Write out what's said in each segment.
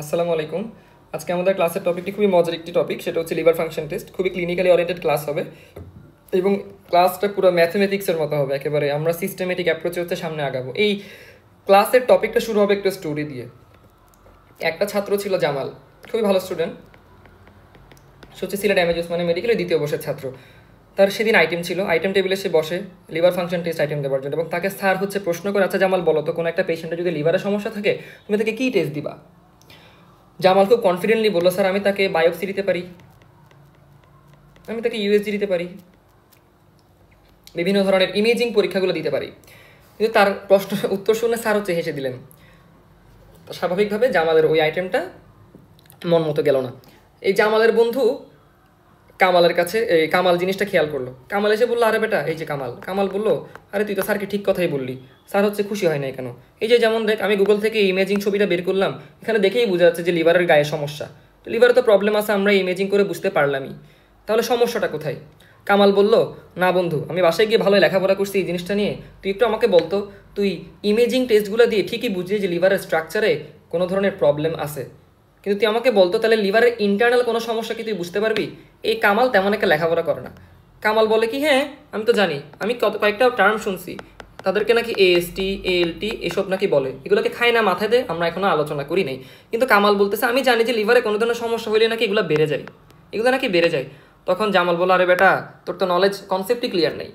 আসসালামু আলাইকুম। আজকে আমাদের ক্লাসের টপিকটি খুবই মজার একটি টপিক, সেটা হচ্ছে লিভার ফাংশন টেস্ট। খুবই ক্লিনিক্যালি ওরিয়েন্টেড ক্লাস হবে এবং ক্লাসটা পুরো ম্যাথমেটিক্সের মতো হবে। একেবারে আমরা সিস্টেমেটিক অ্যাপ্রোচে হচ্ছে সামনে আগাবো। এই ক্লাসের টপিকটা শুরু হবে একটা স্টোরি দিয়ে। একটা ছাত্র ছিল জামাল, খুবই ভালো স্টুডেন্ট। সে হচ্ছে সিলেট এম এ ওসমানী মেডিকেলের দ্বিতীয় বর্ষের ছাত্র। তার সেদিন আইটেম ছিল, আইটেম টেবিলে সে বসে লিভার ফাংশন টেস্ট আইটেম দেওয়ার জন্য, এবং তাকে স্যার হচ্ছে প্রশ্ন করে, আচ্ছা জামাল বলো তো, কোনো একটা পেশেন্টের যদি লিভারের সমস্যা থাকে তুমি তাকে কী টেস্ট দিবা? জামাল খুব কনফিডেন্টলি বললো, স্যার আমি তাকে বায়োপসি দিতে পারি, আমি তাকে ইউএসজি দিতে পারি, বিভিন্ন ধরনের ইমেজিং পরীক্ষাগুলো দিতে পারি। কিন্তু তার প্রশ্ন উত্তর শুনে স্যার হচ্ছে হেসে দিলেন। স্বাভাবিকভাবে জামালের ওই আইটেমটা মন মতো গেল না। এই জামালের বন্ধু কামালের কাছে এই কামাল জিনিসটা খেয়াল করলো। কামাল এসে বললো, আরে বেটা, এই যে কামাল বললো, আরে তুই তো স্যারকে ঠিক কথাই বললি। স্যার হচ্ছে খুশি হয় না কেন? এই যে যেমন দেখ, আমি গুগল থেকে ইমেজিং ছবিটা বের করলাম, এখানে দেখেই বোঝা যাচ্ছে যে লিভারের গায়ে সমস্যা। লিভারে তো প্রবলেম আছে, আমরা ইমেজিং করে বুঝতে পারলামই, তাহলে সমস্যাটা কোথায়? কামাল বলল, না বন্ধু, আমি বাসায় গিয়ে ভালোই লেখাপড়া করছি এই জিনিসটা নিয়ে, তুই একটু আমাকে বলতো, তুই ইমেজিং টেস্টগুলো দিয়ে ঠিকই বুঝিয়ে যে লিভারের স্ট্রাকচারে কোনো ধরনের প্রবলেম আছে, কিন্তু তুই আমাকে বলতো তাহলে লিভারের ইন্টারনাল কোনো সমস্যা কি তুই বুঝতে পারবি? এই কামাল তেমন একটা লেখাপড়া করে না। কামাল বলে কি, হ্যাঁ আমি তো জানি, আমি কয়েকটা টার্ম শুনছি, তাদেরকে নাকি এএসটি এএলটি এসব নাকি বলে, এগুলোকে খাই না মাথায় দে, আমরা এখনো আলোচনা করি নাই। কিন্তু কামাল বলতেছে, আমি জানি যে লিভারে কোনো ধরনের সমস্যা হইলে নাকি এগুলো বেড়ে যায়, এগুলো নাকি বেড়ে যায়। তখন জামাল বলো, আরে বেটা, তোর তো নলেজ কনসেপ্টই ক্লিয়ার নেই।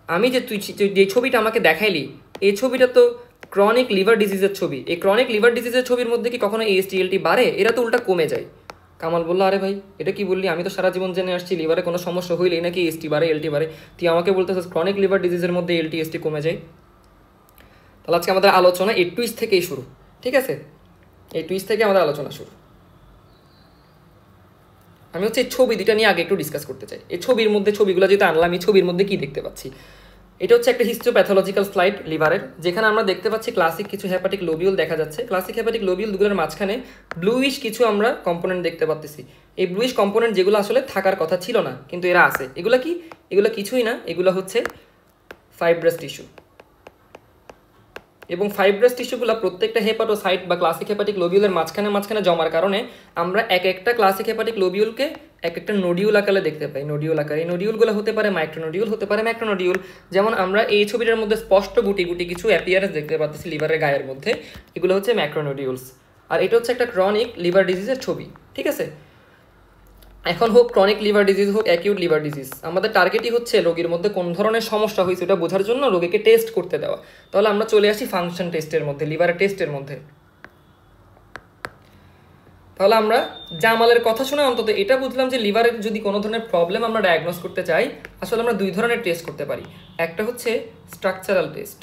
আমি যে তুই যে ছবিটা আমাকে দেখাইলি, এই ছবিটা তো ক্রনিক লিভার ডিজিজের ছবি। এই ক্রনিক লিভার ডিজিজের ছবির মধ্যে কি কখনো এএসটিএলটি বাড়ে? এরা তো উল্টা কমে যায়। কামাল বললো, আরে ভাই এটা কি বললি? আমি তো সারা জীবন জেনে আসছি লিভারে কোনো সমস্যা হইলেই নাকি এসটি বাড়ে, এলটি বাড়ে। তুই আমাকে বলতেছিস ক্রনিক লিভার ডিজিজের মধ্যে এলটি এসটি কমে যায়? তাহলে আজকে আমাদের আলোচনা এই টুইস্ট থেকেই শুরু, ঠিক আছে? এই টুইস্ট থেকে আমাদের আলোচনা শুরু। আমি হচ্ছে এই ছবি দুটা নিয়ে আগে একটু ডিসকাস করতে চাই। এই ছবির মধ্যে, ছবিগুলো যেটা আনলাম, এই ছবির মধ্যে কি দেখতে পাচ্ছি? এটা হচ্ছে একটা হিস্টোপ্যাথোলজিক্যাল স্লাইড লিভারের, যেখানে আমরা দেখতে পাচ্ছি ক্লাসিক কিছু হেপাটিক লোবিউল দেখা যাচ্ছে। ক্লাসিক হেপাটিক লোবিউলগুলোর মাঝখানে ব্লুইশ কিছু আমরা কম্পোনেন্ট দেখতে পাচ্ছি। এই ব্লুইশ কম্পোনেন্ট যেগুলো আসলে থাকার কথা ছিল না, কিন্তু এরা আছে। এগুলো কি? এগুলো কিছুই না, এগুলো হচ্ছে ফাইব্রাস টিস্যু। এবং ফাইব্রাস টিস্যুগুলো প্রত্যেকটা হেপাটোসাইট বা ক্লাসিক হেপাটিক লোবিউলের মাঝখানে জমার কারণে আমরা এক একটা ক্লাসিক হেপাটিক লোবিউলকে এক একটা নোডিউল আকারে দেখতে পাই, নোডিউল আকারে। এই নোডিউলগুলো হতে পারে মাইক্রোনোডিউল, হতে পারে ম্যাক্রোনোডিউল। যেমন আমরা এই ছবিটার মধ্যে স্পষ্ট গুটি গুটি কিছু অ্যাপিয়ারেন্স দেখতে পাচ্ছি লিভারের গায়ের মধ্যে, এগুলো হচ্ছে ম্যাক্রোনোডিউলস। আর এটা হচ্ছে একটা ক্রনিক লিভার ডিজিজের ছবি, ঠিক আছে? এখন হোক ক্রনিক লিভার ডিজিজ, হোক অ্যাকিউট লিভার ডিজিজ, আমাদের টার্গেটই হচ্ছে রোগীর মধ্যে কোন ধরনের সমস্যা হয়েছে ওটা বোঝার জন্য রোগীকে টেস্ট করতে দেওয়া। তাহলে আমরা চলে আসি ফাংশন টেস্টের মধ্যে, লিভারের টেস্টের মধ্যে। তাহলে আমরা জামালের কথা শুনে অন্তত এটা বুঝলাম যে লিভারের যদি কোনো ধরনের প্রবলেম আমরা ডায়াগনোস করতে চাই, আসলে আমরা দুই ধরনের টেস্ট করতে পারি। একটা হচ্ছে স্ট্রাকচারাল টেস্ট,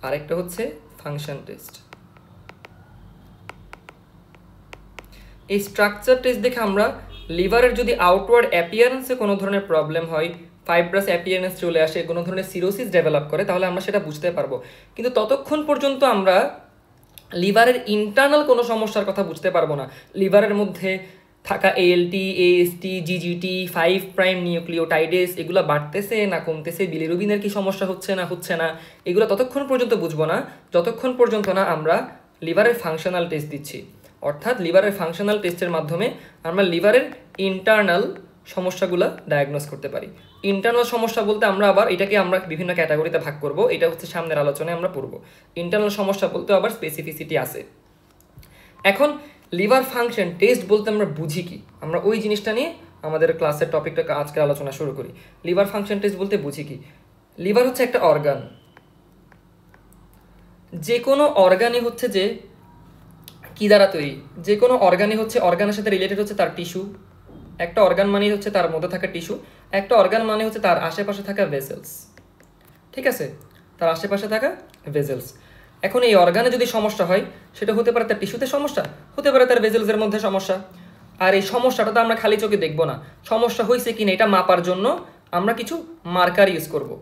আর একটা হচ্ছে ফাংশন টেস্ট। এই স্ট্রাকচার টেস্ট দেখে আমরা লিভারের যদি আউটওয়ার্ড অ্যাপিয়ারেন্সে কোনো ধরনের প্রবলেম হয়, ফাইব্রাস অ্যাপিয়ারেন্স চলে আসে, কোনো ধরনের সিরোসিস ডেভেলপ করে, তাহলে আমরা সেটা বুঝতে পারবো। কিন্তু ততক্ষণ পর্যন্ত আমরা লিভারের ইন্টারনাল কোনো সমস্যার কথা বুঝতে পারবো না। লিভারের মধ্যে থাকা এএলটি, এএসটি, জিজিটি, 5' নিউক্লিওটাইডেস এগুলো বাড়তেছে না কমতেছে, বিলিরুবিনের কি সমস্যা হচ্ছে না, এগুলো ততক্ষণ পর্যন্ত বুঝবো না যতক্ষণ পর্যন্ত না আমরা লিভারের ফাংশনাল টেস্ট দিচ্ছি। অর্থাৎ লিভারের ফাংশনাল টেস্টের মাধ্যমে আমরা লিভারের ইন্টারনাল সমস্যাগুলো ডায়াগনোস করতে পারি। ইন্টারনাল সমস্যা বলতে আমরা বিভিন্ন ক্যাটাগরিতে ভাগ করব, এটা হচ্ছে সামনের আলোচনায় আমরা পড়ব। ইন্টারনাল সমস্যা বলতে আবার স্পেসিফিসিটি আছে। এখন লিভার ফাংশন টেস্ট বলতে আমরা বুঝি কি, আমরা ওই জিনিসটা নিয়ে আমাদের ক্লাসের টপিকটা আজকে আলোচনা শুরু করি। লিভার ফাংশন টেস্ট বলতে বুঝি কি? লিভার হচ্ছে একটা অর্গান। যে কোনো অর্গানই হচ্ছে যে কি দ্বারা তৈরি, যে কোনো অর্গানই হচ্ছে, অর্গানের সাথে রিলেটেড হচ্ছে তার টিস্যু। একটা অর্গান মানে হচ্ছে তার মধ্যে থাকা টিস্যু, একটা অর্গান মানে হচ্ছে তার আশেপাশে থাকা ভেসেলস, ঠিক আছে? তার আশেপাশে থাকা ভেসেলস। এখন এই অর্গানে যদি সমস্যা হয়, সেটা হতে পারে তার টিস্যুতে সমস্যা, হতে পারে তার ভেসেলসের মধ্যে সমস্যা। আর এই সমস্যাটা তো আমরা খালি চোখে দেখবো না, সমস্যা হয়েছে কিনা এটা মাপার জন্য আমরা কিছু মার্কার ইউজ করব।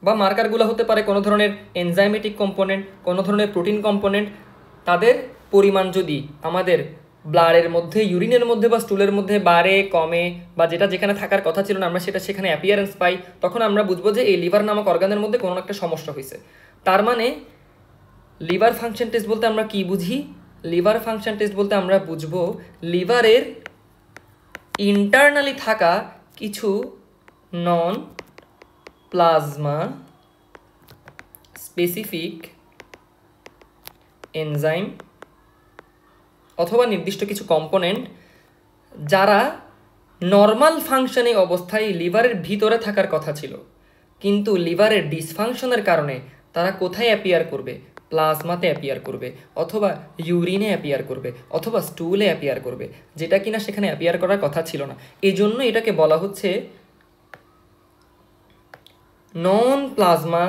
বা মার্কারগুলো হতে পারে কোনো ধরনের এনজাইমেটিক কম্পোনেন্ট, কোনো ধরনের প্রোটিন কম্পোনেন্ট। তাদের পরিমাণ যদি আমাদের ব্লাডের মধ্যে, ইউরিনের মধ্যে বা স্টুলের মধ্যে বাড়ে কমে, বা যেটা যেখানে থাকার কথা ছিল না আমরা সেটা সেখানে অ্যাপিয়ারেন্স পাই, তখন আমরা বুঝবো যে এই লিভার নামক অর্গানের মধ্যে কোনো একটা সমস্যা হয়েছে। তার মানে লিভার ফাংশন টেস্ট বলতে আমরা কি বুঝি? লিভার ফাংশন টেস্ট বলতে আমরা বুঝবো লিভারের ইন্টারনালি থাকা কিছু নন প্লাজমা স্পেসিফিক এনজাইম অথবা নির্দিষ্ট কিছু কম্পোনেন্ট যারা নর্মাল ফাংশনিং অবস্থায় লিভারের ভিতরে থাকার কথা ছিল, কিন্তু লিভারের ডিসফাংশনের কারণে তারা কোথায় অ্যাপিয়ার করবে? প্লাজমাতে অ্যাপিয়ার করবে, অথবা ইউরিনে অ্যাপিয়ার করবে, অথবা স্টুলে অ্যাপিয়ার করবে, যেটা কিনা সেখানে অ্যাপিয়ার করার কথা ছিল না। এই জন্য এটাকে বলা হচ্ছে নন প্লাজমা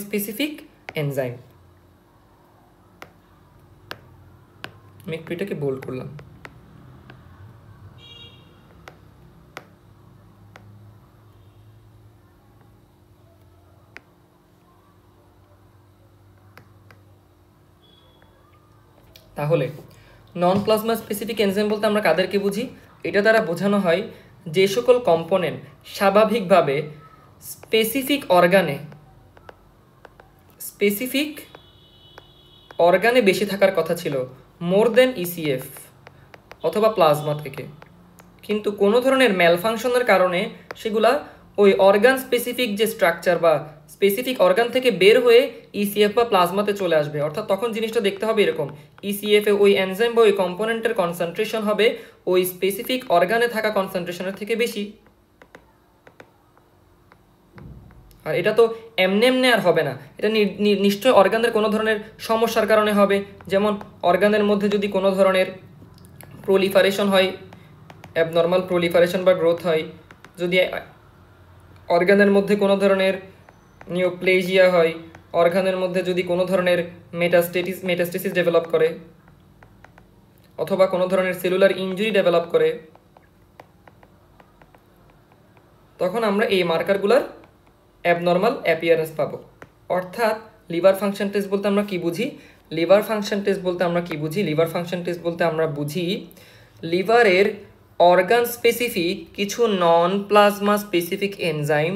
স্পেসিফিক এনজাইম। আমি একটু এটাকে বোল্ড করলাম। তাহলে নন প্লাজমা স্পেসিফিক এনজাইম বলতে আমরা কাদেরকে বুঝি? এটা দ্বারা বোঝানো হয় যে সকল কম্পোনেন্ট স্বাভাবিকভাবে স্পেসিফিক অর্গানে বেশি থাকার কথা ছিল, মোর দেন ইসিএফ অথবা প্লাজমা থেকে, কিন্তু কোনো ধরনের ম্যালফাংশনের কারণে সেগুলা ওই অর্গান স্পেসিফিক যে স্ট্রাকচার বা স্পেসিফিক অর্গান থেকে বের হয়ে ইসিএফ বা প্লাজমাতে চলে আসবে। অর্থাৎ তখন জিনিসটা দেখতে হবে এরকম, ইসিএফ এ ওই এনজাইম বা ওই কম্পোনেন্টের কনসেন্ট্রেশন হবে ওই স্পেসিফিক অর্গানে থাকা কনসেন্ট্রেশনের থেকে বেশি। আর এটা তো এমনি এমনি আর হবে না, এটা নিশ্চয় অর্গানের কোনো ধরনের সমস্যার কারণে হবে। যেমন অর্গানের মধ্যে যদি কোনো ধরনের প্রলিফারেশন হয়, অ্যাবনর্মাল প্রলিফারেশন বা গ্রোথ হয়, যদি অর্গানের মধ্যে কোনো ধরনের নিওপ্লেজিয়া হয়, অর্গানের মধ্যে যদি কোনো ধরনের মেটাস্টেসিস ডেভেলপ করে, অথবা কোনো ধরনের সেলুলার ইনজুরি ডেভেলপ করে, তখন আমরা এই মার্কারগুলোর অ্যাবনর্মাল অ্যাপিয়ারেন্স পাবো। অর্থাৎ লিভার ফাংশন টেস্ট বলতে আমরা কি বুঝি? লিভার ফাংশন টেস্ট বলতে আমরা বুঝি লিভারের অর্গান স্পেসিফিক কিছু নন প্লাজমা স্পেসিফিক এনজাইম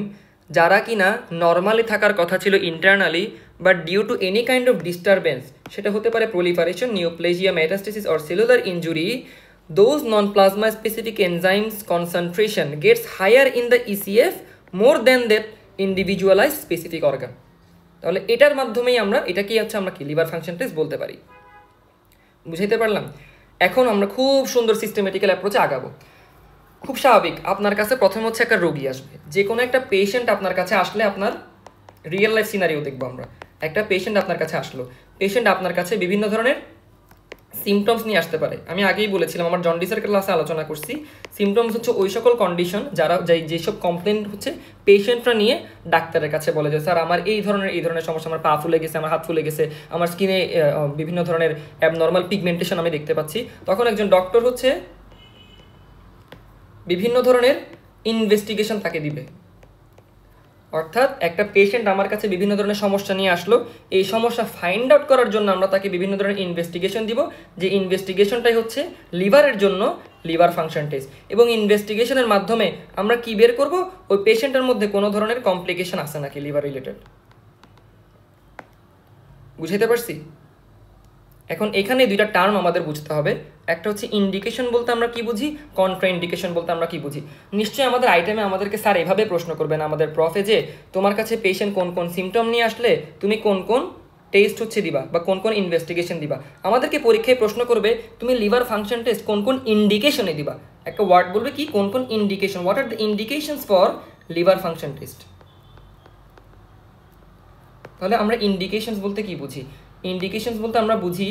যারা কিনা নর্মালি থাকার কথা ছিল internally, but due to any kind of disturbance, সেটা হতে পারে proliferation, neoplasia, metastasis or cellular injury, those non-plasma specific enzymes concentration gets higher in the ECF more than that individualized specific organ. তাহলে এটার মাধ্যমেই আমরা আমরা কি লিভার ফাংশন টেস্ট বলতে পারি। বুঝাইতে পারলাম? এখন আমরা খুব সুন্দর সিস্টেমেটিক্যাল অ্যাপ্রোচে আগাবো। খুব স্বাভাবিক, আপনার কাছে প্রথমে হচ্ছে একটা রোগী আসবে, যে কোনো একটা পেশেন্ট আপনার কাছে আসলে, আপনার রিয়েল লাইফ সিনারিও দেখবো আমরা। একটা পেশেন্ট আপনার কাছে আসলো, পেশেন্ট আপনার কাছে বিভিন্ন ধরনের সিমটমস নিয়ে আসতে পারে। আমি আগেই বলেছিলাম, আমার জন্ডিসের ক্লাসে আলোচনা করছি, সিমটমস হচ্ছে ওই সকল কন্ডিশন যেসব কমপ্লেন হচ্ছে পেশেন্টরা নিয়ে ডাক্তারের কাছে বলে যে স্যার আমার এই ধরনের সমস্যা, আমার পা ফুলে গেছে, আমার হাত ফুলে গেছে, আমার স্কিনে বিভিন্ন ধরনের অ্যাবনর্মাল পিগমেন্টেশন আমি দেখতে পাচ্ছি। তখন একজন ডক্টর হচ্ছে বিভিন্ন ধরনের ইনভেস্টিগেশন তাকে দিবে। অর্থাৎ একটা পেশেন্ট আমার কাছে বিভিন্ন ধরনের সমস্যা নিয়ে আসলো, এই সমস্যা ফাইন্ড আউট করার জন্য আমরা তাকে বিভিন্ন ধরনের ইনভেস্টিগেশন দিব, যে ইনভেস্টিগেশনটাই হচ্ছে লিভারের জন্য লিভার ফাংশন টেস্ট। এবং ইনভেস্টিগেশনের মাধ্যমে আমরা কি বের করব? ওই পেশেন্টের মধ্যে কোনো ধরনের কমপ্লিকেশন আছে নাকি লিভার রিলেটেড। বুঝাইতে পারছি? এখন এখানে দুইটা টার্ম আমাদের বুঝতে হবে। একটা হচ্ছে ইন্ডিকেশন বলতে আমরা কি বুঝি, কন্ট্রাইন্ডিকেশন বলতে আমরা কি বুঝি। নিশ্চয়ই আমাদের আইটেমে আমাদেরকে স্যার এভাবে প্রশ্ন করবেন আমাদের প্রফে, যে তোমার কাছে পেশেন্ট কোন কোন সিমটম নিয়ে আসলে তুমি কোন কোন টেস্ট হচ্ছে দিবা বা কোন কোন ইনভেস্টিগেশন দিবা। আমাদেরকে পরীক্ষায় প্রশ্ন করবে তুমি লিভার ফাংশন টেস্ট কোন কোন ইন্ডিকেশনে দিবা। একটা ওয়ার্ড বলবে কি, কোন কোন indication, what are the indications for liver function test. তাহলে আমরা ইন্ডিকেশনস বলতে কি বুঝি? ইন্ডিকেশনস বলতে আমরা বুঝি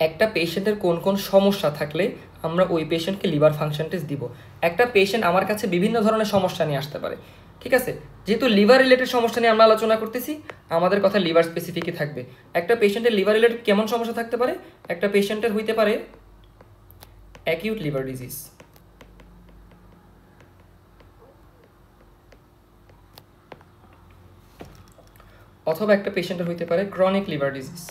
একটা পেশেন্টের কোন কোন সমস্যা থাকলে আমরা ওই পেশেন্টকে লিভার ফাংশন টেস্ট দিব। একটা পেশেন্ট আমার কাছে বিভিন্ন ধরনের সমস্যা নিয়ে আসতে পারে, ঠিক আছে? যেহেতু লিভার রিলেটেড সমস্যা নিয়ে আমরা আলোচনা করতেছি, আমাদের কথা লিভার স্পেসিফিকই থাকবে। একটা পেশেন্টের লিভার রিলেটেড কেমন সমস্যা থাকতে পারে? একটা পেশেন্টের হইতে পারে অ্যাকিউট লিভার ডিজিজ, অথবা একটা পেশেন্টের হইতে পারে chronic liver disease.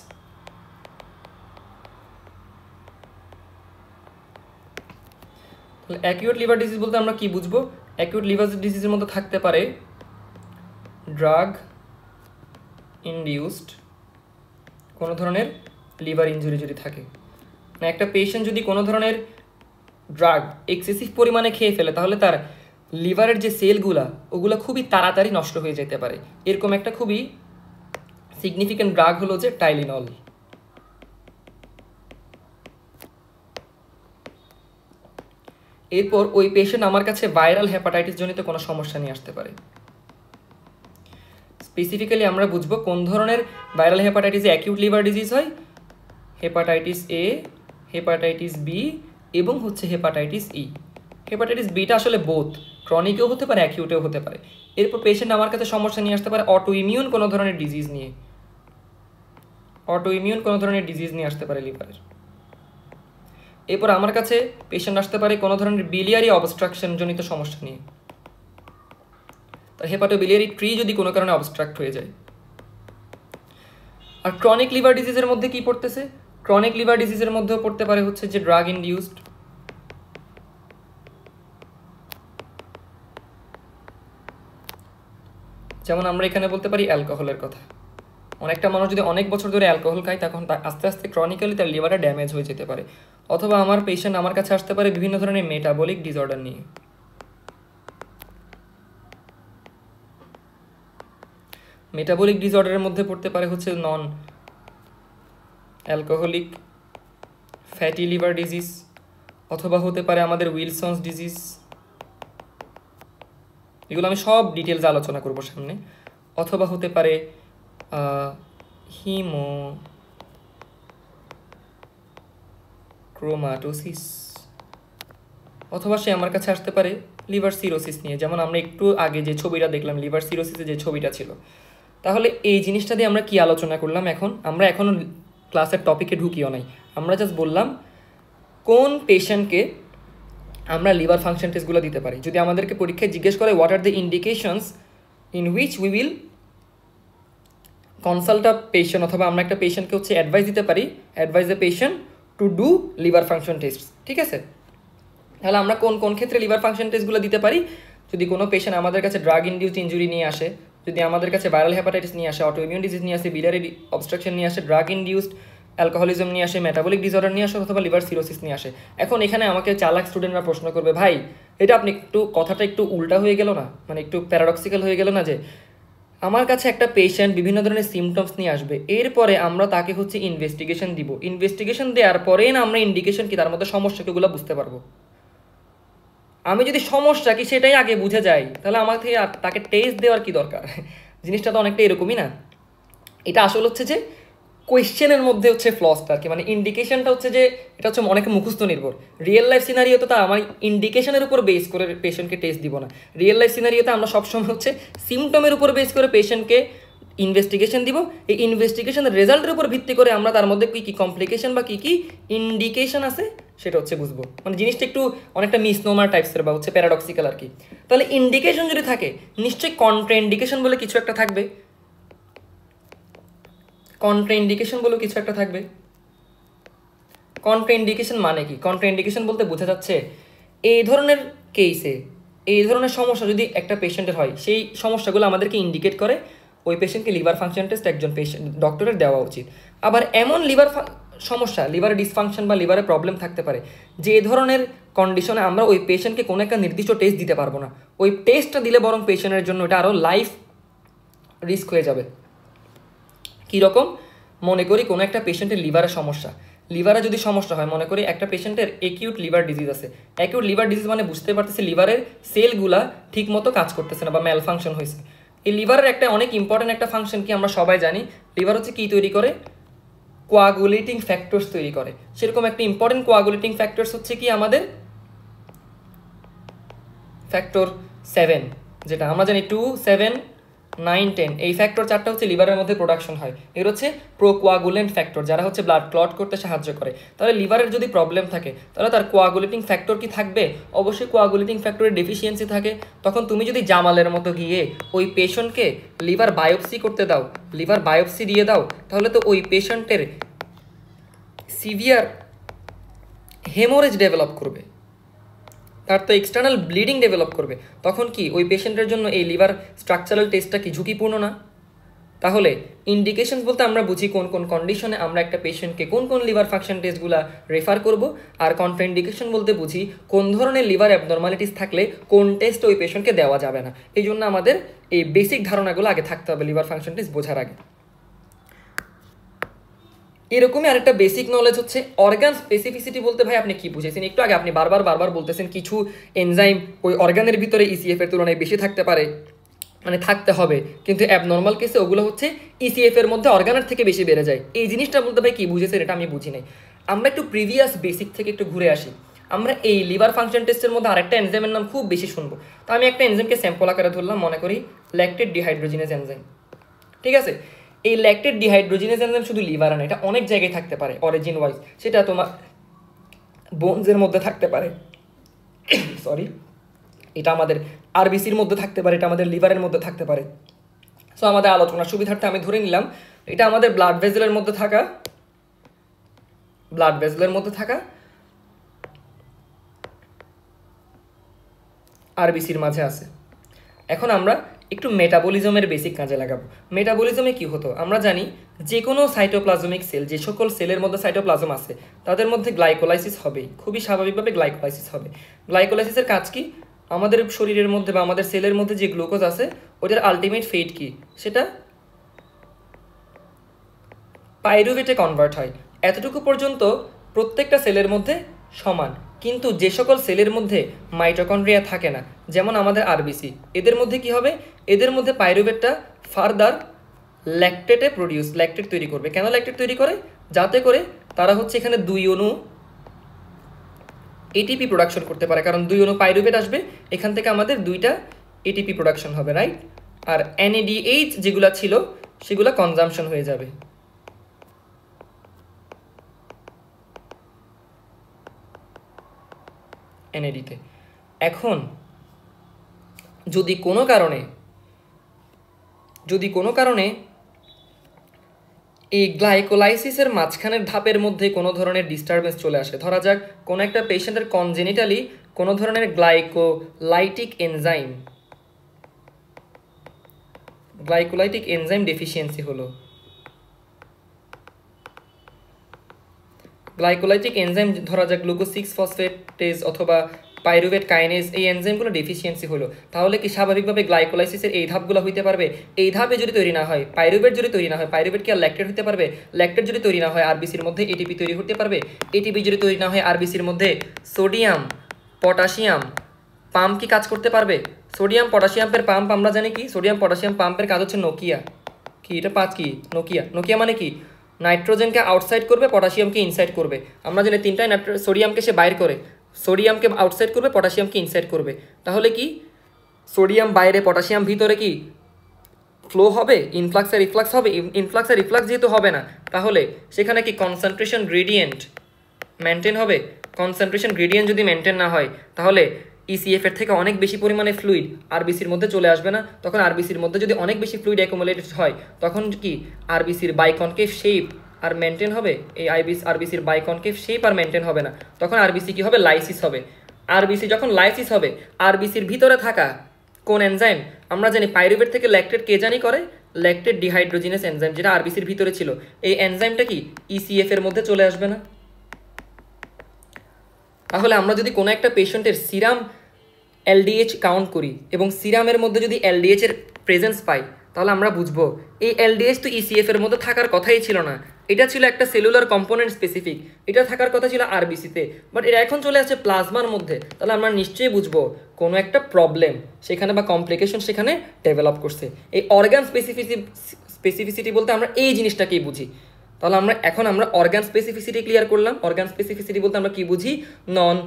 Acute liver disease বলতে আমরা কি বুঝবো? অ্যাকিউট লিভার ডিজিজের মধ্যে থাকতে পারে ড্রাগ ইনডিউসড কোনো ধরনের লিভার ইনজুরি যদি থাকে, মানে একটা পেশেন্ট যদি কোনো ধরনের ড্রাগ এক্সেসিভ পরিমাণে খেয়ে ফেলে তাহলে তার লিভারের যে সেলগুলা ওগুলো খুবই তাড়াতাড়ি নষ্ট হয়ে যেতে পারে। এরকম একটা খুবই সিগনিফিক্যান্ট ড্রাগ হলো যে টাইলিনল। এরপর ওই পেশেন্ট আমার কাছে ভাইরাল হেপাটাইটিস জনিত কোনো সমস্যা নিয়ে আসতে পারে। স্পেসিফিক্যালি আমরা বুঝবো কোন ধরনের ভাইরাল হেপাটাইটিসে অ্যাকিউট লিভার ডিজিজ হয়। হেপাটাইটিস এ, হেপাটাইটিস বি এবং হচ্ছে হেপাটাইটিস ই। হেপাটাইটিস বিটা আসলে বোথ ক্রনিকেও হতে পারে, অ্যাকিউটেও হতে পারে। এরপর পেশেন্ট আমার কাছে সমস্যা নিয়ে আসতে পারে অটো ইমিউন কোনো ধরনের ডিজিজ নিয়ে, অটো ইমিউন কোনো ধরনের ডিজিজ নিয়ে আসতে পারে লিভারের। এরপর আমার কাছে পেশেন্ট আসতে পারে কোনো ধরনের বিলিয়ারি অবস্ট্রাকশন জনিত সমস্যা নিয়ে, তার হেপাটোবিলিয়ারি ট্রি যদি কোনো কারণে অবস্ট্রাক্ট হয়ে যায়। আর ক্রনিক লিভার ডিজিজের মধ্যে কি পড়তেছে? ক্রনিক লিভার ডিজিজের মধ্যেও পড়তে পারে হচ্ছে যে ড্রাগ ইনডিউসড, যেমন আমরা এখানে বলতে পারি অ্যালকোহলের কথা। অনেকটা মানুষ যদি অনেক বছর ধরে অ্যালকোহল খায় তখন আস্তে আস্তে ক্রনিক্যালি তার লিভারটা ড্যামেজ হয়ে যেতে পারে। অথবা আমার পেশেন্ট আমার কাছে আসতে পারে বিভিন্ন ধরনের মেটাবলিক ডিসঅর্ডার নিয়ে। মেটাবলিক ডিসঅর্ডারের মধ্যে পড়তে পারে হচ্ছে non alcoholic fatty liver disease, অথবা হতে পারে আমাদের উইলসনস ডিজিজ। এগুলো আমি সব ডিটেলস আলোচনা করব সামনে। অথবা হতে পারে হিমোক্রোমাটোসিস, অথবা সে আমার কাছে আসতে পারে লিভার সিরোসিস নিয়ে, যেমন আমরা একটু আগে যে ছবিটা দেখলাম লিভার সিরোসিসে যে ছবিটা ছিল। তাহলে এই জিনিসটা দিয়ে আমরা কি আলোচনা করলাম? আমরা এখনও ক্লাসের টপিকে ঢুকিও নাই, আমরা জাস্ট বললাম কোন পেশেন্টকে আমরা লিভার ফাংশন টেস্টগুলো দিতে পারি। যদি আমাদেরকে পরীক্ষায় জিজ্ঞেস করে what are the indications in which we will consult a patient, অথবা আমরা একটা পেশেন্টকে হচ্ছে অ্যাডভাইস দিতে পারি, advice the patient to do liver function test. ঠিক আছে, তাহলে আমরা কোন কোন ক্ষেত্রে লিভার ফাংশন টেস্টগুলো দিতে পারি? যদি কোনো পেশেন্ট আমাদের কাছে ড্রাগ ইনডিউসড ইনজুরি নিয়ে আসে, যদি আমাদের কাছে ভাইরাল হেপাটাইটিস নিয়ে আসে, অটো ইমিউন ডিজিজ নিয়ে আসে, বিলিয়ারি অবস্ট্রাকশন নিয়ে আসে, ড্রাগ ইনডিউসড অ্যালকোহলিজম নিয়ে আসে, মেটাবলিক ডিসঅর্ডার নিয়ে আসে, অথবা লিভার সিরোসিস নিয়ে আসে। এখন এখানে আমাকে চালাক স্টুডেন্টরা প্রশ্ন করবে, ভাই এটা আপনি কথাটা একটু উল্টা হয়ে গেল না, মানে একটু প্যারাডক্সিক্যাল হয়ে গেল না, যে আমার কাছে একটা পেশেন্ট বিভিন্ন ধরনের সিমটমস নিয়ে আসবে, এরপরে আমরা তাকে হচ্ছে ইনভেস্টিগেশন দিব, ইনভেস্টিগেশন দেওয়ার পরে না আমরা ইন্ডিকেশন কি তার মধ্যে সমস্যা কিগুলো বুঝতে পারবো। আমি যদি সমস্যা কি সেটাই আগে বুঝে যাই তাহলে আমার থেকে তাকে টেস্ট দেওয়ার কি দরকার? জিনিসটা তো অনেকটা এরকমই না। এটা আসলে হচ্ছে যে কোয়েশ্চেনের মধ্যে হচ্ছে ফ্লসটা আর কি, মানে ইন্ডিকেশনটা হচ্ছে যে এটা হচ্ছে অনেক মুখস্থ নির্ভর। রিয়েল লাইফ সিনারিওতে তো আমার ইন্ডিকেশনের উপর বেস করে পেশেন্টকে টেস্ট দিব না। রিয়েল লাইফ সিনারিওতে আমরা সবসময় হচ্ছে সিমটমের উপর বেস করে পেশেন্টকে ইনভেস্টিগেশন দিব। এই ইনভেস্টিগেশনের রেজাল্টের উপর ভিত্তি করে আমরা তার মধ্যে কী কী কমপ্লিকেশন বা কী কী ইন্ডিকেশন আছে সেটা হচ্ছে বুঝবো। মানে জিনিসটা একটু অনেকটা মিসনোমার টাইপসের বা হচ্ছে প্যারাডক্সিক্যাল আর কি। তাহলে ইন্ডিকেশন যদি থাকে নিশ্চয়ই কন্ট্রাইন্ডিকেশন বলে কিছু একটা থাকবে, কন্ট্রাইন্ডিকেশন বলে কিছু একটা থাকবে। কন্ট্রাইন্ডিকেশন মানে কি? কন্ট্রাইন্ডিকেশন বলতে বোঝা যাচ্ছে এই ধরনের কেসে এই ধরনের সমস্যা যদি একটা পেশেন্টের হয়, সেই সমস্যাগুলো আমাদেরকে ইন্ডিকেট করে ওই পেশেন্টকে লিভার ফাংশন টেস্ট একজন ডক্টরের দেওয়া উচিত। আবার এমন লিভার সমস্যা, লিভারে ডিসফাংশন বা লিভারে প্রবলেম থাকতে পারে যে ধরনের কন্ডিশনে আমরা ওই পেশেন্টকে কোনো একটা নির্দিষ্ট টেস্ট দিতে পারবো না। ওই টেস্টটা দিলে বরং পেশেন্টের জন্য এটা আরও লাইফ রিস্ক হয়ে যাবে। কীরকম? মনে করি কোনো একটা পেশেন্টের লিভারের সমস্যা, লিভারে যদি সমস্যা হয়, মনে করি একটা পেশেন্টের অ্যাকিউট লিভার ডিজিজ আছে। অ্যাকিউট লিভার ডিজিজ মানে বুঝতে পারতেছে লিভারের সেলগুলা ঠিক মতো কাজ করতেছে না বা ম্যাল ফাংশন হয়েছে। এই লিভারের একটা অনেক ইম্পর্টেন্ট একটা ফাংশন কি আমরা সবাই জানি, লিভার হচ্ছে কী তৈরি করে? কোয়াগুলেটিং ফ্যাক্টরস তৈরি করে। সেরকম একটা ইম্পর্টেন্ট কোয়াগুলেটিং ফ্যাক্টরস হচ্ছে কি আমাদের ফ্যাক্টর 7, যেটা আমরা জানি 2, 7, 9, 10। এই ফ্যাক্টর 4টা হচ্ছে লিভারের মধ্যে প্রোডাকশন হয়। এর হচ্ছে প্রোকোয়াগুলেন্ট ফ্যাক্টর, যারা হচ্ছে ব্লাড ক্লট করতে সাহায্য করে। তাহলে লিভারের যদি প্রবলেম থাকে তাহলে তার কোয়াগুলেটিং ফ্যাক্টর কি থাকবে? অবশ্যই কোয়াগুলেটিং ফ্যাক্টরের ডেফিসিয়েন্সি থাকে। তখন তুমি যদি জামালের মতো গিয়ে ওই পেশেন্টকে লিভার বায়োপসি করতে দাও, লিভার বায়োপসি দিয়ে দাও, তাহলে তো ওই পেশেন্টের সিভিয়ার হেমোরেজ ডেভেলপ করবে। তার তো এক্সটার্নাল ব্লিডিং ডেভেলপ করবে, তখন কি ওই পেশেন্টের জন্য এই লিভার স্ট্রাকচারাল টেস্টটা কি ঝুঁকিপূর্ণ না? তাহলে ইন্ডিকেশনস বলতে আমরা বুঝি কোন কোন কন্ডিশনে আমরা একটা পেশেন্টকে কোন কোন লিভার ফাংশন টেস্টগুলো রেফার করব, আর কন্ট্রাইন্ডিকেশন বলতে বুঝি কোন ধরনের লিভার অ্যাবনর্মালিটিস থাকলে কোন টেস্ট ওই পেশেন্টকে দেওয়া যাবে না। এই জন্য আমাদের এই বেসিক ধারণাগুলো আগে থাকতে হবে লিভার ফাংশন টেস্ট বোঝার আগে। এরকমই আরেকটা বেসিক নলেজ হচ্ছে অর্গান স্পেসিফিসিটি বলতে ভাই আপনি কি বুঝেছেন? একটু আগে আপনি বারবার বলতেছেন কিছু এনজাইম ওই অর্গানের ভিতরে ইসিএফ এর তুলনায় বেশি থাকতে পারে, মানে থাকতে হবে, কিন্তু অ্যাবনর্মাল কেসে ওগুলো হচ্ছে ইসিএফ এর মধ্যে অর্গানের থেকে বেশি বেড়ে যায়। এই জিনিসটা বলতে ভাই কি বুঝেছেন এটা আমি বুঝি নাই। আমরা একটু প্রিভিয়াস বেসিক থেকে একটু ঘুরে আসি। আমরা এই লিভার ফাংশন টেস্টের মধ্যে আরেকটা এনজাইমের নাম খুব বেশি শুনবো, তো আমি একটা এনজাইমকে স্যাম্পল আকারে ধরলাম, মনে করি ল্যাকটেড ডিহাইড্রোজিনেজ এনজাইম। ঠিক আছে, এই ল্যাকটেড ডিহাইড্রোজিনেজ এনজাইম শুধু লিভারে না, এটা অনেক জায়গায় থাকতে পারে অরিজিন ওয়াইজ। সেটা তোমার বোনসের মধ্যে থাকতে পারে, সরি, এটা আমাদের আরবিসির মধ্যে থাকতে পারে, এটা আমাদের লিভারের মধ্যে থাকতে পারে। সো আমাদের আলোচনার সুবিধার্থে আমি ধরে নিলাম এটা আমাদের ব্লাড ভেসেলের মধ্যে থাকা আরবিসির মাঝে আছে। এখন আমরা একটু মেটাবলিজমের বেসিক কাজে লাগাবো। মেটাবলিজমে কি হতো আমরা জানি, যে কোনো সাইটোপ্লাজমিক সেল, যে সকল সেলের মধ্যে সাইটোপ্লাজম আছে তাদের মধ্যে গ্লাইকোলাইসিস হবেই, খুবই স্বাভাবিকভাবে গ্লাইকোলাইসিস হবে। গ্লাইকোলাইসিসের কাজ কি? আমাদের শরীরের মধ্যে বা আমাদের সেলের মধ্যে যে গ্লুকোজ আছে ওটার আলটিমেট ফেট কি, সেটা পাইরুভেটে কনভার্ট হয়। এতটুকু পর্যন্ত প্রত্যেকটা সেলের মধ্যে সমান, কিন্তু যে সকল সেলের মধ্যে মাইটোকন্ড্রিয়া থাকে না, যেমন আমাদের আরবিসি, এদের মধ্যে কি হবে, এদের মধ্যে পাইরুভেটটা ফার্দার ল্যাকটেট তৈরি করবে। কেন ল্যাকটেট তৈরি করে? যাতে করে তারা হচ্ছে এখানে 2 অণু এটিপি প্রোডাকশন করতে পারে, কারণ 2 অণু পাইরুভেট আসবে, এখান থেকে আমাদের 2টা এটিপি প্রোডাকশন হবে, রাইট? আর এনএডিএইচ যেগুলো ছিল সেগুলো কনজাম্পশন হয়ে যাবে। এনএডিতে এখন যদি কোনো কারণে এই গ্লাইকোলাইসিসের মাঝখানের ধাপের মধ্যে কোনো ধরনের ডিস্টারবেন্স চলে আসে, ধরা যাক কোনো একটা পেশেন্টের কনজেনিটালি কোনো ধরনের গ্লাইকোলাইটিক এনজাইম ডেফিসিয়েন্সি হলো। গ্লাইকোলাইটিক এনজাইম ধরা যাক গ্লুকোজ 6 ফসফেটেজ অথবা পাইরুভেট কাইনেজ, এই এনজাইমগুলো ডেফিসিয়েন্সি হলো, তাহলে কি স্বাভাবিকভাবে গ্লাইকোলাইসিসের এই ধাপগুলো হইতে পারবে? এই ধাপে যদি তৈরি না হয় পাইরুভেট, যদি তৈরি না হয় পাইরুভেট কি আর ল্যাকটেট হতে পারবে? ল্যাকটেট যদি তৈরি না হয় আরবিসির মধ্যে এটিপি তৈরি হতে পারবে? এটিপি যদি তৈরি না হয় আরবিসির মধ্যে সোডিয়াম পটাশিয়াম পাম্প কি কাজ করতে পারবে? সোডিয়াম পটাশিয়ামের পাম্প আমরা জানি কি, সোডিয়াম পটাশিয়াম পাম্পের কাজ হচ্ছে নোকিয়া। কি এটা পাঁচ কি নোকিয়া মানে কি? নাইট্রোজেনকে আউটসাইড করবে, পটাশিয়ামকে ইনসাইড করবে। আমরা জানি তিনটাই সোডিয়ামকে সে বাইর করে, সোডিয়ামকে আউটসাইড করবে, পটাশিয়ামকে ইনসাইড করবে। তাহলে কি সোডিয়াম বাইরে পটাশিয়াম ভিতরে কি ফ্লো হবে? ইনফ্লাক্স আর রিফ্লাক্স হবে? ইনফ্লাক্স আর রিফ্লাক্স যেহেতু হবে না, তাহলে সেখানে কি কনসেন্ট্রেশন গ্রেডিয়েন্ট মেনটেন হবে? কনসেন্ট্রেশন গ্রেডিয়েন্ট যদি মেনটেন না হয় তাহলে ইসিএফ এর থেকে অনেক বেশি পরিমাণে ফ্লুইড আরবিসির মধ্যে চলে আসবে না। তখন আরবিসির মধ্যে যদি অনেক বেশি ফ্লুইড অ্যাকুমুলেটেড হয় তখন কি আরবিসির বাইকনকেভ শেপ আর মেনটেন হবে? এই আরবিসির বাইকনকেভ শেপ আর মেনটেন হবে না। তখন আরবিসি কি হবে? লাইসিস হবে। আরবিসি যখন লাইসিস হবে, আরবিসির ভিতরে থাকা কোন এনজাইম আমরা জানি পাইরুভেট থেকে ল্যাকটেট কে জানি করে? ল্যাকটেড ডিহাইড্রোজিনেস এনজাইম, যেটা আরবিসির ভিতরে ছিল। এই এনজাইমটা কি ইসিএফ এর মধ্যে চলে আসবে না? তাহলে আমরা যদি কোনো একটা পেশেন্টের সিরাম এলডিএইচ কাউন্ট করি এবং সিরামের মধ্যে যদি এলডিএইচ এর প্রেজেন্স পাই, তাহলে আমরা বুঝবো এই এলডিএইচ তো ইসিএফ এর মধ্যে থাকার কথাই ছিল না, এটা ছিল একটা সেলুলার কম্পোনেন্ট স্পেসিফিক, এটা থাকার কথা ছিল আরবিসিতে, বাট এটা এখন চলে আসছে প্লাজমার মধ্যে। তাহলে আমরা নিশ্চয়ই বুঝবো কোনো একটা প্রবলেম সেখানে বা কমপ্লিকেশন সেখানে ডেভেলপ করছে। এই অর্গান স্পেসিফিসিটি বলতে আমরা এই জিনিসটাকেই বুঝি। তাহলে আমরা অর্গান স্পেসিফিসিটি ক্লিয়ার করলাম। অর্গান স্পেসিফিসিটি বলতে আমরা কি বুঝি? নন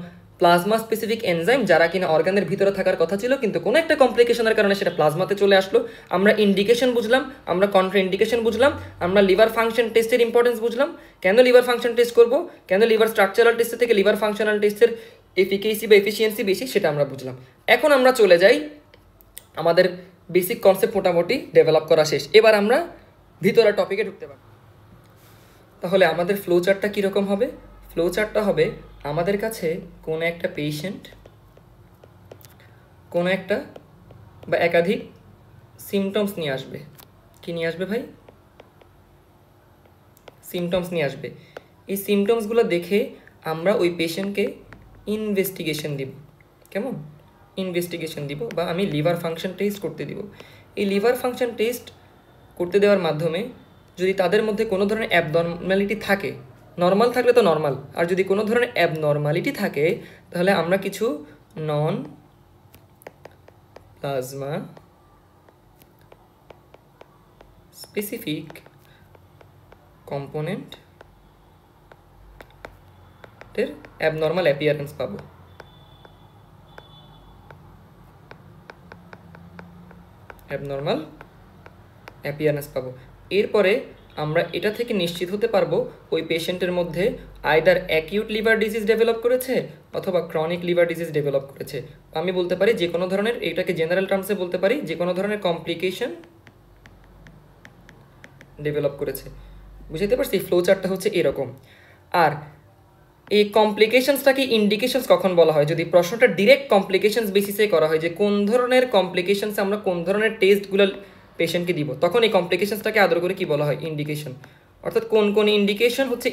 প্লাজমা স্পেসিফিক এনজাইম যারা কিনা অর্গানের ভিতরে থাকার কথা ছিল কিন্তু কোনো একটা কমপ্লিকেশনের কারণে সেটা প্লাজমাতে চলে আসলো। আমরা ইন্ডিকেশন বুঝলাম, আমরা কন্ট্রা ইন্ডিকেশন বুঝলাম, আমরা লিভার ফাংশন টেস্টের ইম্পর্টেন্স বুঝলাম, কেন লিভার ফাংশন টেস্ট করব, কেন লিভার স্ট্রাকচারাল টেস্টের থেকে লিভার ফাংশনাল টেস্টের এফিকেসি বা এফিসিয়েন্সি বেশি, সেটা আমরা বুঝলাম। এখন আমরা চলে যাই, আমাদের বেসিক কনসেপ্ট মোটামুটি ডেভেলপ করা শেষ, এবার আমরা ভিতরে টপিকে ঢুকতে পারি। তাহলে আমাদের ফ্লো চার্টটা কীরকম হবে? ফ্লো চার্টটা হবে আমাদের কাছে কোনো একটা পেশেন্ট কোনো একটা বা একাধিক সিমটমস নিয়ে আসবে। কি নিয়ে আসবে ভাই? সিমটমস নিয়ে আসবে। এই সিমটমসগুলো দেখে আমরা ওই পেশেন্টকে ইনভেস্টিগেশন দিব। কেমন? ইনভেস্টিগেশন দিব, বা আমি লিভার ফাংশন টেস্ট করতে দিব। এই লিভার ফাংশন টেস্ট করতে দেওয়ার মাধ্যমে যদি তাদের মধ্যে কোনো ধরনের অ্যাবনর্মালিটি থাকে, নর্মাল থাকলে তো নর্মাল, আর যদি কোনো ধরনের অ্যাবনর্মালিটি থাকে তাহলে আমরা কিছু নন প্লাজমা স্পেসিফিক কম্পোনেন্টের অ্যাবনর্মাল অ্যাপিয়ারেন্স পাবো। অ্যাবনর্মাল অ্যাপিয়ারেন্স পাবো। এরপরে আমরা এটা থেকে নিশ্চিত হতে পারবো ওই পেশেন্টের মধ্যে either acute liver disease develop করেছে অথবা ক্রনিক লিভার ডিজিজ ডেভেলপ করেছে। আমি বলতে পারি যে কোনো ধরনের, এটাকে জেনারেল টার্মসে বলতে পারি যে কোনো ধরনের কমপ্লিকেশন ডেভেলপ করেছে। বুঝতে পারছি? ফ্লো চার্টটা হচ্ছে এরকম। আর এই কমপ্লিকেশনসটাকে ইন্ডিকেশনস কখন বলা হয়? যদি প্রশ্নটা ডিরেক্ট কমপ্লিকেশনস বেসিসে করা হয়, যে কোন ধরনের কমপ্লিকেশনস আমরা কোন ধরনের টেস্টগুলো পেশেন্টকে দিব, তখন এই কমপ্লিকেশনসটাকে আদর করে কি বলা হয়? ইন্ডিকেশন। অর্থাৎ কোন কোন ইন্ডিকেশন হচ্ছে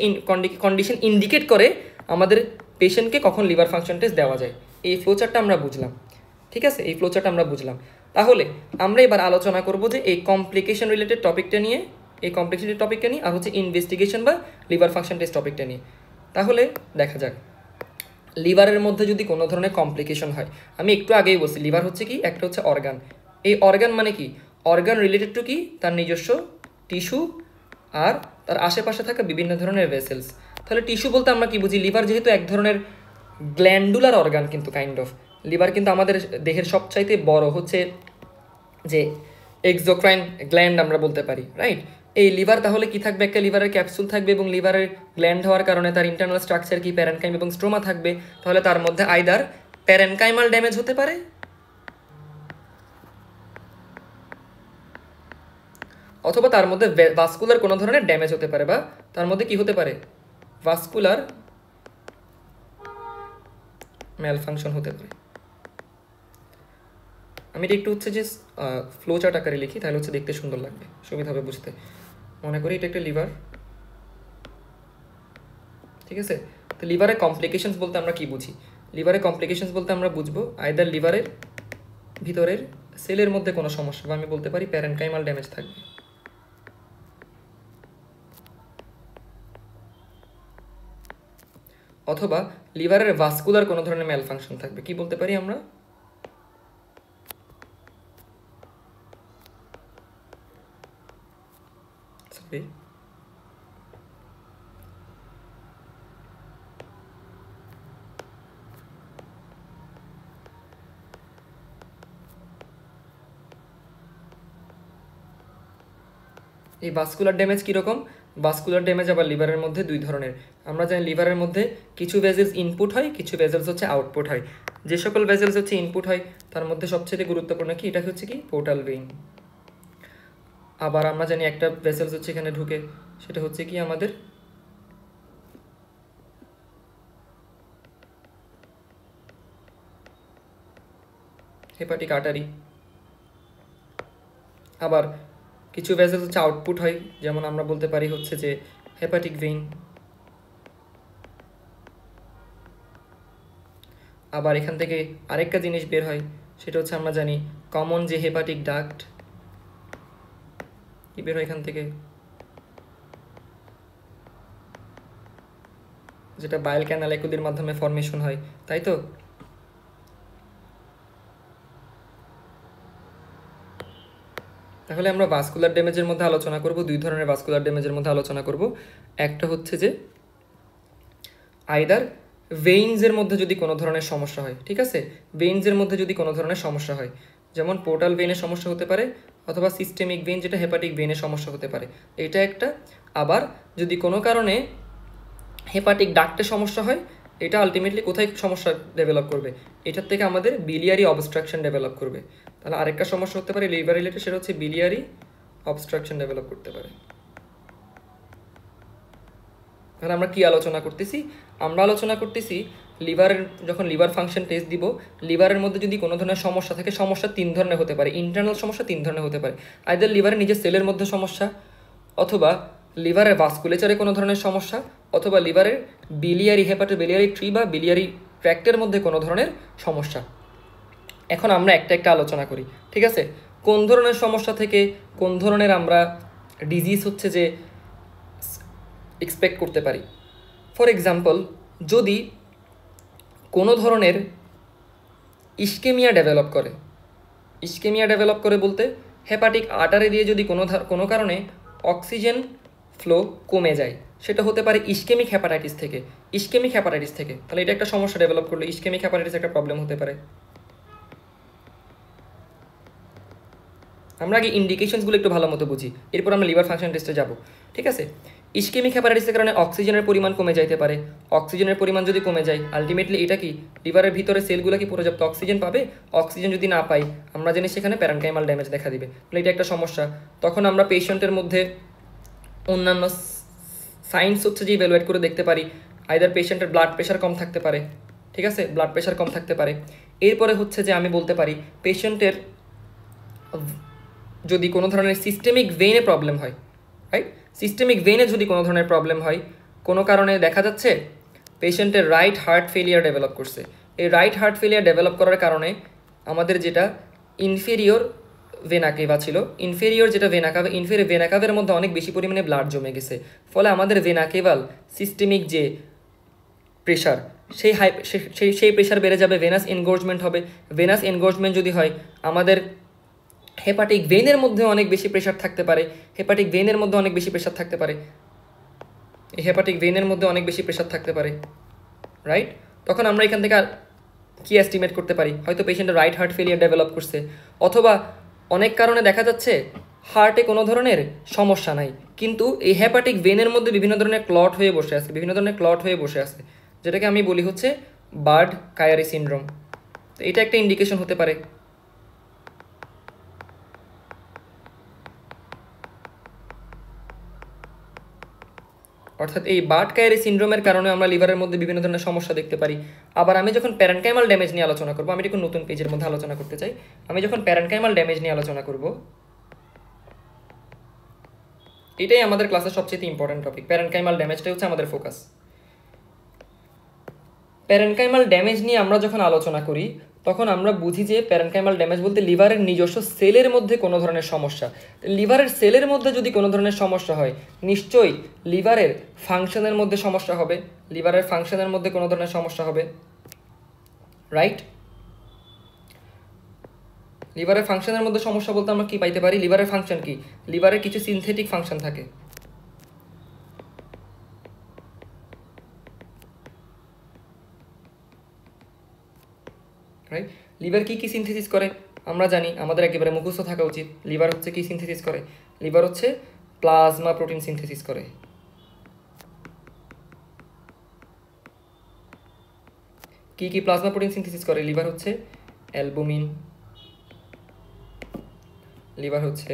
কন্ডিশন ইন্ডিকেট করে আমাদের পেশেন্টকে কখন লিভার ফাংশন টেস্ট দেওয়া যায়। এই ফ্লোচার্টটা আমরা বুঝলাম, ঠিক আছে? এই ফ্লোচার্টটা আমরা বুঝলাম। তাহলে আমরা এবার আলোচনা করব যে এই কমপ্লিকেশন রিলেটেড টপিকটা নিয়ে, এই কমপ্লিকেশন টপিকটা নিয়ে, আর হচ্ছে ইনভেস্টিগেশন বা লিভার ফাংশন টেস্ট টপিকটা নিয়ে। তাহলে দেখা যাক, লিভারের মধ্যে যদি কোনো ধরনের কমপ্লিকেশন হয়, আমি একটু আগেই বলছি লিভার হচ্ছে কি, একটা হচ্ছে অর্গান। এই অর্গান মানে কি? অর্গান রিলেটেড টু কি? তার নিজস্ব টিস্যু আর তার আশেপাশে থাকা বিভিন্ন ধরনের ভেসেলস। তাহলে টিস্যু বলতে আমরা কি বুঝি? লিভার যেহেতু এক ধরনের গ্ল্যান্ডুলার অর্গান, কিন্তু কাইন্ড অফ লিভার কিন্তু আমাদের দেহের সবচাইতে বড় হচ্ছে যে এক্সোক্রাইন গ্ল্যান্ড আমরা বলতে পারি, রাইট? এই লিভার তাহলে কি থাকবে? একটা লিভারের ক্যাপসুল থাকবে, এবং লিভারের গ্ল্যান্ড হওয়ার কারণে তার ইন্টারনাল স্ট্রাকচার কি প্যারেনকাইম এবং স্ট্রোমা থাকবে। তাহলে তার মধ্যে আইদার প্যারেনকাইমাল ড্যামেজ হতে পারে অথবা তার মধ্যে ভাস্কুলার কোনো ধরনের ড্যামেজ হতে পারে, বা তার মধ্যে কি হতে পারে? ভাস্কুলার ম্যালফাংশন হতে পারে। আমি এটা একটু হচ্ছে যে ফ্লো চার্ট আকারে লিখি, তাহলে হচ্ছে দেখতে সুন্দর লাগবে, সুবিধা হবে বুঝতে। মনে করি এটা একটা লিভার, ঠিক আছে? তো লিভারের কমপ্লিকেশনস বলতে আমরা কি বুঝি? লিভারের কমপ্লিকেশনস বলতে আমরা বুঝবো আইদার লিভারের ভিতরের সেলের মধ্যে কোনো সমস্যা, বা আমি বলতে পারি প্যারেনকাইমাল ড্যামেজ থাকবে, অথবা লিভারের ভাস্কুলার কোনো ধরনের ম্যালফাংশন থাকবে। কি বলতে পারি আমরা? সরি, এই ভাস্কুলার ড্যামেজ কীরকম? ভাস্কুলার ড্যামেজ আবার লিভারের মধ্যে দুই ধরনের। আমরা জানি লিভারের মধ্যে কিছু ভেসেলস ইনপুট হয়, কিছু ভেসেলস হচ্ছে আউটপুট হয়। যে সকল ভেসেলস হচ্ছে ইনপুট হয় তার মধ্যে সবচেয়ে গুরুত্বপূর্ণ কি? এটা হচ্ছে কি? Portal vein. আবার আমরা জানি একটা ভেসেলস হচ্ছে এখানে ঢুকে, সেটা হচ্ছে কি আমাদের হেপাটিক আর্টারি। আবার কিছু ভেসেলস হচ্ছে আউটপুট হয়, যেমন আমরা বলতে পারি হচ্ছে যে হেপাটিক ভেইন। আবার এখান থেকে আরেকটা জিনিস বের হয়, সেটা হচ্ছে আমরা জানি কমন যে হেপাটিক ডাক্ট, কি বের হয় এখান থেকে? যেটা বাইল ক্যানাল একুদির মাধ্যমে ফর্মেশন হয়, তাই তো? তাহলে আমরা ভাস্কুলার ড্যামেজের মধ্যে আলোচনা করব, দুই ধরনের ভাস্কুলার ড্যামেজের মধ্যে আলোচনা করব। একটা হচ্ছে যে আইদার ভেইনসের মধ্যে যদি কোনো ধরনের সমস্যা হয়, ঠিক আছে? ভেইনসের মধ্যে যদি কোনো ধরনের সমস্যা হয়, যেমন পোর্টাল ভেইনের সমস্যা হতে পারে, অথবা সিস্টেমিক ভেইন যেটা হেপাটিক ভেইনের সমস্যা হতে পারে, এটা একটা। আবার যদি কোনো কারণে হেপাটিক ডাক্টের সমস্যা হয়, এটা আলটিমেটলি কোথায় সমস্যা ডেভেলপ করবে? এটার থেকে আমাদের বিলিয়ারি অবস্ট্রাকশন ডেভেলপ করবে। তাহলে আরেকটা সমস্যা হতে পারে লিভার রিলেটেড, সেটা হচ্ছে বিলিয়ারি অবস্ট্রাকশন ডেভেলপ করতে পারে। তাহলে আমরা কি আলোচনা করতেছি? আমরা আলোচনা করতেছি লিভারের যখন লিভার ফাংশন টেস্ট দিব, লিভারের মধ্যে যদি কোনো ধরনের সমস্যা থাকে, সমস্যা 3 ধরনের হতে পারে, ইন্টারনাল সমস্যা 3 ধরনের হতে পারে। আইদার লিভারের নিজের সেলের মধ্যে সমস্যা, অথবা লিভারের ভাস্কুলেচারে কোনো ধরনের সমস্যা, অথবা লিভারের বিলিয়ারি হেপাটোবিলিয়ারি ট্রি বা বিলিয়ারি ট্র্যাক্টের মধ্যে কোনো ধরনের সমস্যা। এখন আমরা একটা একটা আলোচনা করি, ঠিক আছে? কোন ধরনের সমস্যা থেকে কোন ধরনের আমরা ডিজিজ হচ্ছে যে এক্সপেক্ট করতে পারি। ফর এক্সাম্পল, যদি কোনো ধরনের ইস্কেমিয়া ডেভেলপ করে, ইস্কেমিয়া ডেভেলপ করে বলতে হেপাটিক আর্টারি দিয়ে যদি কোনো কারণে অক্সিজেন ফ্লো কমে যায়, সেটা হতে পারে ইস্কেমিক হ্যাপাটাইটিস থেকে, ইস্কেমিক হ্যাপাটাইটিস থেকে, তাহলে এটা একটা সমস্যা ডেভেলপ করলে ইস্কেমিক হ্যাপাটাইটিস একটা প্রবলেম হতে পারে। আমরা আগে ইন্ডিকেশনসগুলো একটু ভালো মতো বুঝি, এরপর আমরা লিভার ফাংশন টেস্টে যাব, ঠিক আছে? ইস্কেমিক হ্যাপাটাইটিসের কারণে অক্সিজেনের পরিমাণ কমে যাইতে পারে। অক্সিজেনের পরিমাণ যদি কমে যায়, আলটিমেটলি এটা কি লিভারের ভিতরে সেলগুলো কি পর্যাপ্ত অক্সিজেন পাবে? অক্সিজেন যদি না পাই, আমরা জানি সেখানে প্যারেনকাইমাল ড্যামেজ দেখা দিবে, তাহলে এটা একটা সমস্যা। তখন আমরা পেশেন্টের মধ্যে অন্যান্য সাইন্স হচ্ছে যে ইভ্যালুয়েট করে দেখতে পারি। আইদার পেশেন্টের ব্লাড প্রেশার কম থাকতে পারে, ঠিক আছে, ব্লাড প্রেশার কম থাকতে পারে। এরপরে হচ্ছে যে আমি বলতে পারি পেশেন্টের যদি কোনো ধরনের সিস্টেমিক ভেইনে প্রবলেম হয়, রাইট? সিস্টেমিক ভেইনে যদি কোনো ধরনের প্রবলেম হয়, কোনো কারণে দেখা যাচ্ছে পেশেন্টের রাইট হার্ট ফেলিয়ার ডেভেলপ করছে, এই রাইট হার্ট ফেলিয়ার ডেভেলপ করার কারণে আমাদের যেটা ইনফেরিয়র ভেনা কেভা ছিল, ইনফেরিয়র যেটা ভেনা কাভা, ইনফেরিয়র ভেনা কাভের মধ্যে অনেক বেশি পরিমাণে ব্লাড জমে গেছে, ফলে আমাদের ভেনা কেভাল সিস্টেমিক যে প্রেশার, সেই প্রেশার বেড়ে যাবে, ভেনাস এনগোর্জমেন্ট হবে। ভেনাস এনগোর্জমেন্ট যদি হয়, আমাদের হেপাটিক ভেনের মধ্যে অনেক বেশি প্রেশার থাকতে পারে, হেপাটিক ভেনের মধ্যে অনেক বেশি প্রেশার থাকতে পারে, এই হেপাটিক ভেনের মধ্যে অনেক বেশি প্রেশার থাকতে পারে, রাইট? তখন আমরা এখান থেকে কি এস্টিমেট করতে পারি? হয়তো পেশেন্টের রাইট হার্ট ফেলিয়ার ডেভেলপ করছে, অথবা অনেক কারণে দেখা যাচ্ছে হার্টে কোনো ধরনের সমস্যা নাই, কিন্তু এই হেপাটিক ভেনের মধ্যে বিভিন্ন ধরনের ক্লট হয়ে বসে আছে, বিভিন্ন ধরনের ক্লট হয়ে বসে আছে, যেটাকে আমি বলি হচ্ছে বার্ড কায়ারি সিনড্রোম। তো এটা একটা ইন্ডিকেশন হতে পারে। অর্থাৎ এই বার্ড কায়ারি সিনড্রোমের কারণে আমরা লিভারের মধ্যে বিভিন্ন ধরনের সমস্যা দেখতে পারি। আবার আমি যখন প্যারেনকাইমাল ড্যামেজ নিয়ে আলোচনা করবো, আমি একটু নতুন পেজের মধ্যে আলোচনা করতে চাই। আমি যখন প্যারেনকাইমাল ড্যামেজ নিয়ে আলোচনা করব, এটাই আমাদের ক্লাসের সবচেয়ে ইম্পর্টেন্ট টপিক। প্যারেনকাইমাল ড্যামেজটাই হচ্ছে আমাদের ফোকাস। প্যারেনকাইমাল ড্যামেজ নিয়ে আমরা যখন আলোচনা করি, তখন আমরা বুঝি যে প্যারেনকাইমাল ড্যামেজ বলতে লিভারের নিজস্ব সেলের মধ্যে কোনো ধরনের সমস্যা। লিভারের সেলের মধ্যে যদি কোনো ধরনের সমস্যা হয়, নিশ্চয়ই লিভারের ফাংশনের মধ্যে সমস্যা হবে, লিভারের ফাংশনের মধ্যে কোনো ধরনের সমস্যা হবে, রাইট? লিভারের ফাংশনের মধ্যে সমস্যা বলতে আমরা কি পাইতে পারি? লিভারের ফাংশন কি? লিভারের কিছু সিনথেটিক ফাংশন থাকে, রাইট? লিভার কি কি সিনথেসিস করে আমরা জানি, আমাদের একেবারে মুখস্থ থাকা উচিত। লিভার হচ্ছে কি সিনথেসিস করে? লিভার হচ্ছে প্লাজমা প্রোটিন সিনথেসিস করে। কি কি প্লাজমা প্রোটিন সিনথেসিস করে? লিভার হচ্ছে অ্যালবুমিন, লিভার হচ্ছে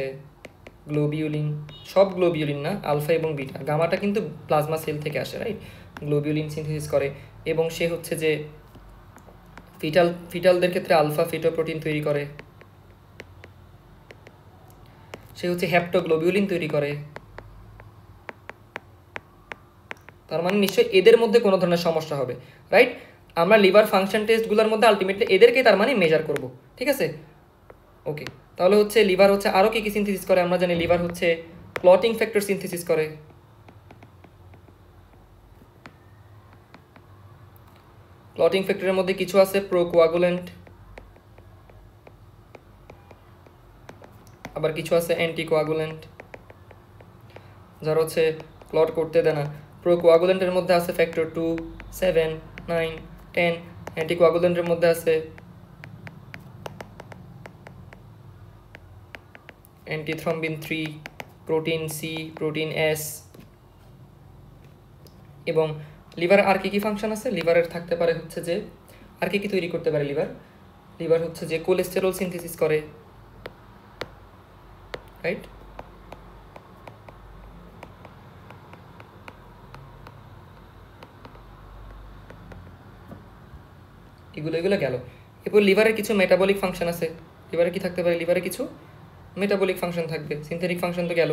গ্লোবিউলিন, সব গ্লোবিউলিন না, আলফা এবং বিটা, গামাটা কিন্তু প্লাজমা সেল থেকে আসে, রাইট? গ্লোবিউলিন সিনথেসিস করে, এবং সে হচ্ছে যে ফিটালদের ক্ষেত্রে আলফা ফিটোপ্রোটিন তৈরি করে, সে হচ্ছে হ্যাপ্টোগ্লোবিউলিন তৈরি করে। তার মানে নিশ্চয়ই এদের মধ্যে কোনো ধরনের সমস্যা হবে, রাইট? আমরা লিভার ফাংশন টেস্টগুলোর মধ্যে আলটিমেটলি এদেরকে তার মানে মেজার করব, ঠিক আছে? ওকে, তাহলে হচ্ছে লিভার হচ্ছে আরও কী কী সিনথেসিস করে আমরা জানি। লিভার হচ্ছে ক্লটিং ফ্যাক্টর সিনথেসিস করে, ক্লটিং ফ্যাক্টরের মধ্যে কিছু আছে প্রোকোয়াগুলেন্ট, আবার কিছু আছে অ্যান্টিকোয়াগুলেন্ট, যারা হচ্ছে ক্লট করতে দেয় না। প্রোকোয়াগুলেন্টের মধ্যে আছে ফ্যাক্টর 2, 7, 9, 10। অ্যান্টিকোয়াগুলেন্টের মধ্যে আছে অ্যান্টিথ্রম্বিন 3, প্রোটিন সি, প্রোটিন এস। এবং লিভার আর কি কি ফাংশন আছে? লিভারের থাকতে পারে হচ্ছে যে আর কি কি তৈরি করতে পারে লিভার? লিভার হচ্ছে যে কোলেস্টেরল সিনথেসিস করে, রাইট? এগুলো এগুলো গেল। এরপর লিভারের কিছু মেটাবলিক ফাংশন আছে। লিভারে কি থাকতে পারে? লিভারে কিছু মেটাবলিক ফাংশন থাকবে। সিনথেটিক ফাংশন তো গেল,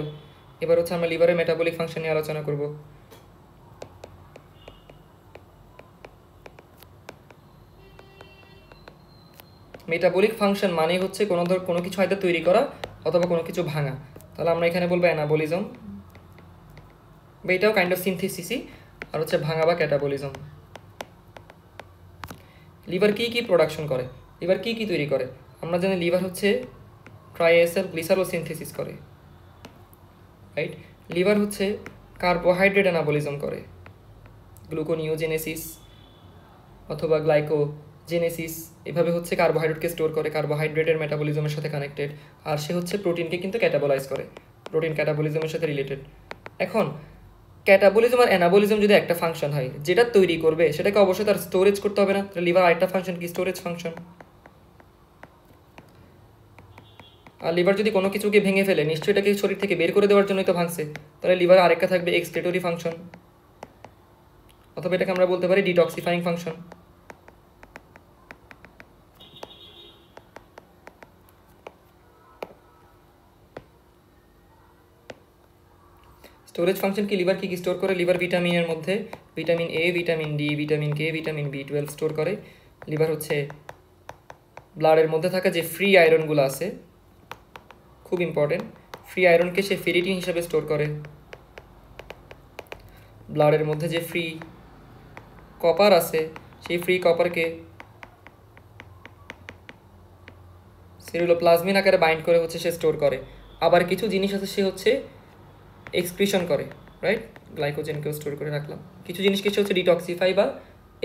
এবার হচ্ছে আমরা লিভারের মেটাবলিক ফাংশন নিয়ে আলোচনা করব। মেটাবলিক ফাংশন মানে হচ্ছে কোনো কিছু হয়তো তৈরি করা অথবা কোনো কিছু ভাঙা। তাহলে আমরা এখানে বলবো অ্যানাবলিজম, বা এটাও কাইন্ড অফ সিনথেসিসই, আর হচ্ছে ভাঙা বা ক্যাটাবলিজম। লিভার কি কি প্রোডাকশন করে, লিভার কি কি তৈরি করে? আমরা জানি লিভার হচ্ছে ট্রাইএসেল গ্লিসারল সিনথেসিস করে, রাইট? লিভার হচ্ছে কার্বোহাইড্রেট অ্যানাবলিজম করে, গ্লুকোনিওজেনেসিস অথবা গ্লাইকোজেনেসিস, এভাবে হচ্ছে কার্বোহাইড্রেটকে স্টোর করে, কার্বোহাইড্রেটের মেটাবলিজমের সাথে কানেক্টেড। আর সে হচ্ছে প্রোটিনকে কিন্তু ক্যাটাবলাইজ করে, প্রোটিন ক্যাটাবলিজমের সাথে রিলেটেড। এখন ক্যাটাবলিজম আর অ্যানাবলিজম যদি একটা ফাংশন হয়, যেটা তৈরি করবে সেটাকে অবশ্যই তার স্টোরেজ করতে হবে না? তাহলে লিভার আরেকটা ফাংশন কি? Storage function. আর লিভার যদি কোনো কিছুকে ভেঙে ফেলে, নিশ্চয়ই এটাকে শরীর থেকে বের করে দেওয়ার জন্যই তো ভাঙছে। তাহলে লিভার আরেকটা থাকবে এক্সক্রিটরি ফাংশন, অথবা এটাকে আমরা বলতে পারি ডিটক্সিফাইং ফাংশন। স্টোরেজ ফাংশন কি? লিভার কি কি স্টোর করে? লিভার ভিটামিনের মধ্যে vitamin A, vitamin D, vitamin K, vitamin B12 store করে। লিভার হচ্ছে ব্লাডের মধ্যে থাকা যে ফ্রি আয়রনগুলো আছে, খুব ইম্পর্টেন্ট, ফ্রি আয়রনকে সে ফেরিটিন হিসাবে স্টোর করে। ব্লাডের মধ্যে যে ফ্রি কপার আছে, সেই ফ্রি কপারকে সেলুলোপ্লাজমিন আকারে বাইন্ড করে হচ্ছে সে স্টোর করে। আবার কিছু জিনিস আছে সে হচ্ছে এক্সক্রিশন করে, রাইট? গ্লাইকোজেনকেও স্টোর করে রাখলাম। কিছু জিনিসকে সে হচ্ছে ডিটক্সিফাই বা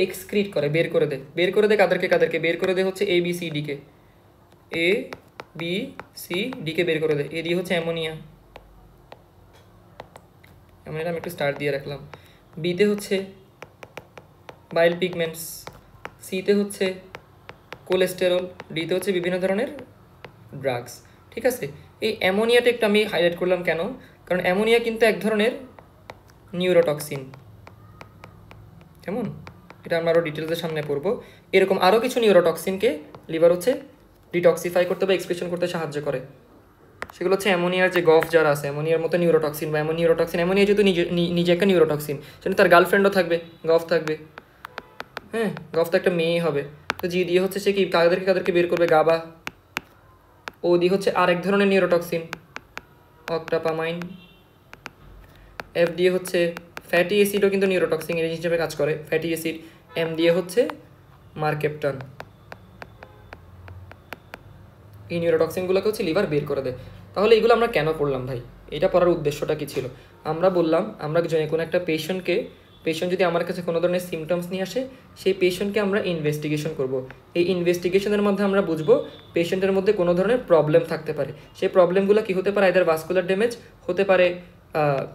এক্সক্রিট করে, বের করে দেয়। বের করে দেয় কাদেরকে? বের করে দেয় হচ্ছে ABCDকে, ABCDকে বের করে দেয়। এ দিয়ে হচ্ছে অ্যামোনিয়া, অ্যামোনিয়াটা আমি একটু স্টার দিয়ে রাখলাম। বিতে হচ্ছে বাইল পিগমেন্টস, সিতে হচ্ছে কোলেস্টেরল, ডিতে হচ্ছে বিভিন্ন ধরনের ড্রাগস। ঠিক আছে, এই অ্যামোনিয়াটা একটু আমি হাইলাইট করলাম কেন? কারণ অ্যামোনিয়া কিন্তু এক ধরনের নিউরোটক্সিন। কেমন? এটা আমরা আরও ডিটেলসের সামনে পড়বো। এরকম আরও কিছু নিউরোটক্সিনকে লিভার হচ্ছে ডিটক্সিফাই করতে বা এক্সক্রিশন করতে সাহায্য করে। সেগুলো হচ্ছে অ্যামোনিয়ার যে গফ যারা আছে, অ্যামোনিয়ার মতো নিউরোটক্সিন বা নিউরোটক্সিন। অ্যামোনিয়া যেহেতু নিজে একটা নিউরোটক্সিন, সেটা তার গার্লফ্রেন্ডও থাকবে, গফ থাকবে। হ্যাঁ, গফ তো একটা মেয়ে হবে। তো জি দিয়ে হচ্ছে সে কি কাদেরকে বের করবে? গাবা। ও দিয়ে হচ্ছে আরেক ধরনের নিউরোটক্সিন, অক্টাপামাইন। এফ দিয়ে হচ্ছে ফ্যাটি অ্যাসিডও কিন্তু নিউরোটক্সিন এজেন্ট হিসেবে কাজ করে, ফ্যাটি অ্যাসিড। এম দিয়ে হচ্ছে মার্কেপটন। এই নিউরোটক্সিনগুলোকে হচ্ছে লিভার বের করে দেয়। তাহলে এগুলো আমরা কেন পড়লাম ভাই? এটা পড়ার উদ্দেশ্যটা কি ছিল? আমরা বললাম আমরা কোনো একটা পেশেন্ট যদি আমার কাছে কোনো ধরনের সিমটমস নিয়ে আসে, সেই পেশেন্টকে আমরা ইনভেস্টিগেশন করব। এই ইনভেস্টিগেশনের মধ্যে আমরা বুঝবো পেশেন্টের মধ্যে কোনো ধরনের প্রবলেম থাকতে পারে। সেই প্রবলেমগুলো কি হতে পারে? আইদার ভাস্কুলার ড্যামেজ হতে পারে,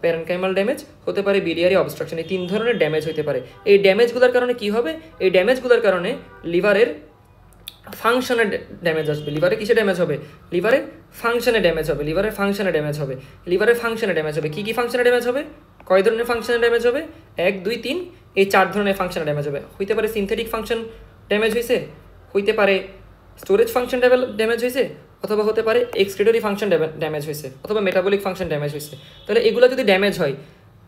প্যারেনকাইমাল ড্যামেজ হতে পারে, বিলিয়ারি অবস্ট্রাকশন। এই 3 ধরনের ড্যামেজ হতে পারে। এই ড্যামেজগুলোর কারণে কি হবে? এই ড্যামেজগুলোর কারণে লিভারের ফাংশনে ড্যামেজ আসবে। লিভারে কিসে ড্যামেজ হবে? লিভারের ফাংশনে ড্যামেজ হবে। লিভারের ফাংশনে ড্যামেজ হবে। লিভারের ফাংশনে ড্যামেজ হবে। কী কী ফাংশনে ড্যামেজ হবে? কয় ধরনের ফাংশনে ড্যামেজ হবে? 1, 2, 3 এই 4 ধরনের ফাংশনে ড্যামেজ হবে। হইতে পারে সিনথেটিক ফাংশন ড্যামেজ হয়েছে, হইতে পারে স্টোরেজ ফাংশন ড্যামেজ হয়েছে, অথবা হতে পারে এক্সক্রিটরি ফাংশন ড্যামেজ হয়েছে, অথবা মেটাবলিক ফাংশন ড্যামেজ হয়েছে। তাহলে এগুলো যদি ড্যামেজ হয়,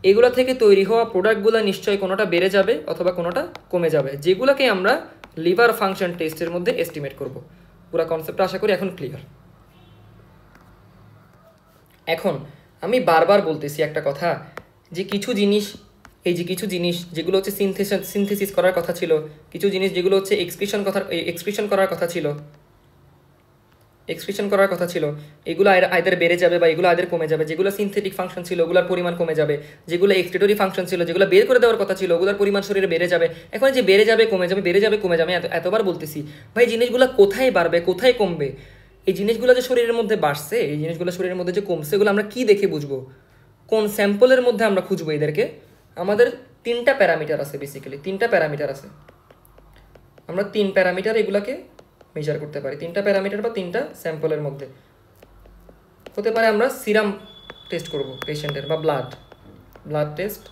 এগুলো থেকে তৈরি হওয়া প্রোডাক্টগুলো নিশ্চয়ই কোনোটা বেড়ে যাবে অথবা কোনোটা কমে যাবে, যেগুলোকে আমরা লিভার ফাংশন টেস্টের মধ্যে এস্টিমেট করব। পুরো কনসেপ্টটা আশা করি এখন ক্লিয়ার। এখন আমি বারবার বলতেছি একটা কথা, যে কিছু জিনিস যেগুলো হচ্ছে সিনথেসিস করার কথা ছিল, কিছু জিনিস যেগুলো হচ্ছে এক্সক্রিশন করার কথা ছিল, এগুলো আইদার বেড়ে যাবে বা এগুলো আইদার কমে যাবে। যেগুলো সিনথেটিক ফাংশন ছিল ওগুলোর পরিমাণ কমে যাবে, যেগুলো এক্সক্রিটরি ফাংশন ছিল, যেগুলো বের করে দেওয়ার কথা ছিল, ওগুলোর পরিমাণ শরীরে বেড়ে যাবে। এখন যে বেড়ে যাবে কমে যাবে এতবার বলতেছি ভাই, জিনিসগুলো কোথায় বাড়বে কোথায় কমবে? এই জিনিসগুলো যে শরীরের মধ্যে বাড়ছে, এই জিনিসগুলো শরীরের মধ্যে যে কমছে, এগুলো আমরা কি দেখে বুঝবো? কোন স্যাম্পলের মধ্যে আমরা খুঁজবো এদেরকে? আমাদের 3টা প্যারামিটার আছে, বেসিক্যালি 3টা প্যারামিটার আছে। আমরা 3 প্যারামিটার এগুলাকে মেজার করতে পারি। 3টা প্যারামিটার বা 3টা স্যাম্পলের মধ্যে হতে পারে আমরা সিরাম টেস্ট করব পেশেন্টের, বা ব্লাড টেস্ট,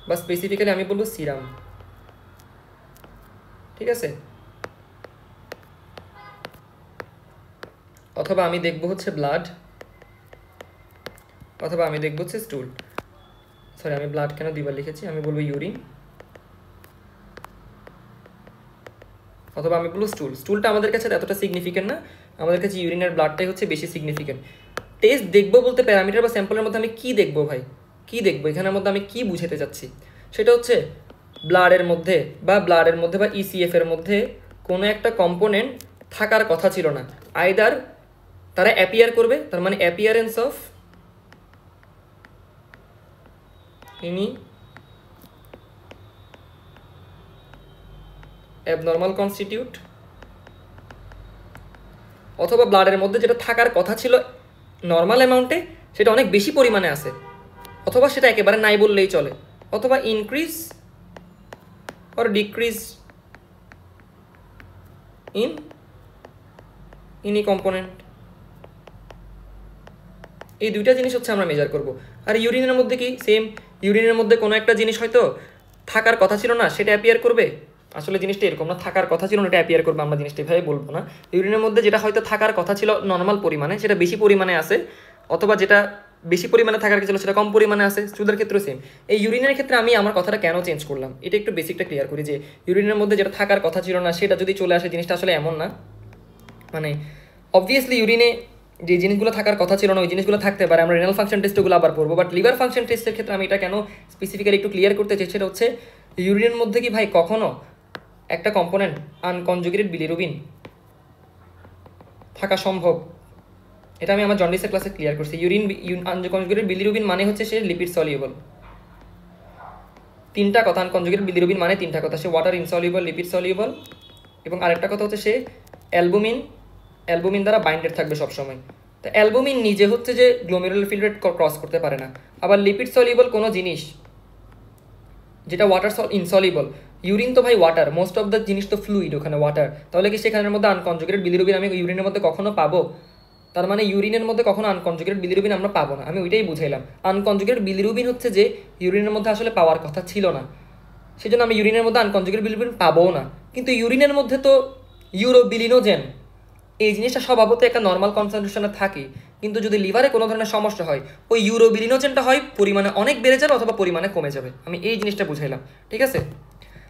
বা স্পেসিফিক্যালি আমি বলবো সিরাম। ঠিক আছে, অথবা আমি দেখব হচ্ছে ব্লাড, অথবা আমি দেখব হচ্ছে স্টুল। সরি, আমি ব্লাড কেন দুইবার লিখেছি, আমি বলবো ইউরিন, অথবা আমি বলবো স্টুল। স্টুলটা আমাদের কাছে এতটা সিগনিফিকেন্ট না, আমাদের কাছে ইউরিন আর ব্লাডটাই হচ্ছে বেশি সিগনিফিকেন্ট। টেস্ট দেখবো বলতে প্যারামিটার বা স্যাম্পলের মধ্যে আমি কী দেখবো ভাই, কী দেখবো এখানের মধ্যে আমি কী বুঝাতে চাচ্ছি, সেটা হচ্ছে ব্লাডের মধ্যে বা ইসিএফ এর মধ্যে কোনো একটা কম্পোনেন্ট থাকার কথা ছিল না, আইদার তারা অ্যাপিয়ার করবে, তার মানে appearance of any abnormal constitute, অথবা ব্লাডের মধ্যে যেটা থাকার কথা ছিল নর্মাল অ্যামাউন্টে সেটা অনেক বেশি পরিমাণে আছে, অথবা সেটা একেবারে নাই বললেই চলে, অথবা increase or decrease in any component. এই দুইটা জিনিস হচ্ছে আমরা মেজার করব। আর ইউরিনের মধ্যে কি সেম, ইউরিনের মধ্যে কোনো একটা জিনিস হয়তো থাকার কথা ছিল না, সেটা অ্যাপিয়ার করবে। আসলে জিনিসটা এরকম না, থাকার কথা ছিল না এটা অ্যাপিয়ার করবে, আমরা জিনিসটা এভাবে বলবো না। ইউরিনের মধ্যে যেটা হয়তো থাকার কথা ছিল নর্মাল পরিমাণে সেটা বেশি পরিমাণে আছে, অথবা যেটা বেশি পরিমাণে থাকার ছিল সেটা কম পরিমাণে আছে। স্টুলের ক্ষেত্রে সেম। এই ইউরিনের ক্ষেত্রে আমি আমার কথাটা কেন চেঞ্জ করলাম এটা একটু বেসিকটা ক্লিয়ার করি, যে ইউরিনের মধ্যে যেটা থাকার কথা ছিল না সেটা যদি চলে আসে, জিনিসটা আসলে এমন না। মানে অবভিয়াসলি ইউরিনে যে জিনিসগুলো থাকার কথা ছিল না ওই জিনিসগুলো থাকতে পারে, আমরা রেনাল ফাংশন টেস্টগুলো আবার পড়বো, বাট লিভার ফাংশন টেস্টের ক্ষেত্রে আমি এটা কেন স্পেসিফিক্যালি একটু ক্লিয়ার করতে চাই, সেটা হচ্ছে ইউরিনের মধ্যে কি ভাই কখনো একটা কম্পোনেন্ট আনকনজুগেটেড বিলিরুবিন থাকা সম্ভব? এটা আমি আমার জন্ডিসের ক্লাসে ক্লিয়ার করছি। আনকনজুগেটেড বিলিরুবিন মানে হচ্ছে সে লিপিড সলিউবল। তিনটা কথা, আনকনজুগেটেড বিলিরুবিন মানে তিনটা কথা, সে ওয়াটার ইনসলিউবল, লিপিড সলিউবল, এবং আরেকটা কথা হচ্ছে সে অ্যালবুমিন দ্বারা বাইন্ডেড থাকবে সবসময়। তো অ্যালবুমিন নিজে হচ্ছে যে গ্লোমেরুলার ফিল্টার ক্রস করতে পারে না। আবার লিপিড সলিউবল কোনো জিনিস যেটা ওয়াটার ইনসলিউবল, ইউরিন তো ভাই ওয়াটার, মোস্ট অফ দ্য জিনিস তো ফ্লুইড ওখানে ওয়াটার, তাহলে কি সেখানের মধ্যে আনকনজুগেটেড বিলিরুবিন আমি ইউরিনের মধ্যে কখনো পাবো? তার মানে ইউরিনের মধ্যে কখনো আনকনজুগেটেড বিলিরুবিন আমরা পাবো না। আমি ওইটাই বুঝাইলাম, আনকনজুগেটেড বিলিরুবিন হচ্ছে যে ইউরিনের মধ্যে আসলে পাওয়ার কথা ছিল না, সেজন্য আমি ইউরিনের মধ্যে আনকনজুগেটেড বিলিরুবিন পাবো না। কিন্তু ইউরিনের মধ্যে তো ইউরোবিলিনোজেন এই জিনিসটা স্বভাবত একটা নর্মাল কনসেন্ট্রেশনে থাকে, কিন্তু যদি লিভারে কোনো ধরনের সমস্যা হয় ওই ইউরোবিলিনোজেনটা হয় পরিমাণে অনেক বেড়ে যাবে অথবা পরিমাণে কমে যাবে। আমি এই জিনিসটা বুঝাইলাম, ঠিক আছে?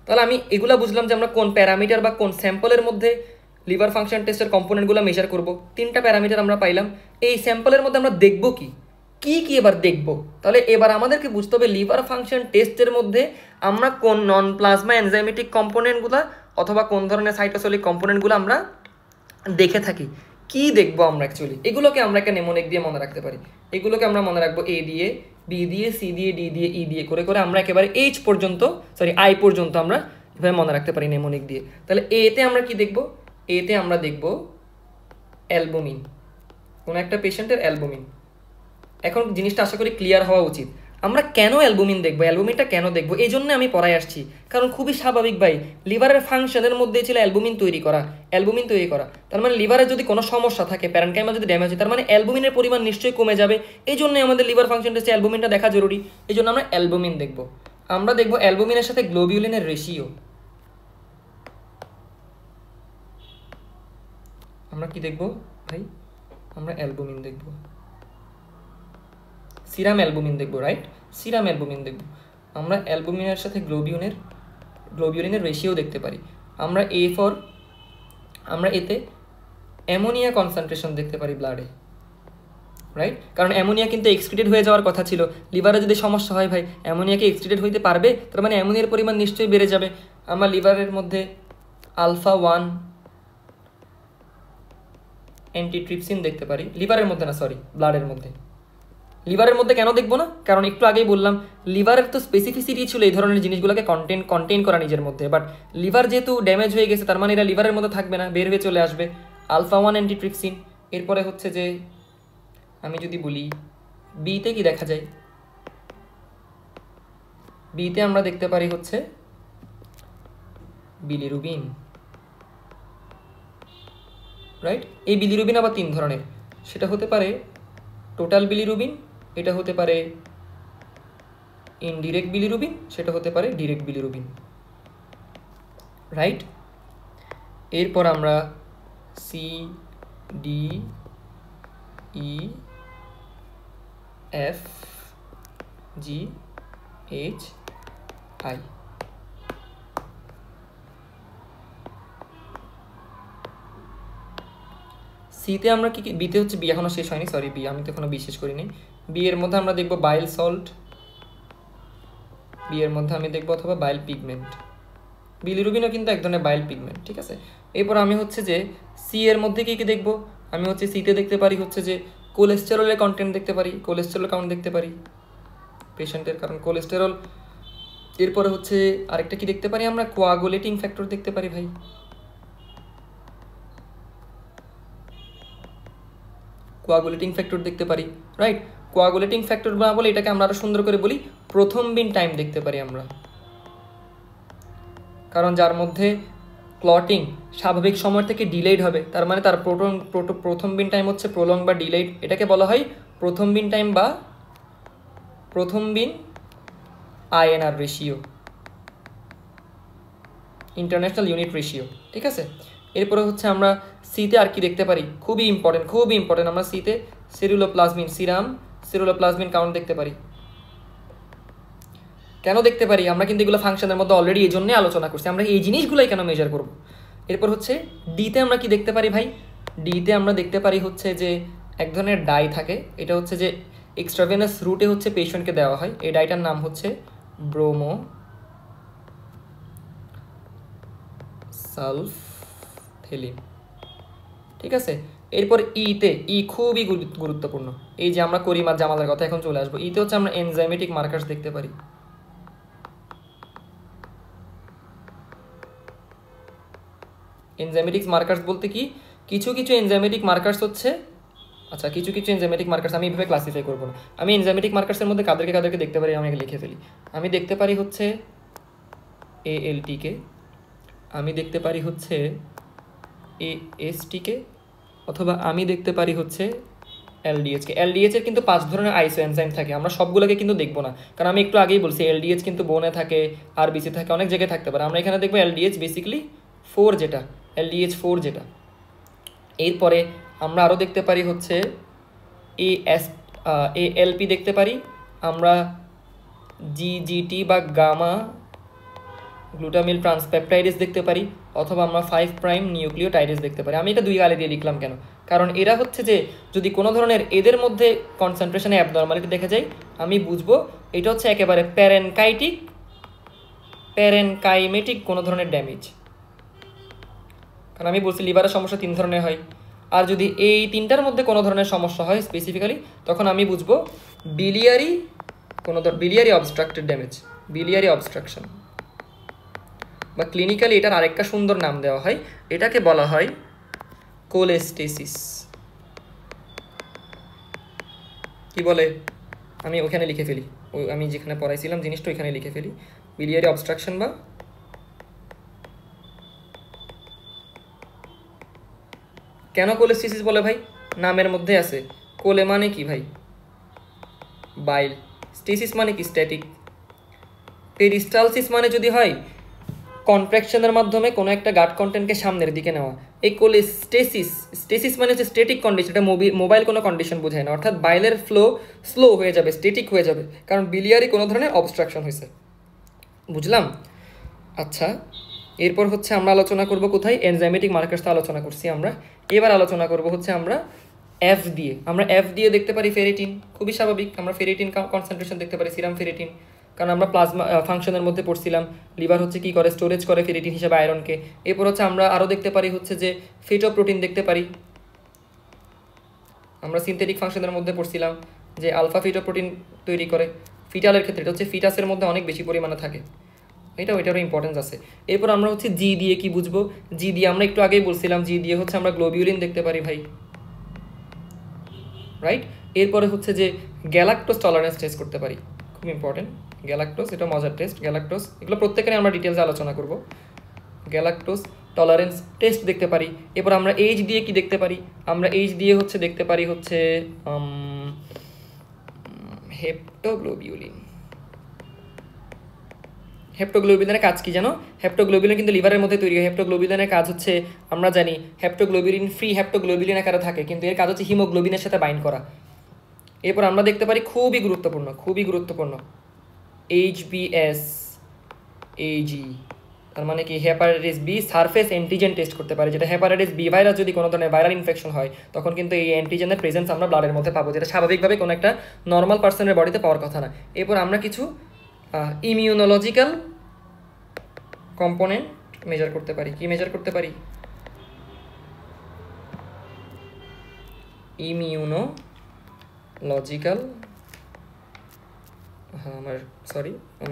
তাহলে আমি এগুলা বুঝলাম যে আমরা কোন প্যারামিটার বা কোন স্যাম্পলের মধ্যে লিভার ফাংশন টেস্টের কম্পোনেন্টগুলো মেজার করব। তিনটা প্যারামিটার আমরা পাইলাম। এই স্যাম্পলের মধ্যে আমরা দেখব কি কি এবার দেখব, তাহলে এবার আমাদেরকে বুঝতে হবে লিভার ফাংশন টেস্টের মধ্যে আমরা কোন নন প্লাজমা এনজাইমেটিক কম্পোনেন্টগুলো অথবা কোন ধরনের সাইটোসলিক কম্পোনেন্টগুলো আমরা দেখে থাকি। কি দেখবো আমরা অ্যাকচুয়ালি? এগুলোকে আমরা একটা নেমোনিক দিয়ে মনে রাখতে পারি। এগুলোকে আমরা মনে রাখবো এ দিয়ে, বি দিয়ে, সি দিয়ে, ডি দিয়ে, ই দিয়ে করে করে আমরা একেবারে আই পর্যন্ত আমরা এভাবে মনে রাখতে পারি নেমোনিক দিয়ে। তাহলে এতে আমরা কি দেখবো? এতে আমরা দেখবো অ্যালবুমিন, কোনো একটা পেশেন্টের অ্যালবুমিন। এখন জিনিসটা আশা করি ক্লিয়ার হওয়া উচিত। আমরা কেন অ্যালবুমিন দেখবো, অ্যালবুমিনটা কেন দেখবো, এই জন্য আমি পড়ায় আসছি। কারণ খুবই স্বাভাবিক ভাই, লিভারের ফাংশনের মধ্যে ছিল অ্যালবুমিন তৈরি করা। তার মানে লিভারে যদি কোনো সমস্যা থাকে, প্যারেনকাইমা যদি ড্যামেজ হয়, তার মানে অ্যালবুমিনের পরিমাণ নিশ্চয়ই কমে যাবে। এই জন্যই আমাদের লিভার ফাংশন টেস্টে অ্যালবুমিনটা দেখা জরুরি। এই জন্য আমরা অ্যালবুমিন দেখবো। আমরা দেখবো অ্যালবুমিনের সাথে গ্লোবিউলিনের রেশিও। আমরা কি দেখবো ভাই? আমরা অ্যালবুমিন দেখবো, সিরাম অ্যালবুমিন দেখবো, রাইট? সিরাম অ্যালবুমিন দেখবো। আমরা অ্যালবুমিনের সাথে গ্লোবিউলিনের রেশিও দেখতে পারি। আমরা এতে অ্যামোনিয়া কনসেন্ট্রেশন দেখতে পারি ব্লাডে, রাইট? কারণ অ্যামোনিয়া কিন্তু এক্সক্রিটেড হয়ে যাওয়ার কথা ছিল। লিভারে যদি সমস্যা হয় ভাই, অ্যামোনিয়াকে এক্সক্রিটেড হইতে পারবে, তার মানে অ্যামোনিয়ার পরিমাণ নিশ্চয়ই বেড়ে যাবে। আমরা লিভারের মধ্যে আলফা-1 অ্যান্টিট্রিপসিন দেখতে পারি, লিভারের মধ্যে না, ব্লাডের মধ্যে। লিভারের মধ্যে কেন দেখবো না? কারণ একটু আগেই বললাম লিভারের তো স্পেসিফিসিটি ছিল এই ধরনের জিনিসগুলোকে কন্টেইন করা নিজের মধ্যে, বাট লিভার যেহেতু ড্যামেজ হয়ে গেছে তার মানে এরা লিভারের মধ্যে থাকবে না, বের হয়ে চলে আসবে। আলফা-1 অ্যান্টিট্রিপসিন। এরপরে হচ্ছে যে আমি যদি বলি বিতে কি দেখা যায়, বিতে আমরা দেখতে পারি হচ্ছে বিলিরুবিন, রাইট? এই বিলিরুবিন আবার 3 ধরনের, সেটা হতে পারে টোটাল বিলিরুবিন, এটা হতে পারে ইনডিরেক্ট বিলিরুবিন, সেটা হতে পারে ডিরেক্ট বিলিরুবিন, রাইট? এরপর আমরা C, D, E F G H I. সিতে আমরা কি কি, বিতে হচ্ছে বি এখনো শেষ হয়নি, সরি বি আমি তো এখনো বি শেষ করিনি। বি এর মধ্যে আমরা দেখবো বাইল সল্ট, বি এর মধ্যে আমি দেখবো অথবা বাইল পিগমেন্ট। বিলিরুবিনও কিন্তু এক ধরনের বাইল পিগমেন্ট, ঠিক আছে। এরপর আমি হচ্ছে যে সি এর মধ্যে কি কি দেখবো, আমি হচ্ছে সিতে দেখতে পারি হচ্ছে যে কোলেস্টেরলের কন্টেন্ট দেখতে পারি, কোলেস্টেরল কাউন্ট দেখতে পারি পেশেন্টের, কারণ কোলেস্টেরল। এরপরে হচ্ছে আরেকটা কি দেখতে পারি আমরা, কোয়াগুলেটিং ফ্যাক্টর দেখতে পারি ভাই, কোয়াগুলেটিং ফ্যাক্টর দেখতে পারি, রাইট। কোয়াগুলেটিং ফ্যাক্টর না বলে এটাকে আমরা আরো সুন্দর করে বলি প্রথমবিন টাইম দেখতে পারি আমরা, কারণ যার মধ্যে ক্লটিং স্বাভাবিক সময় থেকে ডিলেড হবে, তার মানে তার প্রথমবিন টাইম হচ্ছে প্রলং বা ডিলেড, এটাকে বলা হয় প্রথমবিন টাইম বা prothrombin INR ratio, international unit ratio, ঠিক আছে। এরপরে হচ্ছে আমরা সিতে আর কি দেখতে পারি, খুবই ইম্পর্টেন্ট, আমরা সিতে সেরুলোপ্লাজমিন, সিরাম সেরুলোপ্লাজমিন কাউন্ট দেখতে পারি। কেন দেখতে পারি আমরা, কিন্তু এগুলো ফাংশনের মধ্যে অলরেডি এই জন্যই আলোচনা করছি, আমরা এই জিনিসগুলোই কেন মেজার করব। এরপর হচ্ছে ডিতে আমরা কি দেখতে পারি ভাই, ডিতে আমরা দেখতে পারি হচ্ছে যে এক ধরনের ডাই থাকে, এটা হচ্ছে যে এক্সট্রাভেনাস রুটে হচ্ছে পেশেন্টকে দেওয়া হয়, এই ডাইটার নাম হচ্ছে ব্রোমো সালফেলিন, ঠিক আছে। এরপর ইতে, খুবই গুরুত্বপূর্ণ, এই যে আমরা করিম আর জামালের কথা এখন চলে আসবো। ইতে হচ্ছে আমরা এনজাইমেটিক মার্কার্স দেখতে পারি, এনজাইমেটিক মার্কার্স বলতে কি, কিছু এনজাইমেটিক মার্কার্স হচ্ছে, আচ্ছা কিছু এনজাইমেটিক মার্কার্স আমি এইভাবে ক্লাসিফাই করবো না, আমি এনজাইমেটিক মার্কার্সের মধ্যে কাদেরকে দেখতে পারি আমি লিখে ফেলি। আমি দেখতে পারি হচ্ছে ALT-কে, আমি দেখতে পারি হচ্ছে AST-কে, অথবা আমি দেখতে পারি হচ্ছে LDH-কে। LDH-এর কিন্তু 5 ধরনের আইসো এনজাইম থাকে, আমরা সবগুলোকে কিন্তু দেখবো না, কারণ আমি একটু আগেই বলছি LDH কিন্তু বোনে থাকে, RBC থাকে, অনেক জায়গায় থাকতে পারে। আমরা এখানে দেখবো LDH বেসিক্যালি 4 যেটা, LDH4 যেটা। এরপরে আমরা আরও দেখতে পারি হচ্ছে ALP দেখতে পারি, আমরা GGT বা গামা গ্লুটামিল ট্রান্সপেপটাইডেস দেখতে পারি, অথবা আমরা 5 প্রাইম নিউক্লিওটাইডেস দেখতে পারি। আমি এটা 2 গালে দিয়ে লিখলাম কেন, কারণ এরা হচ্ছে যে যদি কোনো ধরনের এদের মধ্যে কনসেন্ট্রেশনে অ্যাবনর্মালিটি দেখা যায়, আমি বুঝবো এটা হচ্ছে একেবারে প্যারেনকাইমেটিক কোনো ধরনের ড্যামেজ, কারণ আমি বলছি লিভারের সমস্যা 3 ধরনের হয়, আর যদি এই 3টার মধ্যে কোনো ধরনের সমস্যা হয় স্পেসিফিক্যালি, তখন আমি বুঝবো biliary obstructed damage, biliary obstruction, বা ক্লিনিক্যালি এটার আরেকটা সুন্দর নাম দেওয়া হয়, এটাকে বলা হয় কোলেস্টেসিস। কি বলে, আমি ওখানে লিখে ফেলি, আমি যেখানে পড়াইছিলাম জিনিসটা ওইখানে লিখে ফেলি, বিলিয়ারি অবস্ট্রাকশন বা কেন কোলেস্টেসিস বলে ভাই, নামের মধ্যে আছে, কোলে মানে কি ভাই বাইল, স্টেসিস মানে কি স্ট্যাটিক, পেরিস্টালসিস মানে যদি হয় কন্ট্রাকশনের মাধ্যমে কোনো একটা গাট কন্টেন্টকে সামনের দিকে নেওয়া। এই কোলেস্টেসিস মানে হচ্ছে স্ট্যাটিক কন্ডিশন, এটা মোবাইল কোনো কন্ডিশন বোঝায় না, অর্থাৎ বাইলের ফ্লো স্লো হয়ে যাবে, স্ট্যাটিক হয়ে যাবে, কারণ বিলিয়ারি কোনো ধরনের অবস্ট্রাকশন হয়েছে, বুঝলাম। আচ্ছা, এরপর হচ্ছে আমরা আলোচনা করব কোথায়, এনজাইমেটিক মার্কার্সটা আলোচনা করছি আমরা, এবার আলোচনা করব হচ্ছে আমরা এফ দিয়ে দেখতে পারি ফেরিটিন, খুবই স্বাভাবিক, আমরা ফেরিটিন কনসেন্ট্রেশন দেখতে পারি, সিরাম ফেরিটিন, কারণ আমরা প্লাজমা ফাংশনের মধ্যে পড়ছিলাম, লিভার হচ্ছে কি করে, স্টোরেজ করে ফেরিটিন হিসেবে আয়রনকে। এরপর হচ্ছে আমরা আরও দেখতে পারি হচ্ছে যে ফিটোপ্রোটিন দেখতে পারি, আমরা সিনথেটিক ফাংশনের মধ্যে পড়ছিলাম যে আলফা ফিটোপ্রোটিন তৈরি করে ফিটালের ক্ষেত্রে, এটা হচ্ছে ফিটাসের মধ্যে অনেক বেশি পরিমাণে থাকে, এটারও ইম্পর্টেন্স আছে। এরপর আমরা হচ্ছে জি দিয়ে কি বুঝবো, জি দিয়ে আমরা একটু আগেই বলছিলাম, জি দিয়ে হচ্ছে আমরা গ্লোবিউলিন দেখতে পারি ভাই, রাইট। এরপরে হচ্ছে যে গ্যালাক্টোজ টলারেন্স টেস্ট করতে পারি, খুব ইম্পর্টেন্ট গ্যালাক্টোজ, এটা মজার টেস্ট গ্যালাক্টোজ, এগুলো প্রত্যেকেরই আমরা ডিটেলসে আলোচনা করব। গ্যালাক্টোজ টলারেন্স টেস্ট দেখতে পারি। এরপর আমরা এইচ দিয়ে কি দেখতে পারি, আমরা এইচ দিয়ে হচ্ছে দেখতে পারি হচ্ছে হেপ্টোগ্লোবিউলিন, হেপ্টোগ্লোবিলিনের কাজ কি জানো? হেপ্টোগ্লোবিলিন কিন্তু লিভারের মধ্যে তৈরি হয়। হেপ্টোগ্লোবিলিনের কাজ হচ্ছে আমরা জানি হেপ্টোগ্লোবিলিন ফ্রি হেপ্টোগ্লোবিলিন আকারে থাকে, কিন্তু এর কাজ হচ্ছে হিমোগ্লোবিনের সাথে বাইন্ড করা। এরপর আমরা দেখতে পারি খুবই গুরুত্বপূর্ণ HBS AG, তার মানে কি hepatitis B surface antigen test করতে পারে, যেটা হেপাটাইটিস বি ভাইরাস যদি কোনো ধরনের ভাইরাল ইনফেকশন হয় তখন কিন্তু এই অ্যান্টিজেনের প্রেজেন্স আমরা ব্লাডের মধ্যে পাবো, যেটা স্বাভাবিকভাবে কোনো একটা নর্মাল পার্সনের বডিতে পাওয়ার কথা না। এরপর আমরা কিছু ইমিউনোলজিক্যাল কম্পোনেন্ট মেজার করতে পারি। কি মেজার করতে পারি? ইমিউনোলজিক্যাল, আমার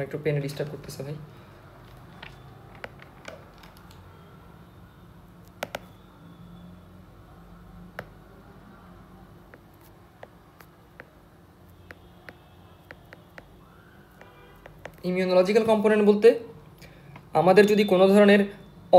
একটু পেনে ডিস্টার্ব করতেছে ভাই। ইমিউনোলজিক্যাল কম্পোনেন্ট বলতে আমাদের যদি কোনো ধরনের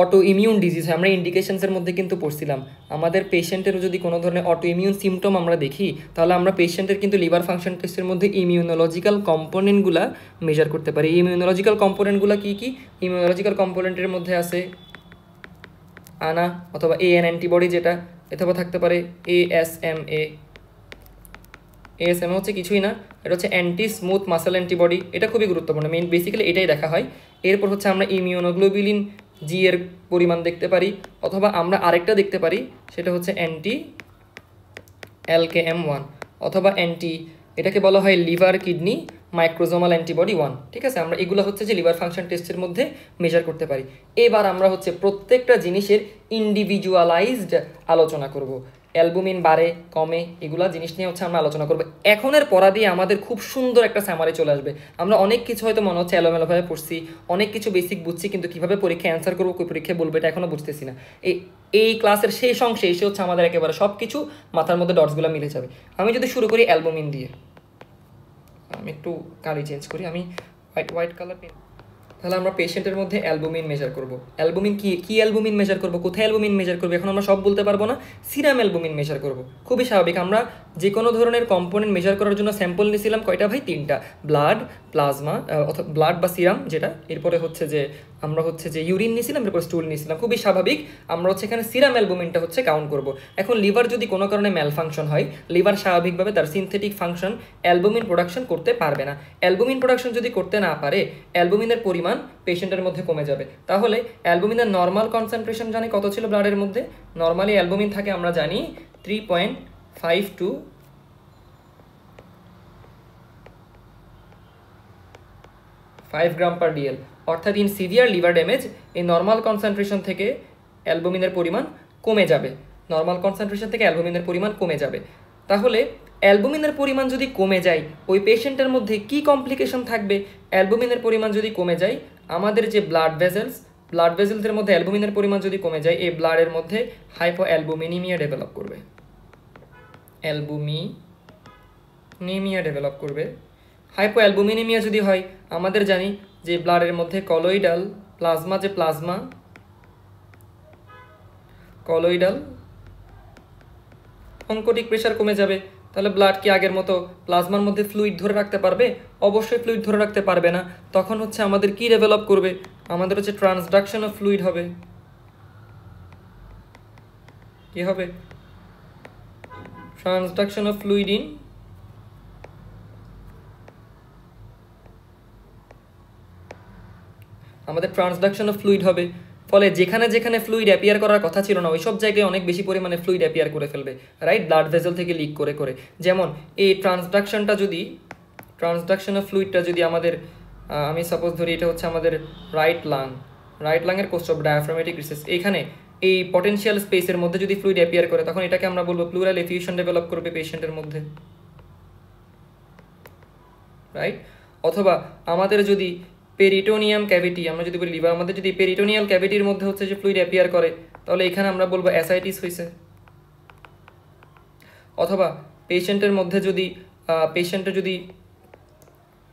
অটো ইমিউন ডিজিজ হয়, আমরা ইন্ডিকেশনসের মধ্যে কিন্তু পড়ছিলাম, আমাদের পেশেন্টেরও যদি কোনো ধরনের অটো ইমিউন সিমটম আমরা দেখি, তাহলে আমরা পেশেন্টের কিন্তু লিভার ফাংশন টেস্টের মধ্যে ইমিউনোলজিক্যাল কম্পোনেন্টগুলো মেজার করতে পারি। ইমিউনোলজিক্যাল কম্পোনেন্টগুলো কী কী? ইমিউনোলজিক্যাল কম্পোনেন্টের মধ্যে আছে আনা অথবা AN অ্যান্টিবডি, যেটা অথবা থাকতে পারে ASMA। ASMA হচ্ছে কিছুই না, এটা হচ্ছে অ্যান্টি স্মুথ মাসেল অ্যান্টিবডি। এটা খুবই গুরুত্বপূর্ণ, বেসিক্যালি এটাই দেখা হয়। এরপর হচ্ছে আমরা ইমিউনোগ্লোবিলিন জি এর পরিমাণ দেখতে পারি, অথবা আমরা আরেকটা দেখতে পারি, সেটা হচ্ছে অ্যান্টি LKM1 অথবা এটাকে বলা হয় লিভার কিডনি মাইক্রোজোমাল অ্যান্টিবডি 1। ঠিক আছে, আমরা এগুলো হচ্ছে যে লিভার ফাংশন টেস্টের মধ্যে মেজার করতে পারি। এবার আমরা হচ্ছে প্রত্যেকটা জিনিসের ইন্ডিভিজুয়ালাইজড আলোচনা করব। অ্যালবুমিন বাড়ে কমে এগুলা জিনিস নিয়ে হচ্ছে আমরা আলোচনা করবো। এখনের পড়া দিয়ে আমাদের খুব সুন্দর একটা সামারি চলে আসবে। আমরা অনেক কিছু হয়তো মনে হচ্ছে এলোমেলোভাবে পড়ছি, অনেক কিছু বেসিক বুঝছি, কিন্তু কীভাবে পরীক্ষায় অ্যান্সার করবো, কই পরীক্ষায় বলবো, এটা এখনও বুঝতেছি না। এই ক্লাসের শেষ অংশে এসে হচ্ছে আমাদের একেবারে সব কিছু মাথার মধ্যে ডটসগুলো মিলে যাবে। আমি যদি শুরু করি অ্যালবুমিন দিয়ে, আমি একটু কালি চেঞ্জ করি, আমি হোয়াইট কালার পেন। তাহলে আমরা পেশেন্টের মধ্যে অ্যালবুমিন মেজার করব। অ্যালবুমিন কি অ্যালবুমিন মেজার করব, কোথায় অ্যালবুমিন মেজার করব, এখন আমরা সব বলতে পারবো না। সিরাম অ্যালবুমিন মেজার করব, খুবই স্বাভাবিক। আমরা যে কোনো ধরনের কম্পোনেন্ট মেজার করার জন্য স্যাম্পল নিয়েছিলাম কয়টা ভাই? 3টা, ব্লাড, প্লাজমা অথবা ব্লাড বা সিরাম যেটা, এরপরে হচ্ছে যে আমরা হচ্ছে যে ইউরিন নিয়েছিলাম, এরপর স্টুল নিয়েছিলাম। খুবই স্বাভাবিক, আমরা হচ্ছে এখানে সিরাম অ্যালবুমিনটা হচ্ছে কাউন্ট করব। এখন লিভার যদি কোনো কারণে ম্যালফাংশন হয়, লিভার স্বাভাবিকভাবে তার সিনথেটিক ফাংশন অ্যালবুমিন প্রোডাকশন করতে পারবে না। অ্যালবুমিন প্রোডাকশন যদি করতে না পারে, অ্যালবুমিনের পরিমাণ পেশেন্টের মধ্যে কমে যাবে। তাহলে অ্যালবুমিনের নর্মাল কনসেন্ট্রেশন জানি কত ছিল ব্লাডের মধ্যে? নর্মালি অ্যালবুমিন থাকে আমরা জানি 3.5 to 5 গ্রাম পার ডিএল, অর্থাৎ ইন সিভিয়ার লিভার ড্যামেজ এই নর্মাল কনসেন্ট্রেশন থেকে অ্যালবুমিনের পরিমাণ কমে যাবে। নর্মাল কনসেন্ট্রেশন থেকে অ্যালবুমিনের পরিমাণ কমে যাবে। তাহলে অ্যালবুমিনের পরিমাণ যদি কমে যায়, ওই পেশেন্টের মধ্যে কি কমপ্লিকেশন থাকবে? অ্যালবুমিনের পরিমাণ যদি কমে যায়, আমাদের যে ব্লাড ভেসেলসের মধ্যে অ্যালবুমিনের পরিমাণ যদি কমে যায়, এই ব্লাডের মধ্যে হাইপো অ্যালবুমিনিমিয়া ডেভেলপ করবে। হাইপো অ্যালবুমিনিমিয়া যদি হয়, আমাদের জানি যে ব্লাডের মধ্যে কলোইডাল অঙ্কোটিক প্রেশার কমে যাবে। তাহলে ব্লাড কি আগের মতো প্লাজমার মধ্যে ফ্লুইড ধরে রাখতে পারবে? অবশ্যই ফ্লুইড ধরে রাখতে পারবে না। তখন হচ্ছে আমাদের কি ডেভেলপ করবে? আমাদের হচ্ছে ট্রান্সডাকশন অফ ফ্লুইড হবে। কি হবে? ট্রান্সডাকশন অফ ফ্লুইড ইন আমাদের ট্রান্সডাকশন অফ ফ্লুইড হবে। ফলে যেখানে যেখানে ফ্লুইড অ্যাপিয়ার করার কথা ছিল না, ওই সব জায়গায় অনেক বেশি পরিমাণে ফ্লুইড অ্যাপিয়ার করে ফেলবে, রাইট? ব্লাড ভেসেল থেকে লিক করে করে। যেমন এই ট্রান্সডাকশন অফ ফ্লুইডটা যদি আমাদের আমি সাপোজ ধরি এটা হচ্ছে আমাদের রাইট লাংয়ের কোস্ট অফ ডায়াফ্রামেটিক রিসেস, এইখানে এই পটেনশিয়াল স্পেসের মধ্যে যদি ফ্লুইড অ্যাপিয়ার করে, তখন এটাকে আমরা বলবো প্লুরাল এফিউশন ডেভেলপ করবে পেশেন্টের মধ্যে, রাইট? অথবা আমাদের যদি পেরিটোনিয়াম ক্যাভিটি, আমরা যদি বলি লিভার, আমাদের যদি পেরিটোনিয়াল ক্যাভিটির মধ্যে হচ্ছে যে ফ্লুইড অ্যাপিয়ার করে, তাহলে এখানে আমরা বলবো অ্যাসাইটিস হয়েছে। অথবা পেশেন্টের যদি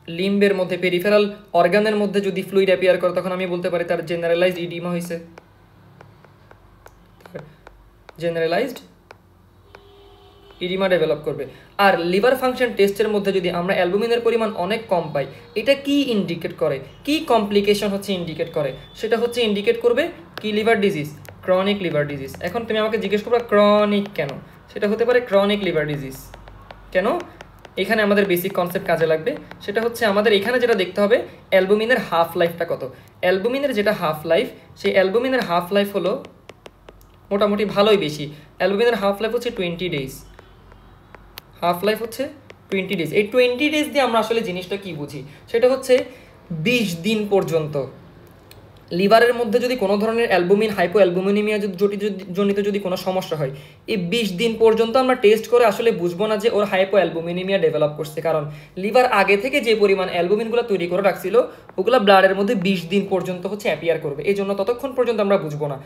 লিম্বের মধ্যে পেরিফেরাল অর্গানের মধ্যে যদি ফ্লুইড অ্যাপিয়ার করে, তখন আমি বলতে পারি তার জেনারেলাইজড ইডিমা হয়েছে। জেনারেলাইজড ইডিমা ডেভেলপ করবে। আর লিভার ফাংশন টেস্টের মধ্যে যদি আমরা অ্যালবুমিনের পরিমাণ অনেক কম পাই, এটা কি ইন্ডিকেট করে, কি কমপ্লিকেশন হচ্ছে ইন্ডিকেট করে, সেটা হচ্ছে ইন্ডিকেট করবে কি liver disease, chronic liver disease. এখন তুমি আমাকে জিজ্ঞেস করবে ক্রনিক কেন, সেটা হতে পারে ক্রনিক লিভার ডিজিজ কেন, এখানে আমাদের বেসিক কনসেপ্ট কাজে লাগবে। সেটা হচ্ছে আমাদের এখানে যেটা দেখতে হবে অ্যালবুমিনের হাফ লাইফটা কত। অ্যালবুমিনের যেটা হাফ লাইফ, সেই অ্যালবুমিনের হাফ লাইফ হলো মোটামুটি ভালোই বেশি। অ্যালবুমিনের হাফ লাইফ হচ্ছে 20 ডেজ, হাফ লাইফ হচ্ছে 20 ডেজ। এই 20 ডেজ দিয়ে আমরা আসলে জিনিসটা কি বুঝি, সেটা হচ্ছে 20 দিন পর্যন্ত লিভারের মধ্যে যদি কোনো ধরনের অ্যালবুমিন হাইপো অ্যালবুমিনিমিয়া জনিত যদি কোনো সমস্যা হয়, এই 20 দিন পর্যন্ত আমরা টেস্ট করে আসলে বুঝবো না যে ওর হাইপো অ্যালবুমিনিমিয়া ডেভেলপ করছে, কারণ লিভার আগে থেকে যে পরিমাণ অ্যালবুমিনগুলো তৈরি করে রাখছিল ওগুলো ব্লাডের মধ্যে 20 দিন পর্যন্ত হচ্ছে অ্যাপিয়ার করবে, এই জন্য ততক্ষণ পর্যন্ত আমরা বুঝবো না।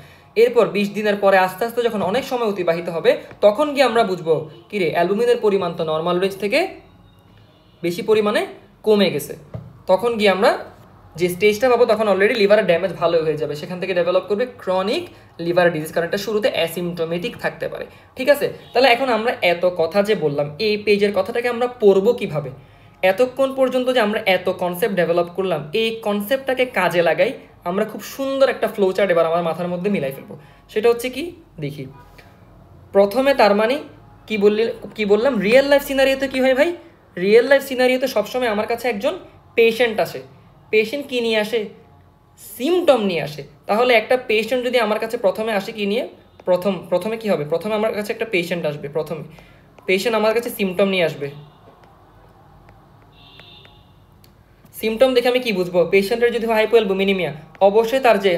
এরপর 20 দিনের পরে আস্তে আস্তে যখন অনেক সময় অতিবাহিত হবে তখন গিয়ে আমরা বুঝবো কিরে অ্যালবুমিনের পরিমাণ তো নর্মাল রেঞ্জ থেকে বেশি পরিমাণে কমে গেছে। তখন গিয়ে আমরা যে স্টেজটা পাবো তখন অলরেডি লিভারের ড্যামেজ ভালো হয়ে যাবে, সেখান থেকে ডেভেলপ করবে ক্রনিক লিভার ডিজিজ, কারণ এটা শুরুতে অ্যাসিমটোমেটিক থাকতে পারে। ঠিক আছে, তাহলে এখন আমরা এত কথা যে বললাম এই পেজের কথাটাকে আমরা পড়বো কিভাবে, এতক্ষণ পর্যন্ত যে আমরা এত কনসেপ্ট ডেভেলপ করলাম এই কনসেপ্টটাকে কাজে লাগাই আমরা খুব সুন্দর একটা ফ্লো চার্ট এবার আমার মাথার মধ্যে মিলাই ফেলবো। সেটা হচ্ছে কি দেখি, প্রথমে তার মানে কি বললাম রিয়েল লাইফ সিনারিওতে কি হয় ভাই, রিয়েল লাইফ সিনারিওতে সবসময় আমার কাছে একজন পেশেন্ট আসে। পেশেন্ট কী নিয়ে আসে, সিমটম নিয়ে আসে। তাহলে একটা পেশেন্ট যদি আমার কাছে প্রথমে আসে কি নিয়ে, প্রথমে কি হবে, প্রথমে আমার কাছে একটা পেশেন্ট আসবে, প্রথমে পেশেন্ট আমার কাছে সিমটম নিয়ে আসবে। সিমটম দেখে আমি কি বুঝবো, পেশেন্টের যদি হাইপোঅ্যালবুমিনিমিয়া অবশ্যই তার যে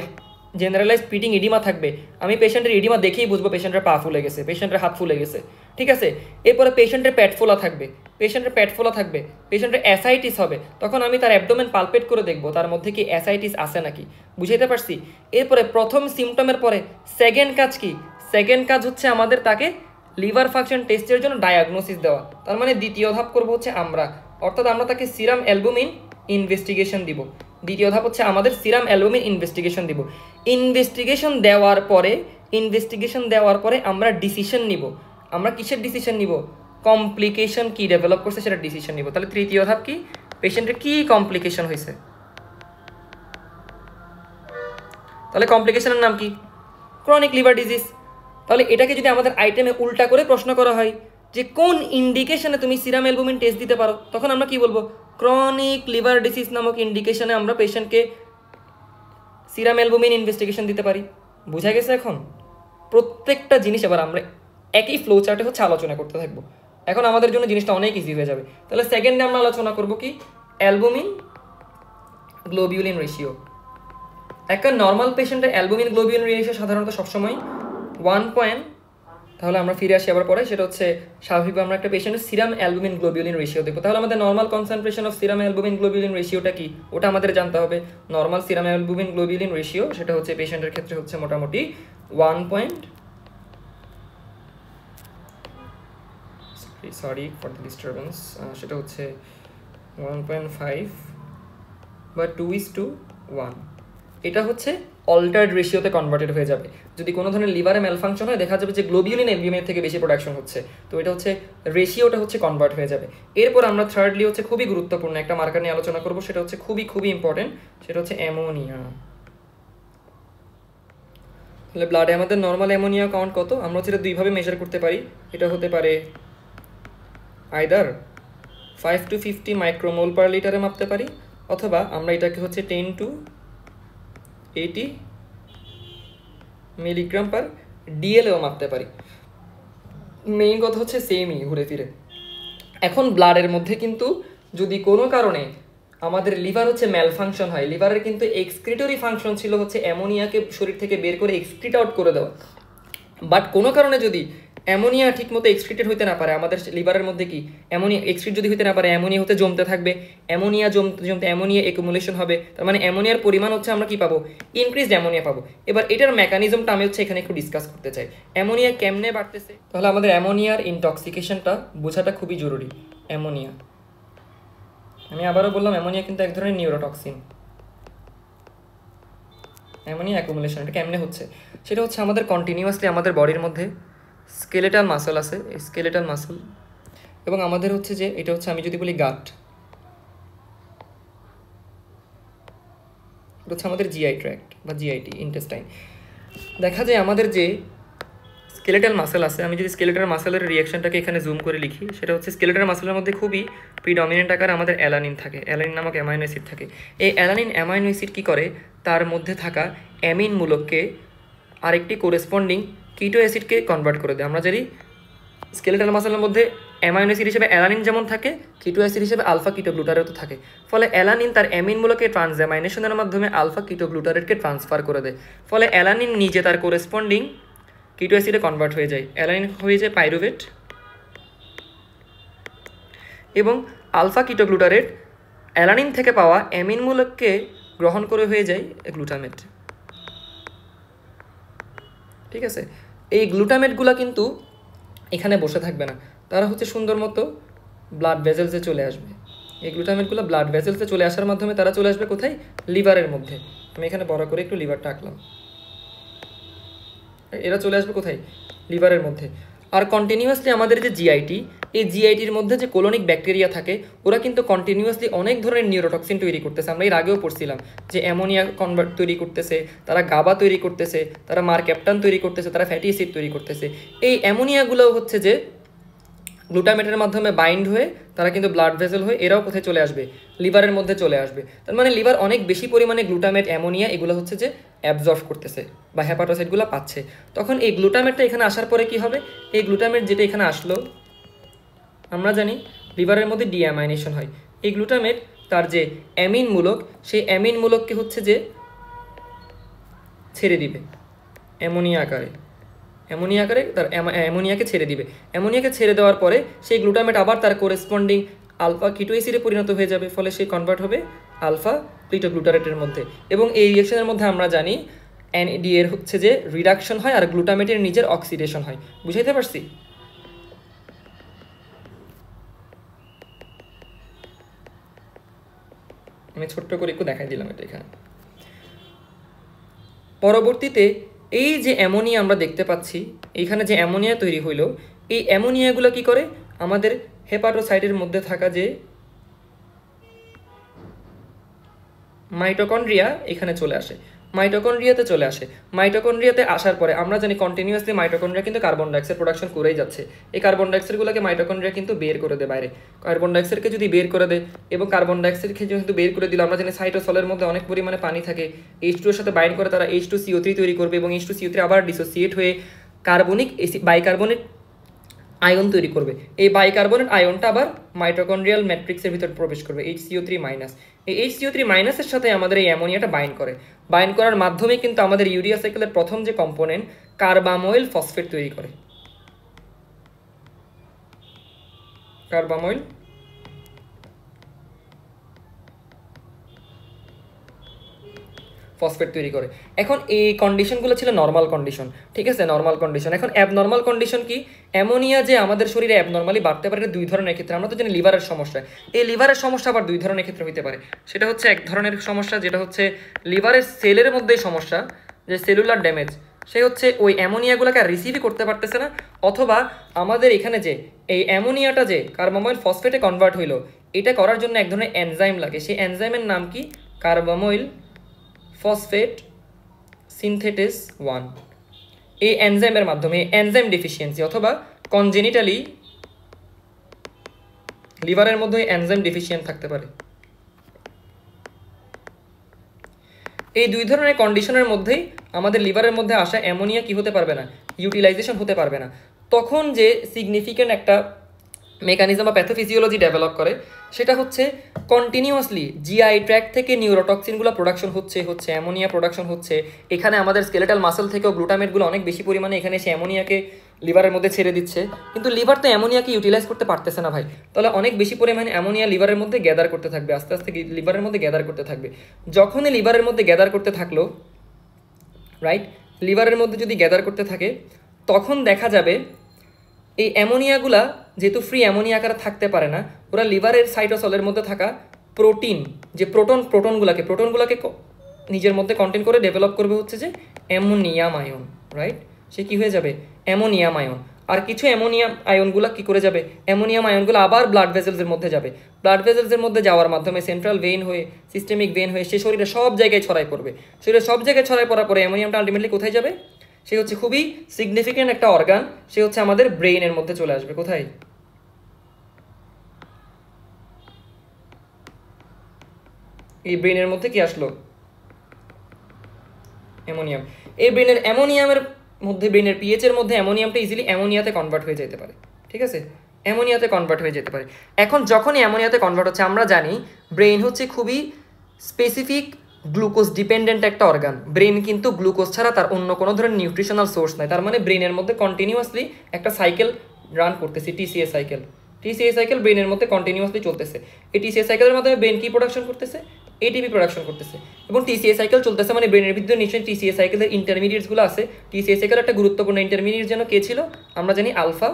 জেনারেলাইজ পিটিং ইডিমা থাকবে, আমি পেশেন্টের ইডিমা দেখেই বুঝবো পেশেন্টের পা ফুলে গেছে, পেশেন্টের হাত ফুলে গেছে। ঠিক আছে, এরপরে পেশেন্টের পেট ফোলা থাকবে, পেশেন্টের অ্যাসাইটিস হবে, তখন আমি তার অ্যাবডোমেন পালপেট করে দেখবো তার মধ্যে কি অ্যাসাইটিস আছে নাকি, বুঝাইতে পারছি। এরপরে প্রথম সিমটমের পরে সেকেন্ড কাজ কি, সেকেন্ড কাজ হচ্ছে আমাদের তাকে লিভার ফাংশন টেস্টের জন্য ডায়াগনোসিস দেওয়া। তার মানে দ্বিতীয় ধাপ করবো হচ্ছে আমরা, অর্থাৎ আমরা তাকে সিরাম অ্যালবুমিন ইনভেস্টিগেশন দিব। দ্বিতীয় ধাপ হচ্ছে আমাদের সিরাম অ্যালবুমিন ইনভেস্টিগেশন দিব। ইনভেস্টিগেশন দেওয়ার পরে আমরা ডিসিশন নিব। আমরা কিসের ডিসিশন নিব, কমপ্লিকেশন কি ডেভেলপ করছে সেটা ডিসিশন নিব। তাহলে তৃতীয় ধাপ কি, পেশেন্টের কি কমপ্লিকেশন হয়েছে, তাহলে কমপ্লিকেশনের নাম কি, ক্রনিক লিভার ডিজিজ। তাহলে এটাকে যদি আমাদের আইটেমে উল্টা করে প্রশ্ন করা হয় যে কোন ইন্ডিকেশনে তুমি সিরাম অ্যালবুমিন টেস্ট দিতে পারো, তখন আমরা কি বলবো, ক্রনিক লিভার ডিজিজ নামক ইন্ডিকেশনে আমরা পেশেন্টকে সিরাম অ্যালবুমিন ইনভেস্টিগেশন দিতে পারি। বোঝা গেছে? এখন প্রত্যেকটা জিনিস এবার আমরা একই ফ্লো চার্টে হচ্ছে আলোচনা করতে থাকবো। এখন আমাদের জন্য জিনিসটা অনেক ইজি হয়ে যাবে। তাহলে সেকেন্ডে আমরা আলোচনা করবো কি, অ্যালবুমিন গ্লোবিউলিন রেশিও। একটা নর্মাল পেশেন্টের অ্যালবুমিন গ্লোবিউলিন রেশিও সাধারণত সবসময় 1. তাহলে আমরা ফিরে আসি আবার পরে, সেটা হচ্ছে স্বাভাবিকভাবে আমরা একটা পেশেন্টের সিরাম অ্যালবুমিন গ্লোবিউলিন রেশিও দেখবো। তাহলে আমাদের normal concentration of serum albumin globulin রেশিওটা কি, ওটা আমাদের জানতে হবে। Normal serum albumin globulin ratio সেটা হচ্ছে পেশেন্টের ক্ষেত্রে হচ্ছে মোটামুটি 1. সরি ফর দ্য ডিস্টারবেন্স, সেটা হচ্ছে 1.5 বা 2:1। এটা হচ্ছে অল্টার্ড রেশিওতে কনভার্টেড হয়ে যাবে। যদি কোনো ধরনের লিভারে ম্যালফাংশন হয় দেখা যাবে যে গ্লোবিউলিন অ্যালবুমিনের থেকে বেশি প্রোডাকশন হচ্ছে, তো এটা হচ্ছে রেশিওটা হচ্ছে কনভার্ট হয়ে যাবে। এরপর আমরা থার্ডলি হচ্ছে খুবই গুরুত্বপূর্ণ একটা মার্কার নিয়ে আলোচনা করবো, সেটা হচ্ছে খুবই ইম্পর্টেন্ট, সেটা হচ্ছে অ্যামোনিয়া। তাহলে ব্লাডে আমাদের নর্মাল অ্যামোনিয়া কাউন্ট কত, আমরা হচ্ছে এটা দুইভাবে মেজার করতে পারি। এটা হতে পারে আইদার 5 to 50 মাইক্রোমোল পার লিটারে মাপতে পারি, অথবা আমরা এটাকে হচ্ছে 10 to 80 মিলিগ্রাম পার ডিএলও মাপতে পারি। মেইন কথা হচ্ছে সেমই ঘুরে ফিরে। এখন ব্লাডের মধ্যে কিন্তু যদি কোনো কারণে আমাদের লিভার হচ্ছে ম্যালফাংশন হয়, লিভারের কিন্তু এক্সক্রিটরি ফাংশন ছিল হচ্ছে অ্যামোনিয়াকে শরীর থেকে বের করে এক্সক্রিট আউট করে দেওয়া, বাট কোনো কারণে যদি অ্যামোনিয়া ঠিকমতো এক্সক্রিটেড হইতে না পারে, আমাদের লিভারের মধ্যে কি অ্যামোনিয়া এক্সক্রিট যদি হইতে না পারে, অ্যামোনিয়া হতে জমতে থাকবে, অ্যামোনিয়া জমতে অ্যামোনিয়া একুমুলেশন হবে, তার মানে অ্যামোনিয়ার পরিমাণ হচ্ছে আমরা কি পাবো, ইনক্রিজড অ্যামোনিয়া পাবো। এবার এটার মেকানিজমটা আমি হচ্ছে এখানে একটু ডিসকাস করতে চাই, অ্যামোনিয়া কেমনে বাড়তেছে। তাহলে আমাদের অ্যামোনিয়ার ইনটক্সিকেশনটা বোঝাটা খুবই জরুরি। অ্যামোনিয়া, আমি আবারও বললাম অ্যামোনিয়া কিন্তু এক ধরনের নিউরোটক্সিন। অ্যামোনিয়া অ্যাকুমুলেশন এটা কেমনে হচ্ছে, সেটা হচ্ছে আমাদের কন্টিনিউয়াসলি আমাদের বডির মধ্যে স্কেলেটাল মাসল আছে, স্কেলেটাল মাসল, এবং আমাদের হচ্ছে যে এটা হচ্ছে আমি যদি বলি গাট, এটা হচ্ছে আমাদের জিআই ট্র্যাক্ট বা জিআইটি ইন্টেস্টাইন। দেখা যায় আমাদের যে স্কেলেটাল মাসেল আছে, আমি যদি স্কেলেটাল মাসেলের রিয়াকশনটাকে এখানে জুম করে লিখি, সেটা হচ্ছে স্কেলেটাল মাসেলের মধ্যে খুবই প্রিডমিনেন্ট আকারে আমাদের অ্যালানিন থাকে, অ্যালানিন নামক অ্যামাইনো অ্যাসিড থাকে। এই অ্যালানিন অ্যামাইনো অ্যাসিড কী করে, তার মধ্যে থাকা অ্যামিন মূলককে আরেকটি কোরেসপন্ডিং কিটো অ্যাসিডকে কনভার্ট করে দেয়। আমরা জানি স্কেলেটাল মাসেলের মধ্যে অ্যামাইনো অ্যাসিড হিসেবে অ্যালানিন যেমন থাকে, কিটো অ্যাসিড হিসেবে আলফা কিটো গ্লুটারেটও থাকে। ফলে অ্যালানিন তার অ্যামিনগুলোকে ট্রান্সঅ্যামাইনেশনের মাধ্যমে আলফা কিটো গ্লুটারেটকে ট্রান্সফার করে দেয়। ফলে অ্যালানিন নিজে তার কোরেসপন্ডিং কিটো অ্যাসিডে কনভার্ট হয়ে যায়, অ্যালানিন হয়ে যায় পাইরুভেট, এবং আলফা কিটো গ্লুটারেট অ্যালানিন থেকে পাওয়া অ্যামিনমূলককে গ্রহণ করে হয়ে যায় গ্লুটামেট। ঠিক আছে, এই গ্লুটামেটগুলো কিন্তু এখানে বসে থাকবে না, তারা হচ্ছে সুন্দর মতো ব্লাড ভেসেলসে চলে আসবে। এই গ্লুটামেটগুলো ব্লাড ভেসেলসে চলে আসার মাধ্যমে তারা চলে আসবে কোথায়, লিভারের মধ্যে। আমি এখানে বড় করে একটু লিভারটা আঁকলাম, এরা চলে আসবে কোথায়, লিভারের মধ্যে। আর কন্টিনিউয়াসলি আমাদের যে জিআইটি, এই জিআইটির মধ্যে যে কোলোনিক ব্যাকটেরিয়া থাকে, ওরা কিন্তু কন্টিনিউয়াসলি অনেক ধরনের নিউরোটক্সিন তৈরি করতেছে। আমরা এর আগেও পড়ছিলাম যে অ্যামোনিয়া কনভার্ট তৈরি করতেছে, তারা গাবা তৈরি করতেছে, তারা মারক্যাপটান তৈরি করতেছে, তারা ফ্যাটি অ্যাসিড তৈরি করতেছে। এই অ্যামোনিয়াগুলো হচ্ছে যে গ্লুটামেটের মাধ্যমে বাইন্ড হয়ে তারা কিন্তু ব্লাড ভেসেল হয়ে এরাও কোথায় চলে আসবে, লিভারের মধ্যে চলে আসবে। তার মানে লিভার অনেক বেশি পরিমাণে গ্লুটামেট, অ্যামোনিয়া এগুলো হচ্ছে যে অ্যাবজর্ব করতেছে বা হেপাটোসাইটগুলো পাচ্ছে। তখন এই গ্লুটামেটটা এখানে আসার পরে কি হবে, এই গ্লুটামেট যেটা এখানে আসলো, আমরা জানি লিভারের মধ্যে ডিঅ্যামাইনেশন হয়। এই গ্লুটামেট তার যে অ্যামিন মূলক, সেই অ্যামিন মূলককে হচ্ছে যে ছেড়ে দিবে অ্যামোনিয়া আকারে, অ্যামোনিয়া আকারে তার অ্যামোনিয়াকে ছেড়ে দিবে। অ্যামোনিয়াকে ছেড়ে দেওয়ার পরে সেই গ্লুটামেট আবার তার কোরেসপন্ডিং আলফা কিটো অ্যাসিডে পরিণত হয়ে যাবে। ফলে সে কনভার্ট হবে আলফা কিটো গ্লুটারেটের মধ্যে। এবং এই রিঅ্যাকশনের মধ্যে আমরা জানি এনএডি এর হচ্ছে যে রিডাকশন হয় আর গ্লুটামেটের নিজের অক্সিডেশন হয়। বুঝাইতে পারছি? আমি ছোট্ট করে একটু দেখাই দিলাম এটা এখানে। পরবর্তীতে এই যে অ্যামোনিয়া আমরা দেখতে পাচ্ছি, এইখানে যে অ্যামোনিয়া তৈরি হইল, এই অ্যামোনিয়াগুলো কি করে, আমাদের হেপাটোসাইটের মধ্যে থাকা যে মাইটোকন্ড্রিয়া এখানে চলে আসে, মাইটোকন্ড্রিয়াতে চলে আসে। মাইটোকন্ড্রিয়াতে আসার পরে আমরা জানি কন্টিনিউয়াসলি মাইটোকন্ড্রিয়া কিন্তু কার্বন ডাইঅক্সাইড প্রোডাকশন করেই যাচ্ছে। এই কার্বন ডাইঅক্সাইডগুলোকে মাইটোকন্ড্রিয়া কিন্তু বের করে দেয় বাইরে। কার্বন ডাইঅক্সাইডকে যদি বের করে দেয়, এবং কার্বন ডাইঅক্সাইডকে যেহেতু বের করে দিল, আমরা জানি সাইটোসলের মধ্যে অনেক পরিমাণে পানি থাকে, H2 এর সাথে বাইন্ড করে তারা H2CO3 তৈরি করবে, এবং H2CO3 আবার ডিসোসিয়েট হয়ে কার্বনিক বাইকার্বনেট আয়ন তৈরি করবে। এই বাইকার্বনেট আয়নটা আবার মাইটোকন্ড্রিয়াল ম্যাট্রিক্সের ভিতর প্রবেশ করবে, HCO3-। এই HCO3- সাথে আমাদের এই অ্যামোনিয়াটা বাইন্ড করে। বাইন্ড করার মাধ্যমে কিন্তু আমাদের ইউরিয়া সাইকেলের প্রথম যে কম্পোনেন্ট কার্বাময়েল ফসফেট তৈরি করে, কার্বাময়েল ফসফেট তৈরি করে। এখন এই কন্ডিশনগুলো ছিল নর্মাল কন্ডিশন, ঠিক আছে, নর্মাল কন্ডিশন। এখন অ্যাবনর্মাল কন্ডিশন কি, অ্যামোনিয়া যে আমাদের শরীরে অ্যাবনর্মালি বাড়তে পারে দুই ধরনের ক্ষেত্রে। আমরা তো জানি লিভারের সমস্যা, এই লিভারের সমস্যা আবার দুই ধরনের ক্ষেত্রে হতে পারে। সেটা হচ্ছে এক ধরনের সমস্যা যেটা হচ্ছে লিভারের সেলের মধ্যেই সমস্যা, যে সেলুলার ড্যামেজ, সে হচ্ছে ওই অ্যামোনিয়াগুলোকে রিসিভই করতে পারতেছে না, অথবা আমাদের এখানে যে এই অ্যামোনিয়াটা যে কার্বাময়েল ফসফেটে কনভার্ট হইলো, এটা করার জন্য এক ধরনের এনজাইম লাগে। সেই এনজাইমের নাম কি, কার্বাময়েল ফসফেট সিনথেটেস 1। এই এনজাইমের মাধ্যমে এনজাইম ডেফিসিয়েন্সি অথবা কনজেনিটালি লিভারের মধ্যে এনজাইম ডেফিসিয়েন্ট থাকতে পারে। এই দুই ধরনের কন্ডিশনের মধ্যেই আমাদের লিভারের মধ্যে আসা অ্যামোনিয়া কি হতে পারবে না, ইউটিলাইজেশন হতে পারবে না। তখন যে সিগনিফিক্যান্ট একটা মেকানিজম বা প্যাথোফিজিওলজি ডেভেলপ করে, সেটা হচ্ছে কন্টিনিউয়াসলি জিআই ট্র্যাক থেকে নিউরোটক্সিনগুলো প্রোডাকশন হচ্ছে, অ্যামোনিয়া প্রোডাকশন হচ্ছে। এখানে আমাদের স্কেলেটাল মাসল থেকেও গ্লুটামেটগুলো অনেক বেশি পরিমাণে এখানে এসে অ্যামোনিয়াকে লিভারের মধ্যে ছেড়ে দিচ্ছে, কিন্তু লিভার তো অ্যামোনিয়াকে ইউটিলাইজ করতে পারতেছে না ভাই। তাহলে অনেক বেশি পরিমাণে অ্যামোনিয়া লিভারের মধ্যে গ্যাদার করতে থাকবে, আস্তে আস্তে লিভারের মধ্যে গ্যাদার করতে থাকবে। যখনই লিভারের মধ্যে গ্যাদার করতে থাকলো, রাইট, লিভারের মধ্যে যদি গ্যাদার করতে থাকে, তখন দেখা যাবে এই অ্যামোনিয়াগুলা যেহেতু ফ্রি অ্যামোনিয়া আকারে থাকতে পারে না, ওরা লিভারের সাইটোসলের মধ্যে থাকা প্রোটিন, যে প্রোটনগুলোকে নিজের মধ্যে কন্টেন করে ডেভেলপ করবে হচ্ছে যে অ্যামোনিয়াম আয়ন, রাইট। সে কি হয়ে যাবে, অ্যামোনিয়াম আয়ন। আর কিছু অ্যামোনিয়াম আয়নগুলো কি করে যাবে, অ্যামোনিয়াম আয়নগুলো আবার ব্লাড ভেসেলসের মধ্যে যাবে, ব্লাড ভেসেলসের মধ্যে যাওয়ার মাধ্যমে সেন্ট্রাল ভেইন হয়ে সিস্টেমিক ভেইন হয়ে সে শরীরে সব জায়গায় ছড়াই পড়বে। শরীরে সব জায়গায় ছড়াই পড়ার পরে অ্যামোনিয়ামটা আলটিমেটলি কোথায় যাবে, সে হচ্ছে খুবই সিগনিফিক্যান্ট একটা অর্গান, সে হচ্ছে আমাদের ব্রেইনের মধ্যে চলে আসবে। কোথায়, এই ব্রেইনের মধ্যে কি আসলো, অ্যামোনিয়াম। এই ব্রেইনের অ্যামোনিয়ামের মধ্যে, ব্রেইনের পিএইচ এর মধ্যে অ্যামোনিয়ামটা ইজিলি অ্যামোনিয়াতে কনভার্ট হয়ে যেতে পারে। ঠিক আছে, অ্যামোনিয়াতে কনভার্ট হয়ে যেতে পারে। এখন যখনই অ্যামোনিয়াতে কনভার্ট হচ্ছে, আমরা জানি ব্রেইন হচ্ছে খুবই স্পেসিফিক গ্লুকোজ ডিপেন্ডেন্ট একটা অর্গান। ব্রেইন কিন্তু গ্লুকোজ ছাড়া তার অন্য কোনো ধরনের নিউট্রিশনাল সোর্স নাই। তার মানে ব্রেইনের মধ্যে কন্টিনিউয়াসলি একটা সাইকেল রান করতেছে, টিসিএ সাইকেল। টিসিএ সাইকেল ব্রেইনের মধ্যে কন্টিনিউয়াসলি চলতেছে। এই টিসিএ সাইকেলের মাধ্যমে ব্রেইন কি প্রোডাকশন করতেছে, এটিপি প্রোডাকশন করতেছে। এবং টিসিএ সাইকেল চলতেছে মানে ব্রেনের ভিতরে নিশ্চয়ই টিসিএ সাইকেলের ইন্টারমিডিয়েটসগুলো আছে। টিসিএ সাইকেলের একটা গুরুত্বপূর্ণ ইন্টারমিডিয়েট যেন কে ছিল, আমরা জানি আলফা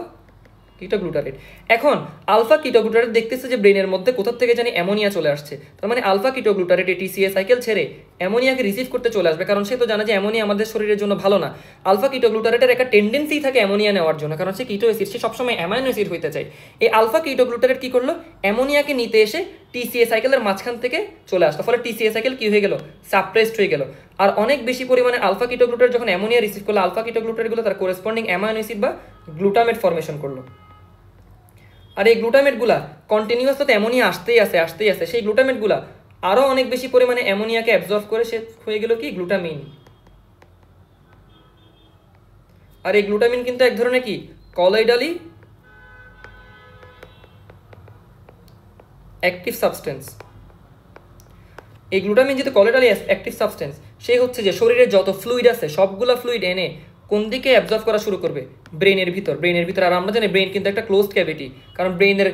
কিটোগ্লুটারেট। এখন আলফা কিটোগ্লুটারেট দেখতেছে যে ব্রেনের মধ্যে কোথা থেকে জানি অ্যামোনিয়া চলে আসছে। তার মানে আলফা কিটোগ্লুটারেট এই টিসিএ সাইকেল ছেড়ে অ্যামোনিয়াকে রিসিভ করতে চলে আসবে, কারণ সে তো জানে যে অ্যামোনিয়া আমাদের শরীরের জন্য ভালো না। আলফা কিটোগ্লুটারেটের একটা টেন্ডেন্সি থাকে অ্যামোনিয়া নেওয়ার জন্য, কারণ সে কিটো অ্যাসিড, সে সবসময় অ্যামাইনো অ্যাসিড হইতে চায়। এই আলফা কিটোগ্লুটারেট কি করলো, অ্যামোনিয়াকে নিতে এসে টিসিএ সাইকেলের মাঝখান থেকে চলে আসলো, ফলে টিসিএ সাইকেল কি হয়ে গেল, সাপ্রেসড হয়ে গেল। আর অনেক বেশি পরিমাণে আলফা কিটোগ্লুটারেট যখন অ্যামোনিয়া রিসিভ করলো, আলফা কিটোগ্লুটারেটগুলো তার করেসপন্ডিং অ্যামাইনো অ্যাসিড বা গ্লুটামেট ফর্মেশন করলো। আর এই গ্লুটামেটগুলা কন্টিনিউয়াস তো অ্যামোনিয়া আসতেই আসে, সেই গ্লুটামেটগুলা আরও অনেক বেশি পরিমাণে অ্যামোনিয়াকে অ্যাবজর্ব করে সে হয়ে গেল কি, গ্লুটামিন। আর এই গ্লুটামিন কিন্তু এক ধরনের কি, কলয়েডালি অ্যাক্টিভ সাবস্টেন্স। এই গ্লুটামিন যেহেতু কলয়েডালি অ্যাক্টিভ সাবস্টেন্স, সে হচ্ছে যে শরীরের যত ফ্লুইড আছে সবগুলা ফ্লুইড এনে কোন দিকে অ্যাবজর্ব করা শুরু করবে, ব্রেনের ভিতর। আর আমরা জানি ব্রেন কিন্তু একটা ক্লোজড ক্যাভিটি, কারণ ব্রেনের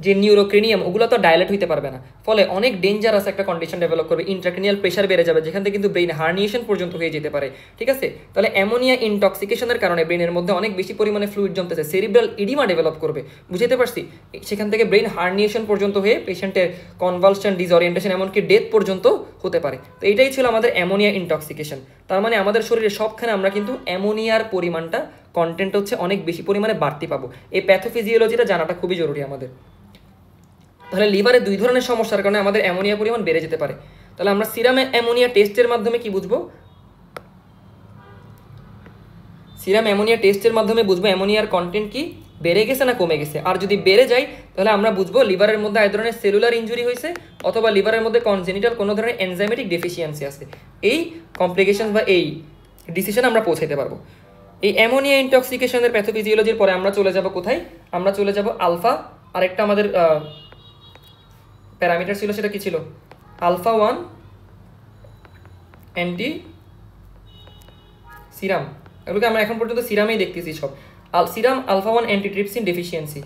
যে নিউরোক্রেনিয়াম ওগুলো তো ডাইলেট হইতে পারবে না, ফলে অনেক ডেঞ্জারাস একটা কন্ডিশন ডেভেলপ করবে, ইন্ট্রাক্রেনিয়াল প্রেশার বেড়ে যাবে, যেখান থেকে কিন্তু ব্রেন হার্নিয়েশন পর্যন্ত হয়ে যেতে পারে। ঠিক আছে, তাহলে অ্যামোনিয়া ইনটক্সিকেশনের কারণে ব্রেনের মধ্যে অনেক বেশি পরিমাণে ফ্লুইড জমতেছে, সেরিব্রাল ইডিমা ডেভেলপ করবে, বুঝতে পারছি। সেখান থেকে ব্রেন হার্নিয়েশন পর্যন্ত হয়ে পেশেন্টের কনভালশন, ডিসঅরিয়েন্টেশন, এমনকি ডেথ পর্যন্ত হতে পারে। তো এইটাই ছিল আমাদের অ্যামোনিয়া ইনটক্সিকেশন। তার মানে আমাদের শরীরে সবখানে আমরা কিন্তু অ্যামোনিয়ার পরিমাণটা, কন্টেন্ট হচ্ছে অনেক বেশি পরিমাণে বাড়তি পাবো। এই প্যাথোফিজিওলজিটা জানাটা খুবই জরুরি আমাদের। তাহলে লিভারে দুই ধরনের সমস্যার কারণে আমাদের অ্যামোনিয়া পরিমাণ বেড়ে যেতে পারে। তাহলে আমরা সিরামে অ্যামোনিয়া টেস্টের মাধ্যমে কি বুঝবো, সিরাম অ্যামোনিয়া টেস্টের মাধ্যমে বুঝবো অ্যামোনিয়ার কন্টেন্ট কি বেড়ে গেছে না কমে গেছে। আর যদি বেড়ে যায় তাহলে আমরা বুঝবো লিভারের মধ্যে এক ধরনের সেলুলার ইনজুরি হয়েছে, অথবা লিভারের মধ্যে কনজেনিটাল কোনো ধরনের এনজাইমেটিক ডেফিসিয়েন্সি আছে। এই কমপ্লিকেশন বা এই ডিসিশন আমরা পৌঁছাতে পারবো। এই অ্যামোনিয়া ইনটক্সিকেশনের প্যাথোফিজিওলজির পরে আমরা চলে যাব কোথায়, আমরা চলে যাব আলফা। আরেকটা আমাদের প্যারামিটার ছিল, সেটা কি ছিল, আলফা 1 অ্যান্টি সিরাম। এগুলোকে আমরা এখন পর্যন্ত সিরামেই দেখতেছি সব। সিরাম আলফা 1 অ্যান্টিট্রিপসিন ডেফিসিয়েন্সি,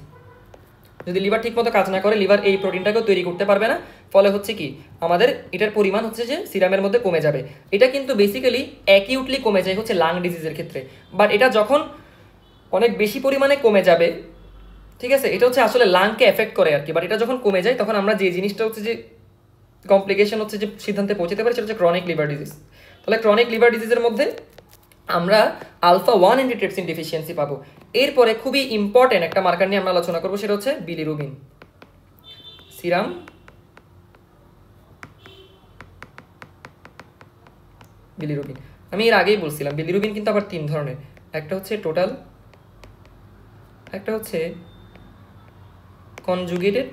যদি লিভার ঠিকমতো কাজ না করে লিভার এই প্রোটিনটাকেও তৈরি করতে পারবে না, ফলে হচ্ছে কি আমাদের এটার পরিমাণ হচ্ছে যে সিরামের মধ্যে কমে যাবে। এটা কিন্তু বেসিক্যালি অ্যাকিউটলি কমে যায় হচ্ছে লাং ডিজিজের ক্ষেত্রে, বাট এটা যখন অনেক বেশি পরিমাণে কমে যাবে, ঠিক আছে, এটা হচ্ছে আসলে লাংকে এফেক্ট করে আর কি, বাট এটা যখন কমে যায় তখন আমরা যে জিনিসটা হচ্ছে যে কমপ্লিকেশন হচ্ছে যে সিদ্ধান্তে পৌঁছতে পারি, সেটা হচ্ছে ক্রনিক লিভার ডিজিজ। তাহলে ক্রনিক লিভার ডিজিজের মধ্যে আমরা আলফা 1 অ্যান্টিট্রিপসিন ডেফিসিয়েন্সি পাবো। এরপরে খুবই ইম্পর্টেন্ট একটা মার্কার নিয়ে আমরা আলোচনা করবো, সেটা হচ্ছে বিলিরুবিন। সিরাম বিলিরুবিন, আমি এর আগেই বলছিলাম বিলিরুবিন কিন্তু আবার তিন ধরনের, একটা হচ্ছে টোটাল, একটা হচ্ছে কনজুগেটেড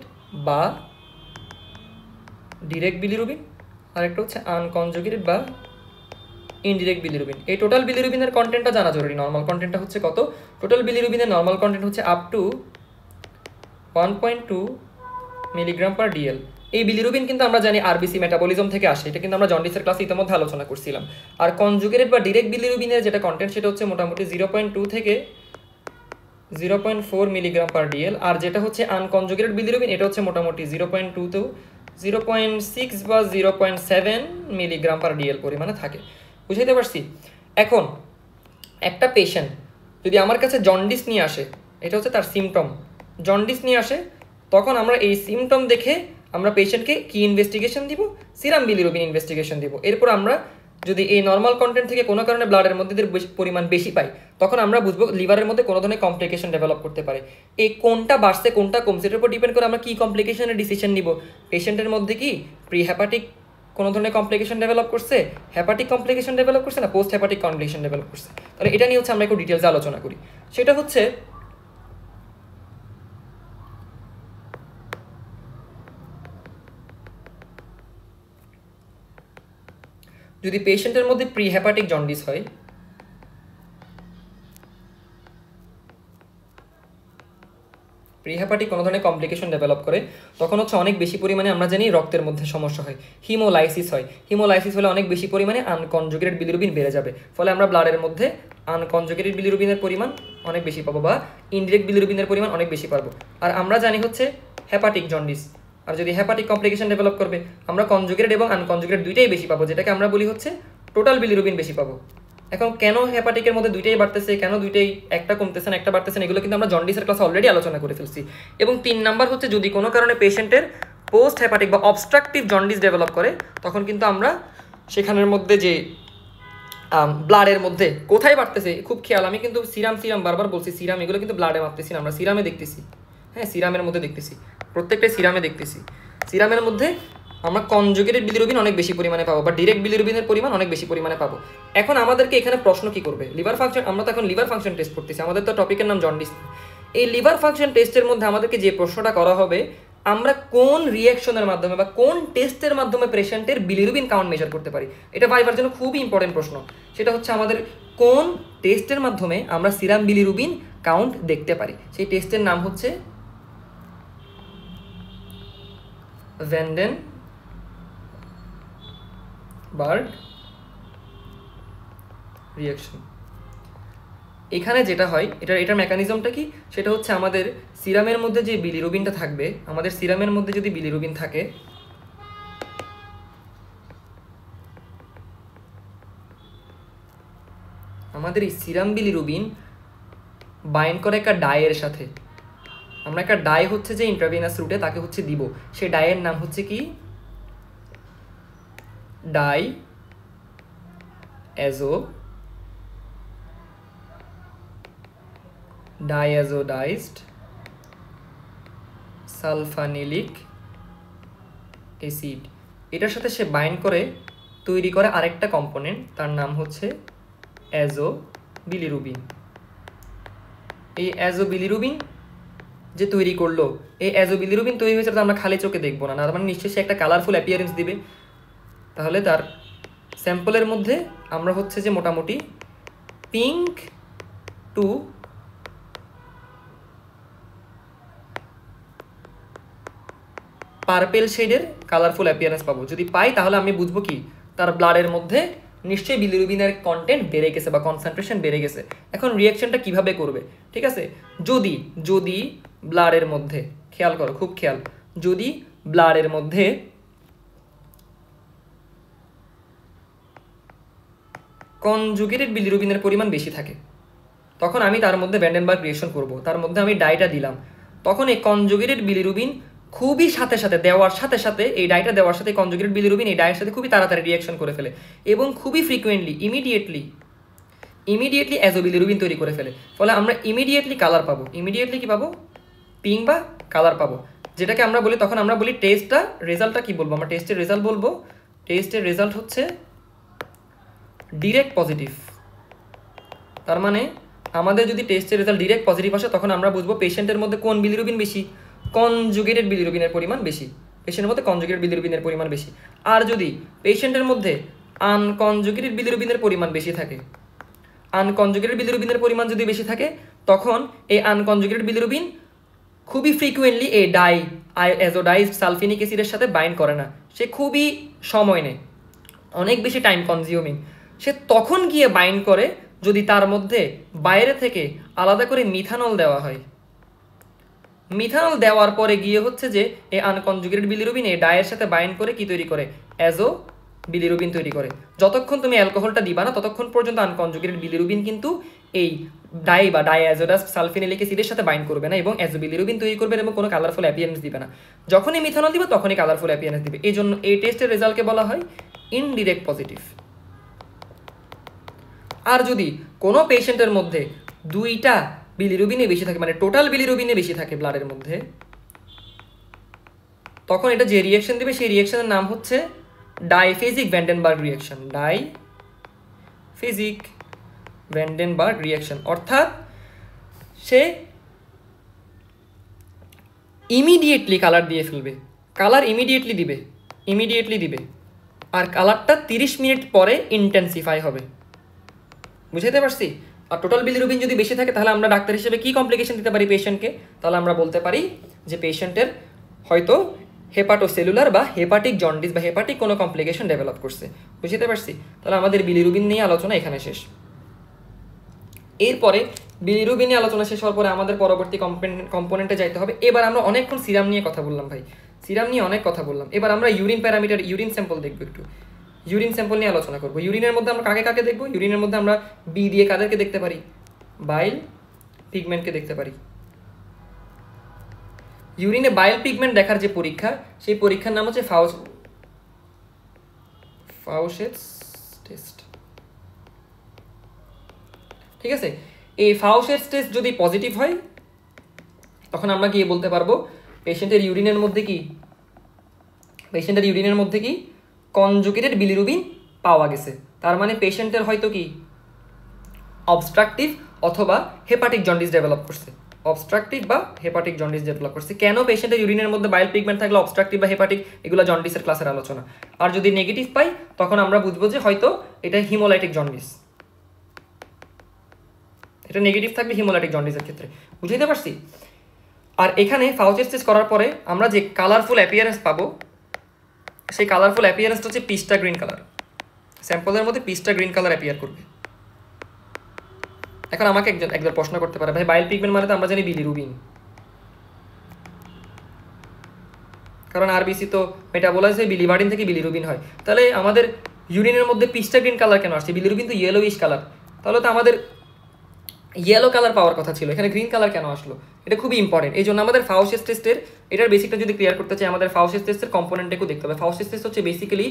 বা ডিরেক্ট বিলিরুবিন, আর একটা হচ্ছে আনকনজুগেটেড বা ইনডিরেক্ট বিলিরুবিন। এই টোটাল বিলিরুবিনের কন্টেন্টটা জানা জরুরি। নর্মাল কন্টেন্টটা হচ্ছে কত, টোটাল বিলিরুবিনের নর্মাল কন্টেন্ট হচ্ছে up to 1.2 milligram per DL. এই বিলিরুবিন কিন্তু আমরা জানি আরবিসি মেটাবলিজম থেকে আসে, এটা কিন্তু আমরা জন্ডিসের ক্লাসে ইতিমধ্যে আলোচনা করছিলাম। আর কনজুগেটেড বা ডিরেক্ট বিলিরুবিনের যেটা কন্টেন্ট সেটা হচ্ছে মোটামুটি 0.2 থেকে 0.4 মিলিগ্রাম পার ডিএল। আর যেটা হচ্ছে আনকনজুগেটেড বিলিরুবিন এটা হচ্ছে মোটামুটি 0.2 তো 0.6 বা 0.7 মিলিগ্রাম পার ডিএল পরিমাণে থাকে, বুঝাইতে পারছি। এখন একটা পেশেন্ট যদি আমার কাছে জন্ডিস নিয়ে আসে, এটা হচ্ছে তার সিমটম, জন্ডিস নিয়ে আসে, তখন আমরা এই সিমটম দেখে আমরা পেশেন্টকে কি ইনভেস্টিগেশন দিব, সিরাম বিলিরুবিন ইনভেস্টিগেশন দিব। এরপর আমরা যদি এই নর্মাল কন্টেন্ট থেকে কোনো কারণে ব্লাডের মধ্যে পরিমাণ বেশি পাই, তখন আমরা বুঝবো লিভারের মধ্যে কোনো ধরনের কমপ্লিকেশন ডেভেলপ করতে পারে। এই কোনটা বাড়ছে কোনটা কমছে এটার উপর ডিপেন্ড করে আমরা কী কমপ্লিকেশনের ডিসিশন নিব। পেশেন্টের মধ্যে কি প্রি হ্যাপাটিক কোনো ধরনের কমপ্লিকেশন ডেভেলপ করছে, হ্যাপাটিক কমপ্লিকেশন ডেভেলপ করছে না পোস্ট হ্যাপাটিক কমপ্লিকেশন ডেভেলপ করছে। তাহলে এটা নিয়ে হচ্ছে আমরা একটু ডিটেলসে আলোচনা করি। সেটা হচ্ছে যদি পেশেন্টের মধ্যে প্রি হ্যাপাটিক জন্ডিস হয়, প্রিহ্যাপাটিক কোনো ধরনের কমপ্লিকেশন ডেভেলপ করে, তখন হচ্ছে অনেক বেশি পরিমাণে আমরা জানি রক্তের মধ্যে সমস্যা হয়, হিমোলাইসিস হয়। হিমোলাইসিস হলে অনেক বেশি পরিমাণে আনকনজুগেটেড বিলিরুবিন বেড়ে যাবে, ফলে আমরা ব্লাডের মধ্যে আনকনজুগেটেড বিলিরুবিনের পরিমাণ অনেক বেশি পাবো বা ইনডিরেক্ট বিলিরুবিনের পরিমাণ অনেক বেশি পাবো। আর আমরা জানি হচ্ছে হ্যাপাটিক জন্ডিস, আর যদি হ্যাপাটিক কমপ্লিকেশন ডেভেলপ করবে আমরা কনজুগেটেড এবং আনকনজুগেটেড দুইটাই বেশি পাবো, যেটাকে আমরা বলি হচ্ছে টোটাল বিলিরুবিন বেশি পাবো। এখন কেন হ্যাপাটিকের মধ্যে দুইটাই বাড়তেছে, কেন দুইটাই একটা কমতেছে না একটা বাড়তেছে, এগুলো কিন্তু আমরা জন্ডিসের ক্লাসে অলরেডি আলোচনা করে ফেলছি। এবং 3 নাম্বার হচ্ছে যদি কোনো কারণে পেশেন্টের পোস্ট হ্যাপাটিক বা অবস্ট্রাকটিভ জন্ডিস ডেভেলপ করে, তখন কিন্তু আমরা সেখানের মধ্যে যে ব্লাডের মধ্যে কোথায় বাড়তেছে খুব খেয়াল, আমি কিন্তু সিরাম বারবার বলছি, সিরাম এগুলো কিন্তু ব্লাডে মাপতেছি না, আমরা সিরামে দেখতেছি। হ্যাঁ, সিরামের মধ্যে দেখতেছি, প্রত্যেকটাই সিরামে দেখতেছি। সিরামের মধ্যে আমরা কনজুগেটেড বিলিরুবিন অনেক বেশি পরিমাণে পাবো বা ডিরেক্ট বিলিরুবিনের পরিমাণ অনেক বেশি পরিমাণে পাবো। এখন আমাদেরকে এখানে প্রশ্ন কি করবে, লিভার ফাংশন, আমরা তো এখন লিভার ফাংশন টেস্ট করতেছি, আমাদের তো টপিকের নাম জন্ডিস। এই লিভার ফাংশন টেস্টের মধ্যে আমাদেরকে যে প্রশ্নটা করা হবে, আমরা কোন রিয়াকশনের মাধ্যমে বা কোন টেস্টের মাধ্যমে পেশেন্টের বিলিরুবিন কাউন্ট মেজার করতে পারি, এটা ভাইবার জন্য খুবই ইম্পর্টেন্ট প্রশ্ন। সেটা হচ্ছে আমাদের কোন টেস্টের মাধ্যমে আমরা সিরাম বিলিরুবিন কাউন্ট দেখতে পারি, সেই টেস্টের নাম হচ্ছে ভ্যান্ডেনবার্গ রিয়াকশন। এখানে যেটা হয়, এটার মেকানিজমটা কি, সেটা হচ্ছে আমাদের সিরামের মধ্যে যে বিলিরুবিনটা থাকবে, আমাদের সিরামের মধ্যে যদি বিলিরুবিন থাকে, আমাদের এই সিরাম বিলিরুবিন বাইন্ড করে একটা ডায়ের সাথে। আমরা একটা ডাই হচ্ছে যে ইন্ট্রাভেনাস রুটে তাকে হচ্ছে দিব, সেই ডায়ের নাম হচ্ছে কি ডাইঅ্যাজোডাইজড সালফানিলিক অ্যাসিড। এটার সাথে সে বাইন্ড করে তৈরি করে আরেকটা কম্পোনেন্ট, তার নাম হচ্ছে অ্যাজোবিলিরুবিন। এই অ্যাজোবিলিরুবিন যে তৈরি করলো, এই অ্যাজোবিলিরুবিন তৈরি হয়েছে, আমরা খালি চোখে দেখবো না, তার মানে নিশ্চয়ই সে একটা কালারফুল অ্যাপিয়ারেন্স দিবে। তাহলে তার স্যাম্পলের মধ্যে আমরা হচ্ছে যে মোটামুটি পিঙ্ক টু পার্পেল শেডের কালারফুল অ্যাপিয়ারেন্স পাবো। যদি পাই তাহলে আমি বুঝবো কি তার ব্লাডের মধ্যে নিশ্চয়ই বিলিরুবিনের কন্টেন্ট বেড়ে গেছে বা কনসেন্ট্রেশন বেড়ে গেছে। এখন রিয়াকশনটা কিভাবে করবে, ঠিক আছে, যদি ব্লাডের মধ্যে, খেয়াল করো খুব খেয়াল, যদি ব্লাডের মধ্যে কনজুগেটেড বিলিরুবিনের পরিমাণ বেশি থাকে, তখন আমি তার মধ্যে ভ্যান্ডেনবার্গ রিয়াকশন করব। তার মধ্যে আমি ডাইটা দিলাম, তখন এই কনজুগেটেড বিলিরুবিন খুবই সাথে সাথে দেওয়ার সাথে সাথে, এই ডাইটা দেওয়ার সাথে কনজুগেটেড বিলিরুবিন এই ডায়ের সাথে খুবই তাড়াতাড়ি রিয়াকশন করে ফেলে এবং খুবই ফ্রিকুয়েন্টলি ইমিডিয়েটলি অ্যাজোবিলিরুবিন তৈরি করে ফেলে। ফলে আমরা ইমিডিয়েটলি কালার পাবো, ইমিডিয়েটলি কি পাবো, পিঙ্ক বা কালার পাবো, যেটাকে আমরা বলি, তখন আমরা বলি রেজাল্টটা কি বলবো, আমরা টেস্টের রেজাল্ট বলবো, টেস্টের রেজাল্ট হচ্ছে ডিরেক্ট পজিটিভ। তার মানে আমাদের যদি টেস্টের রেজাল্ট ডিরেক্ট পজিটিভ আসে, তখন আমরা বুঝবো পেশেন্টের মধ্যে কোন বিলিরুবিন বেশি, কনজুগেটেড বিলিরুবিনের পরিমাণ বেশি, পেশেন্টের মধ্যে কনজুগেটেড বিলিরুবিনের পরিমাণ বেশি। আর যদি পেশেন্টের মধ্যে আনকনজুগেটেড বিলিরুবিনের পরিমাণ বেশি থাকে, আনকনজুগেটেড বিলিরুবিনের পরিমাণ যদি বেশি থাকে, তখন এই আনকনজুগেটেড বিলিরুবিন খুবই ফ্রিকুয়েন্টলি এই ডাইঅ্যাজোডাইজড সালফিনিক অ্যাসিডের সাথে বাইন্ড করে না, সে খুবই সময় নেয়, অনেক বেশি টাইম কনজিউমিং। সে তখন গিয়ে বাইন্ড করে যদি তার মধ্যে বাইরে থেকে আলাদা করে মিথানল দেওয়া হয়। মিথানল দেওয়ার পরে গিয়ে হচ্ছে যে এই আনকনজুগেটেড বিলিরুবিন এই ডায়ের সাথে বাইন্ড করে কি তৈরি করে, অ্যাজোবিলিরুবিন তৈরি করে। যতক্ষণ তুমি অ্যালকোহলটা দিবা না, ততক্ষণ পর্যন্ত আনকনজুগেটেড বিলিরুবিন কিন্তু এই ডাইঅ্যাজোডাইজড সালফিনিলিক অ্যাসিডের সাথে বাইন্ড করবে না এবং অ্যাজোবিলিরুবিন তৈরি করবে এবং কোনো কালারফুল অ্যাপিয়ারেন্স দিবে না। যখনই মিথানল দিবে তখনই কালারফুল অ্যাপিয়ারেন্স দিবে। এই জন্য এই টেস্টের রেজাল্টকে বলা হয় ইনডিরেক্ট পজিটিভ। আর যদি কোনো পেশেন্টের মধ্যে 2টা বিলিরুবিনে বেশি থাকে, মানে টোটাল বিলিরুবিনে বেশি থাকে ব্লাডের মধ্যে, তখন এটা যে রিয়াকশন দেবে সেই রিয়াকশনের নাম হচ্ছে ডাইফেজিক ভ্যান্ডেনবার্গ রিয়াকশন। ডাইফেজিক ভ্যান্ডেনবার্গ রিয়াকশন, অর্থাৎ সে ইমিডিয়েটলি কালার দিয়ে ফেলবে, কালার ইমিডিয়েটলি দিবে, আর কালারটা 30 মিনিট পরে ইন্টেন্সিফাই হবে। বুঝাইতে পারছি? আর টোটাল বিলিরুবিন যদি বেশি থাকে তাহলে আমরা ডাক্তার হিসেবে কি কমপ্লিকেশন দিতে পারি পেশেন্টকে? তাহলে আমরা বলতে পারি যে পেশেন্টের হয়তো হেপাটোসেলুলার বা হেপাটিক জন্ডিস বা হেপাটিক কোনো কমপ্লিকেশন ডেভেলপ করছে। বুঝতে পারছি? তাহলে আমাদের বিলিরুবিন নিয়ে আলোচনা এখানে শেষ। এরপরে বিলিরুবিন নিয়ে আলোচনা শেষ হওয়ার পরে আমাদের পরবর্তী কম্পোনেন্টে যাইতে হবে। এবার আমরা অনেকক্ষণ সিরাম নিয়ে কথা বললাম ভাই, সিরাম নিয়ে অনেক কথা বললাম। এবার আমরা ইউরিন প্যারামিটার, ইউরিন স্যাম্পল দেখবো একটু। ইউরিন স্যাম্পল নিয়ে আলোচনা করবো। ইউরিনের মধ্যে আমরা কাকে কাকে দেখবো? ইউরিনের মধ্যে আমরা বি দিয়ে কাদেরকে দেখতে পারি? বাইল পিগমেন্টকে দেখতে পারি। ইউরিনে বাইল পিগমেন্ট দেখার যে পরীক্ষা, সেই পরীক্ষার নাম হচ্ছে ফাউশেটস টেস্ট। ঠিক আছে, এই ফাউশেটস টেস্ট যদি পজিটিভ হয় তখন আমরা গিয়ে বলতে পারবো পেশেন্টের ইউরিনের মধ্যে কি কনজুগেটেড বিলিরুবিন পাওয়া গেছে। তার মানে পেশেন্টের হয়তো কি অবস্ট্রাকটিভ অথবা হেপাটিক জন্ডিস ডেভেলপ করছে। কেন পেশেন্টের ইউরিনের মধ্যে বাইল পিগমেন্ট থাকলে অবস্ট্রাকটিভ বা হেপাটিক, এগুলো জন্ডিসের ক্লাসের আলোচনা। আর যদি নেগেটিভ পাই তখন আমরা বুঝবো যে হয়তো এটা হিমোলাইটিক জন্ডিস। এটা নেগেটিভ থাকবে হিমোলাইটিক জন্ডিসের ক্ষেত্রে। বুঝতে পারছি? আর এখানে ফাউচেস টেস্ট করার পরে আমরা যে কালারফুল অ্যাপিয়ারেন্স পাবো, সেই কালারফুল অ্যাপিয়ারেন্সটা হচ্ছে পিস্টা গ্রিন কালার। স্যাম্পলের মধ্যে পিস্টা গ্রিন কালার অ্যাপিয়ার করবে। এখন আমাকে একজন প্রশ্ন করতে পারে, ভাই বাইল পিগমেন্ট মানে তো আমরা জানি বিলিরুবিন, কারণ আরবিসি তো মেটাবোলাইজ হয়ে বিলিভার্ডিন থেকে বিলিরুবিন হয়। তাহলে আমাদের ইউরিনের মধ্যে পিস্টা গ্রিন কালার কেন আসছে? বিলিরুবিন তো ইয়েলোইশ কালার, তাহলে তো আমাদের ইয়েলো কালার পাওয়ার কথা ছিল, এখানে গ্রিন কালার কেন আসলো? এটা খুবই ইম্পর্টেন্ট। এই জন্য আমাদের ফাউশেস টেস্টের এটার বেসিকটা যদি ক্লিয়ার করতে চাই, আমাদের ফাউশেস টেস্টের কম্পোনেন্টটাকে দেখতে হবে। ফাউশেস টেস্ট হচ্ছে বেসিক্যালি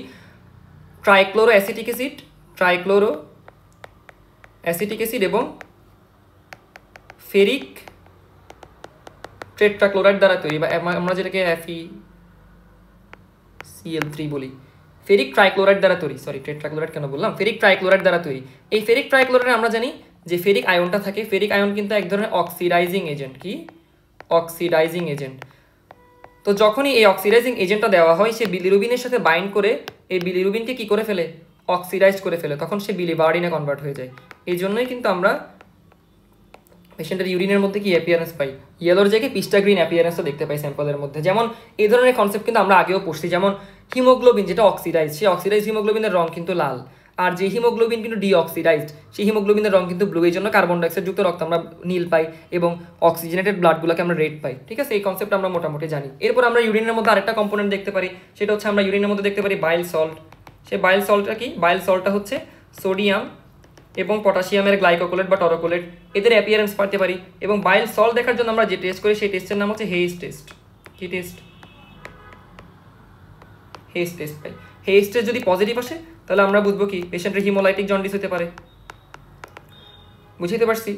ট্রাইক্লোরো অ্যাসিটিক অ্যাসিড এবং ফেরিক টেট্রাক্লোরাইড দ্বারা তৈরি, বা আমরা যেটাকে FeCl3 বলি, ফেরিক ট্রাইক্লোরাইড দ্বারা তৈরি। সরি, টেট্রাক্লোরাইড কেন বললাম? ফেরিক ট্রাইক্লোরাইড দ্বারা তৈরি। এই ফেরিক ট্রাইক্লোরাইডে আমরা জানি যে ফেরিক আয়নটা থাকে। ফেরিক আয়ন কিন্তু এক ধরনের অক্সিডাইজিং এজেন্ট। কি অক্সিডাইজিং এজেন্ট? তো যখনই এই অক্সিডাইজিং এজেন্টটা দেওয়া হয়, সে বিলিরুবিনের সাথে বাইন্ড করে এই বিলিরুবিনকে কি করে ফেলে? অক্সিডাইজ করে ফেলে, তখন সে বিলিভার্ডিনে কনভার্ট হয়ে যায়। এই জন্যই কিন্তু আমরা পেশেন্টের ইউরিনের মধ্যে কি অ্যাপিয়ারেন্স পাই? ইয়েলোর জায়গায় পিস্টা গ্রিন অ্যাপিয়ারেন্সও দেখতে পাই স্যাম্পলের মধ্যে। যেমন এই ধরনের কনসেপ্ট কিন্তু আমরা আগেও পড়ছি। যেমন হিমোগ্লোবিন যেটা অক্সিডাইজ, সেই অক্সিডাইজ হিমোগ্লোবিনের রং কিন্তু লাল, আর যে হিমোগ্লোবিন কিন্তু ডিঅক্সিডাইজড, সেই হিমোগ্লোবিনের রং কিন্তু ব্লু। এই জন্য কার্বন ডাইঅক্সাইড যুক্ত রক্ত আমরা নীল পাই এবং অক্সিজেনেটেড ব্লাডগুলোকে আমরা রেড পাই। ঠিক আছে, এই কনসেপ্ট আমরা মোটামুটি জানি। এরপর আমরা ইউরিনের মধ্যে আরেকটা কম্পোনেন্ট দেখতে পারি, সেটা হচ্ছে আমরা ইউরিনের মধ্যে দেখতে পারি বাইল সল্ট। সেই বাইল সল্টটা কি? বাইল সল্টটা হচ্ছে সোডিয়াম এবং পটাশিয়ামের গ্লাইকোকোলেট বা টরোকোলেট, এদের অ্যাপিয়ারেন্স পাইতে পারি। এবং বাইল সল্ট দেখার জন্য আমরা যে টেস্ট করি সেই টেস্টের নাম হচ্ছে হেইস টেস্ট। কি টেস্ট? হেইস টেস্ট পাই। হেইস টেস্ট যদি পজিটিভ আসে তাহলে আমরা বুঝবো কি পেশেন্টের হিমোলাইটিক জন্ডিস হতে পারে। বুঝতে পারছি?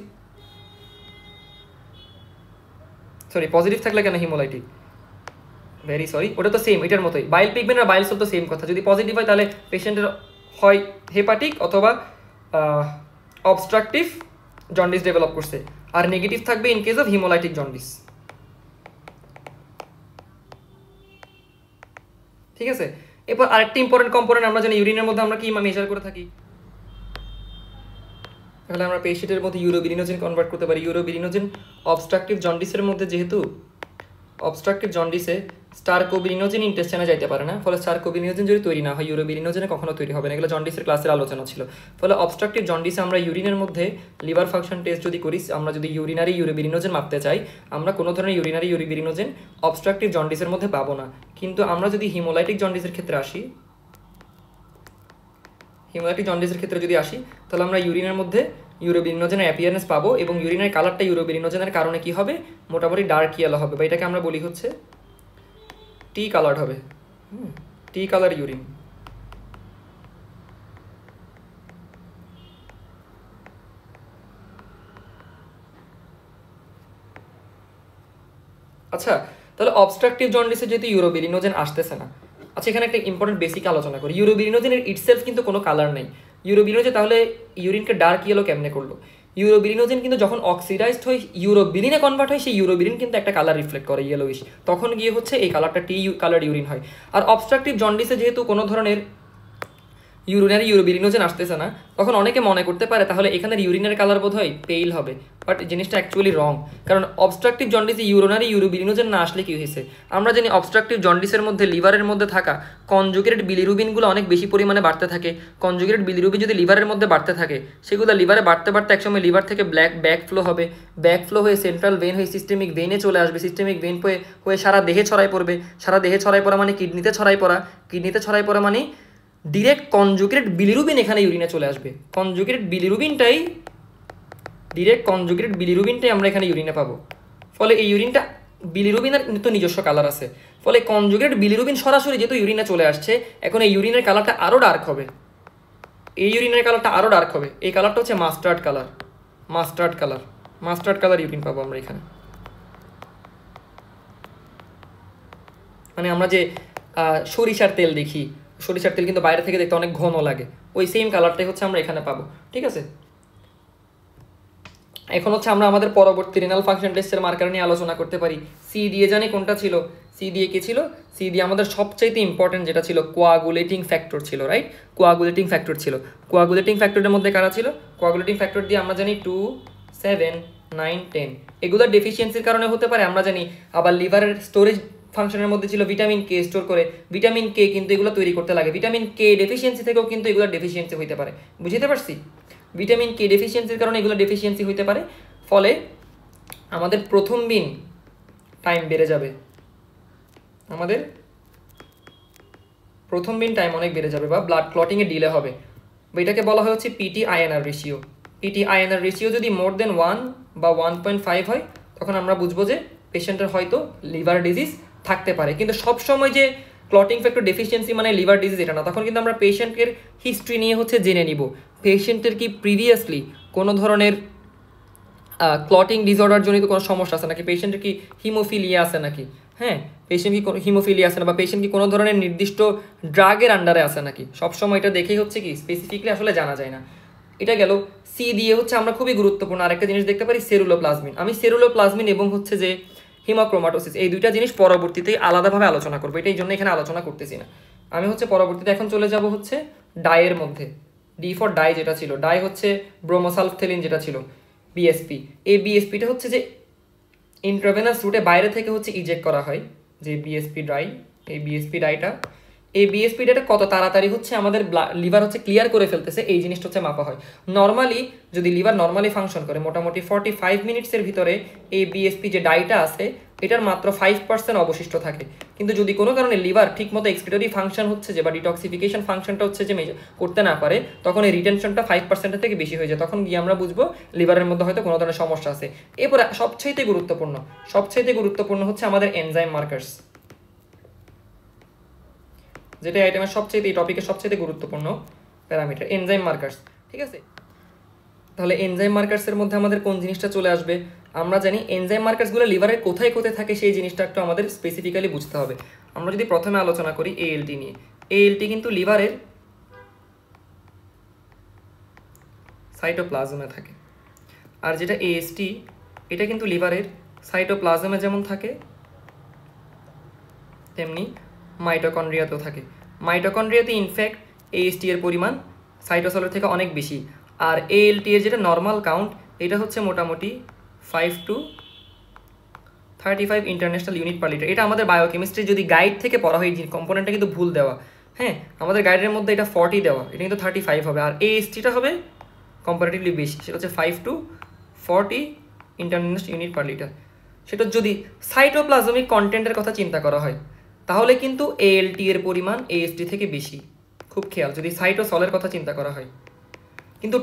সরি, পজিটিভ থাকলে কেন হিমোলাইটিক? ভেরি সরি, ওটা তো সেম, এটার মতোই। বাইল পিগমেন্ট আর বাইল সল্ট তো সেম কথা। যদি পজিটিভ হয় তাহলে পেশেন্টের হয় হেপাটিক অথবা অবস্ট্রাকটিভ জন্ডিস ডেভেলপ করছে, আর নেগেটিভ থাকবে in case of haemolytic jaundice. ঠিক আছে, এরপর আরেকটি ইম্পর্টেন্ট কম্পোনেন্ট আমরা জানি ইউরিনের মধ্যে আমরা কি মেজার করে থাকি। তাহলে আমরা পেশেন্টের মধ্যে ইউরোবিলিনোজেন কনভার্ট করতে পারি। ইউরোবিলিনোজেন অবস্ট্রাকটিভ জন্ডিসের মধ্যে, যেহেতু অবস্ট্রাকটিভ জন্ডিসে স্টারকোবিলিনোজেন ইন্টেস্টাইনে যাইতে পারে না, ফলে স্টারকোবিলিনোজেন যদি তৈরি না হয় ইউরোবিলিনোজেনে কখনো তৈরি হবে না। এগুলো জন্ডিসের ক্লাসের আলোচনা ছিল। ফলে অবস্ট্রাকটিভ জন্ডিসে আমরা ইউরিনের মধ্যে লিভার ফাংশন টেস্ট যদি করি, আমরা যদি ইউরিনারি ইউরোবিলিনোজেন মাপতে চাই, আমরা কোনো ধরনের ইউরিনারি ইউরোবিলিনোজেন অবস্ট্রাকটিভ জন্ডিসের মধ্যে পাবো না। কিন্তু আমরা যদি হিমোলাইটিক জন্ডিসের ক্ষেত্রে আসি, তাহলে আমরা ইউরিনের মধ্যে ইউরোবিলিনোজেনের অ্যাপিয়ারেন্স পাবো এবং ইউরিনের কালারটা ইউরোবিলিনোজেনের কারণে কি হবে? মোটামুটি ডার্ক ইয়েলো হবে, বা এটাকে আমরা বলি হচ্ছে টি কালার্ড হবে। টি কালার ইউরিন। আচ্ছা, তাহলে অবস্ট্রাকটিভ জন্ডিসে যেহেতু ইউরোবিলিনোজেন আসতেছে না, আচ্ছা এখানে একটা ইম্পর্টেন্ট বেসিক আলোচনা করি। ইউরোবিলিনোজেনের ইটসেলফ কিন্তু কোনো কালার নেই। ইউরোবিলিনোজেন তাহলে ইউরিনকে ডার্ক ইয়েলো কেমনে করলো? ইউরোবিলিনোজেন কিন্তু যখন অক্সিডাইজড হয় ইউরোবিলিনে কনভার্ট হয়, সেই ইউরোবিলিন কিন্তু একটা কালার রিফ্লেক্ট করে ইয়েলোইশ, তখন গিয়ে হচ্ছে এই কালারটা টি কালার ইউরিন হয়। আর অবস্ট্রাকটিভ জন্ডিসে যেহেতু কোনো ধরনের ইউরিনারি ইউরোবিলিনোজেন আসতেছে না, তখন অনেকে মনে করতে পারে তাহলে এখানের ইউরিনের কালার বোধ হয় পেইল হবে, বাট জিনিসটা অ্যাকচুয়ালি রং। কারণ অবস্ট্রাকটিভ জন্ডিসে ইউরিনারি ইউরোবিলিনোজেন না আসলে কী হয়েছে, আমরা জানি অবস্ট্রাকটিভ জন্ডিসের মধ্যে লিভারের মধ্যে থাকা কনজুগেটেড বিলিরুবিনগুলো অনেক বেশি পরিমাণে বাড়তে থাকে। কনজুগেটেড বিলিরুবিন যদি লিভারের মধ্যে বাড়তে থাকে, সেগুলো লিভারে বাড়তে বাড়তে একসময় লিভার থেকে ব্যাক ফ্লো হবে, ব্যাক ফ্লো হয়ে সেন্ট্রাল ভেন হয়ে সিস্টেমিক ভেনে চলে আসবে, সিস্টেমিক ভেন হয়ে সারা দেহে ছড়াই পড়বে, সারা দেহে ছড়াই পড়া মানে কিডনিতে ছড়াই পড়া, কিডনিতে ছড়াই পড়া মানে ডিরেক্ট কনজুগেটেড বিলিরুবিন এখানে ইউরিনে চলে আসবে। কনজুগেটেড বিলিরুবিনটাই আমরা এখানে ইউরিনে পাবো। ফলে এই ইউরিনটা বিলিরুবিনের তো নিজস্ব কালার আছে, ফলে কনজুগেটেড বিলিরুবিন সরাসরি যেহেতু ইউরিনে চলে আসছে, এখন এই ইউরিনের কালারটা আরও ডার্ক হবে। এই কালারটা হচ্ছে মাস্টার্ড কালার ইউরিন পাবো আমরা এখানে। মানে আমরা যে সরিষার তেল দেখি, সরিষার তেল কিন্তু বাইরে থেকে দেখতে অনেক ঘন লাগে, ওই সেম কালারটাই হচ্ছে আমরা এখানে পাবো। ঠিক আছে, এখন হচ্ছে আমরা আমাদের পরবর্তী রিনাল ফাংশন টেস্টের মার্কার নিয়ে আলোচনা করতে পারি। সি দিয়ে জানি কোনটা ছিল, সি দিয়ে কি ছিল? সি দিয়ে আমাদের সবচাইতে ইম্পর্টেন্ট যেটা ছিল কোয়াগুলেটিং ফ্যাক্টর ছিল, রাইট? কোয়াগুলেটিং ফ্যাক্টরের মধ্যে কারা ছিল? কোয়াগুলেটিং ফ্যাক্টর দিয়ে আমরা জানি 2, 7, 9, 10 এগুলোর ডেফিসিয়েন্সির কারণে হতে পারে আমরা জানি। আবার লিভারের স্টোরেজ ফাংশনের মধ্যে ছিল ভিটামিন কে স্টোর করে, ভিটামিন কে কিন্তু এগুলো তৈরি করতে লাগে, ভিটামিন কে ডেফিসিয়েন্সি থেকেও কিন্তু এগুলোর ডেফিসিয়েন্সি হইতে পারে। বুঝতে পারছি? ভিটামিন কে ডেফিসিয়েন্সির কারণে এগুলো ডেফিসিয়েন্সি হইতে পারে, ফলে আমাদের প্রথম দিন টাইম বেড়ে যাবে, অনেক বেড়ে যাবে, বা ব্লাড ক্লটিংয়ে ডিলে হবে, বা এটাকে বলা হয় হচ্ছে PT INR ratio. PT INR ratio যদি মোর দেন 1 বা 1.5 হয়, তখন আমরা বুঝবো যে পেশেন্টের হয়তো লিভার ডিজিজ থাকতে পারে। কিন্তু সবসময় যে ক্লটিং ফ্যাক্টর ডেফিসিয়েন্সি মানে লিভার ডিজিজ এটা না, তখন কিন্তু আমরা পেশেন্টের হিস্ট্রি নিয়ে হচ্ছে জেনে নিব, পেশেন্টের কি প্রিভিয়াসলি কোনো ধরনের ক্লটিং ডিসঅর্ডার জনিত কোনো সমস্যা আছে নাকি, পেশেন্টের কি হিমোফিলিয়া আছে নাকি, হ্যাঁ পেশেন্ট কি কোনো হিমোফিলিয়া আছে না, বা পেশেন্ট কি কোনো ধরনের নির্দিষ্ট ড্রাগের আন্ডারে আছে নাকি, সবসময় এটা দেখেই হচ্ছে কি স্পেসিফিকলি আসলে জানা যায় না। এটা গেল সি দিয়ে হচ্ছে আমরা খুবই গুরুত্বপূর্ণ আরেকটা জিনিস দেখতে পারি, সেরুলোপ্লাজমিন। আমি সেরুলোপ্লাজমিন এবং হচ্ছে যে হিমোক্রোমাটোসিস এই দুইটা জিনিস পরবর্তীতে আলাদাভাবে আলোচনা করবো, এটাই জন্য এখানে আলোচনা করতেছি না। আমি হচ্ছে পরবর্তীতে এখন চলে যাব হচ্ছে ডায়ের মধ্যে। ডি ফর ডাই যেটা ছিল, ডাই হচ্ছে ব্রোমোসালফথেলিন যেটা ছিল বিএসপি। এই বিএসপিটা হচ্ছে যে ইন্ট্রাভেনাস রুটে বাইরে থেকে হচ্ছে ইজেক্ট করা হয়, যে বিএসপি ডাই, এই বিএসপি ডাইটা কত তাড়াতাড়ি হচ্ছে আমাদের লিভার হচ্ছে ক্লিয়ার করে ফেলতেছে, এই জিনিসটা হচ্ছে মাপা হয়। নর্মালি যদি লিভার নর্মালি ফাংশন করে মোটামুটি 45 মিনিটসের ভিতরে এই বিএসপি যে ডাইটা আছে এটার মাত্র 5% অবশিষ্ট থাকে। কিন্তু যদি কোনো কারণে লিভার ঠিকমতো এক্সক্রিটরি ফাংশন হচ্ছে যে, বা ডিটক্সিফিকেশন ফাংশনটা হচ্ছে যে করতে না পারে, তখন এই রিটেনশনটা 5% থেকে বেশি হয়ে যায়, তখন গিয়ে আমরা বুঝবো লিভারের মধ্যে হয়তো কোনো ধরনের সমস্যা আছে। এরপরে সবচাইতে গুরুত্বপূর্ণ হচ্ছে আমাদের এনজাইম মার্কার্স, যেটা আইটেমের সবচেয়ে, এই টপিকের সবচেয়ে গুরুত্বপূর্ণ প্যারামিটার এনজাইম মার্কার্স। ঠিক আছে, তাহলে এনজাইম মার্কার্সের মধ্যে আমাদের কোন জিনিসটা চলে আসবে? আমরা জানি এনজাইম মার্কার্সগুলো লিভারের কোথায় থাকে সেই জিনিসটা একটু আমাদের স্পেসিফিক্যালি বুঝতে হবে। আমরা যদি প্রথমে আলোচনা করি এএলটি নিয়ে, এএলটি কিন্তু লিভারের সাইটোপ্লাজমে থাকে, আর যেটা এএসটি এটা কিন্তু লিভারের সাইটোপ্লাজমে যেমন থাকে তেমনি মাইটোকন্ড্রিয়াতেও থাকে। মাইটোকন্ড্রিয়াতে ইনফ্যাক্ট এএসটি এর পরিমাণ সাইটোসলের থেকে অনেক বেশি, আর এএলটি এর যেটা নর্মাল কাউন্ট এটা হচ্ছে মোটামুটি 5 to 35 international unit per litre. এটা আমাদের বায়োকেমিস্ট্রি যদি গাইড থেকে পড়া হয়, কম্পোনেন্টটা কিন্তু ভুল দেওয়া, হ্যাঁ আমাদের গাইডের মধ্যে এটা 40 দেওয়া, এটা কিন্তু 35 হবে, আর এএসটিটা হবে কম্পারেটিভলি বেশি, সেটা হচ্ছে 5 to 40 international unit per litre. সেটা যদি সাইটোপ্লাজমিক কন্টেন্টের কথা চিন্তা করা হয়, তাহলে কিন্তু এএলটি এর পরিমাণ এএসটি থেকে বেশি, খুব খেয়াল, যদি সাইটোসলের কথা চিন্তা করা হয়। কিন্তু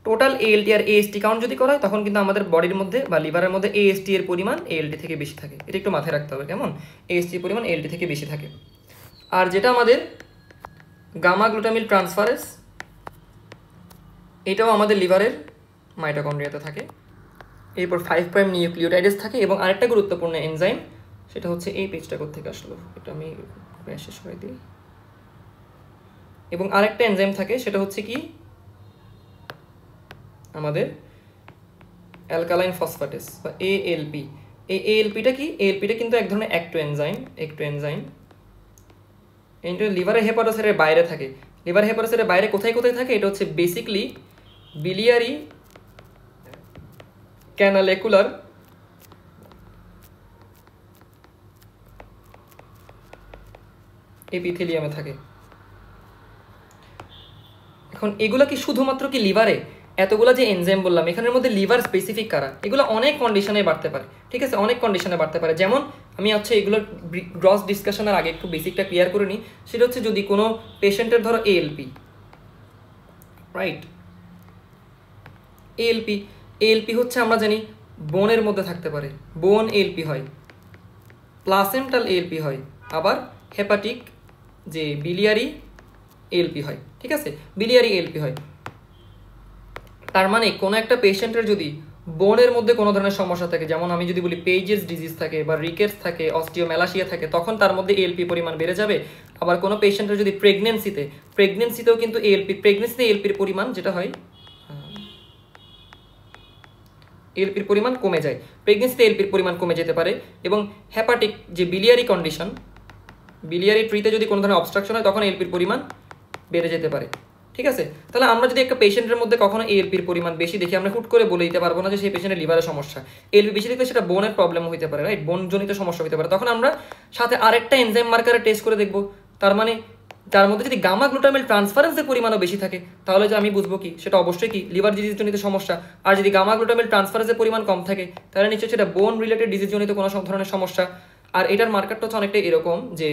টোটাল এএলটি আর এএসটি কাউন্ট যদি করা হয়, তখন কিন্তু আমাদের বডির মধ্যে বা লিভারের মধ্যে এএসটি এর পরিমাণ এএলটি থেকে বেশি থাকে, এটা একটু মাথায় রাখতে হবে, কেমন? এএসটি এর পরিমাণ এএলটি থেকে বেশি থাকে। আর যেটা আমাদের গামা গ্লুটামিল ট্রান্সফারেজ, এটাও আমাদের লিভারের মাইটোকন্ড্রিয়াতে থাকে। এরপর 5 প্রাইম নিউক্লিওটাইডেস থাকে এবং আরেকটা গুরুত্বপূর্ণ এনজাইম, সেটা হচ্ছে এই পেজটা কোত্থেকে আসলো, এটা আমি শেষ করে দিই। এবং আরেকটা এনজাইম থাকে, সেটা হচ্ছে কি আমাদের অ্যালকালাইন ফসফেটেস বা এএলপি। এই এএলপিটা কি, এএলপিটা কিন্তু এক ধরনের একটো এনজাইম। এটা লিভারের হেপাটোসাইটের বাইরে থাকে। লিভার হেপাটোসাইটের বাইরে কোথায় কোথায় থাকে, এটা হচ্ছে বেসিকলি বিলিয়ারি ক্যানালেকুলার এপিথেলিয়ামে থাকে। এখন এগুলা কি শুধুমাত্র কি লিভারে? এতগুলা যে এনজাইম বললাম, এখানের মধ্যে লিভার স্পেসিফিক কারা? এগুলো অনেক কন্ডিশনে বাড়তে পারে, ঠিক আছে, অনেক কন্ডিশনে বাড়তে পারে। যেমন আমি হচ্ছে এগুলোর গ্রস ডিসকাশনের আগে একটু বেসিকটা ক্লিয়ার করে নিই। সেটা হচ্ছে যদি কোনো পেশেন্টের ধরো এএলপি, রাইট, এএলপি হচ্ছে আমরা জানি বোনের মধ্যে থাকতে পারে, বোন এএলপি হয়, প্লাসেন্টাল এএলপি হয়, আবার হেপাটিক যে বিলিয়ারি এএলপি হয়, ঠিক আছে, বিলিয়ারি এএলপি হয়। তার মানে কোনো একটা পেশেন্টের যদি বোনের মধ্যে কোনো ধরনের সমস্যা থাকে, যেমন আমি যদি বলি পেজেস ডিজিজ থাকে বা রিকেটস থাকে, অস্টিওমেলাসিয়া থাকে, তখন তার মধ্যে এএলপি পরিমাণ বেড়ে যাবে। আবার কোনো পেশেন্টের যদি প্রেগনেন্সিতেও কিন্তু প্রেগনেন্সিতে এএলপির পরিমাণ যেটা হয়, এএলপির পরিমাণ কমে যায়, প্রেগনেন্সিতে এএলপির পরিমাণ কমে যেতে পারে। এবং হেপাটিক যে বিলিয়ারি কন্ডিশন, বিলিয়ারি ট্রিতে যদি কোনো ধরনের অবস্ট্রাকশন হয়, তখন এএলপির পরিমাণ বেড়ে যেতে পারে, ঠিক আছে। তাহলে আমরা যদি একটা পেশেন্টের মধ্যে কখনো এএলপির পরিমাণ বেশি দেখি, আমরা হুট করে বলে দিতে পারবো না যে সেই পেশেন্টের লিভারের সমস্যা। এএলপি বেশি দেখলে সেটা বোনের প্রবলেম হতে পারে, রাইট, বোনজনিত সমস্যা হতে পারে। তখন আমরা সাথে আরেকটা এনজাইম মার্কারে টেস্ট করে দেখবো। তার মানে তার মধ্যে যদি গামা গ্লুটামেল ট্রান্সফারেন্সের পরিমাণও বেশি থাকে, তাহলে যে আমি বুঝবো কি সেটা অবশ্যই কি লিভার ডিজিজ জনিত সমস্যা। আর যদি গামা গ্লুটামেল ট্রান্সফারেন্সের পরিমাণ কম থাকে, তাহলে নিশ্চয়ই সেটা বোন রিলেটেড ডিজিজ জনিত কোনো ধরনের সমস্যা। আর এটার মার্কারটা হচ্ছে অনেকটা এরকম যে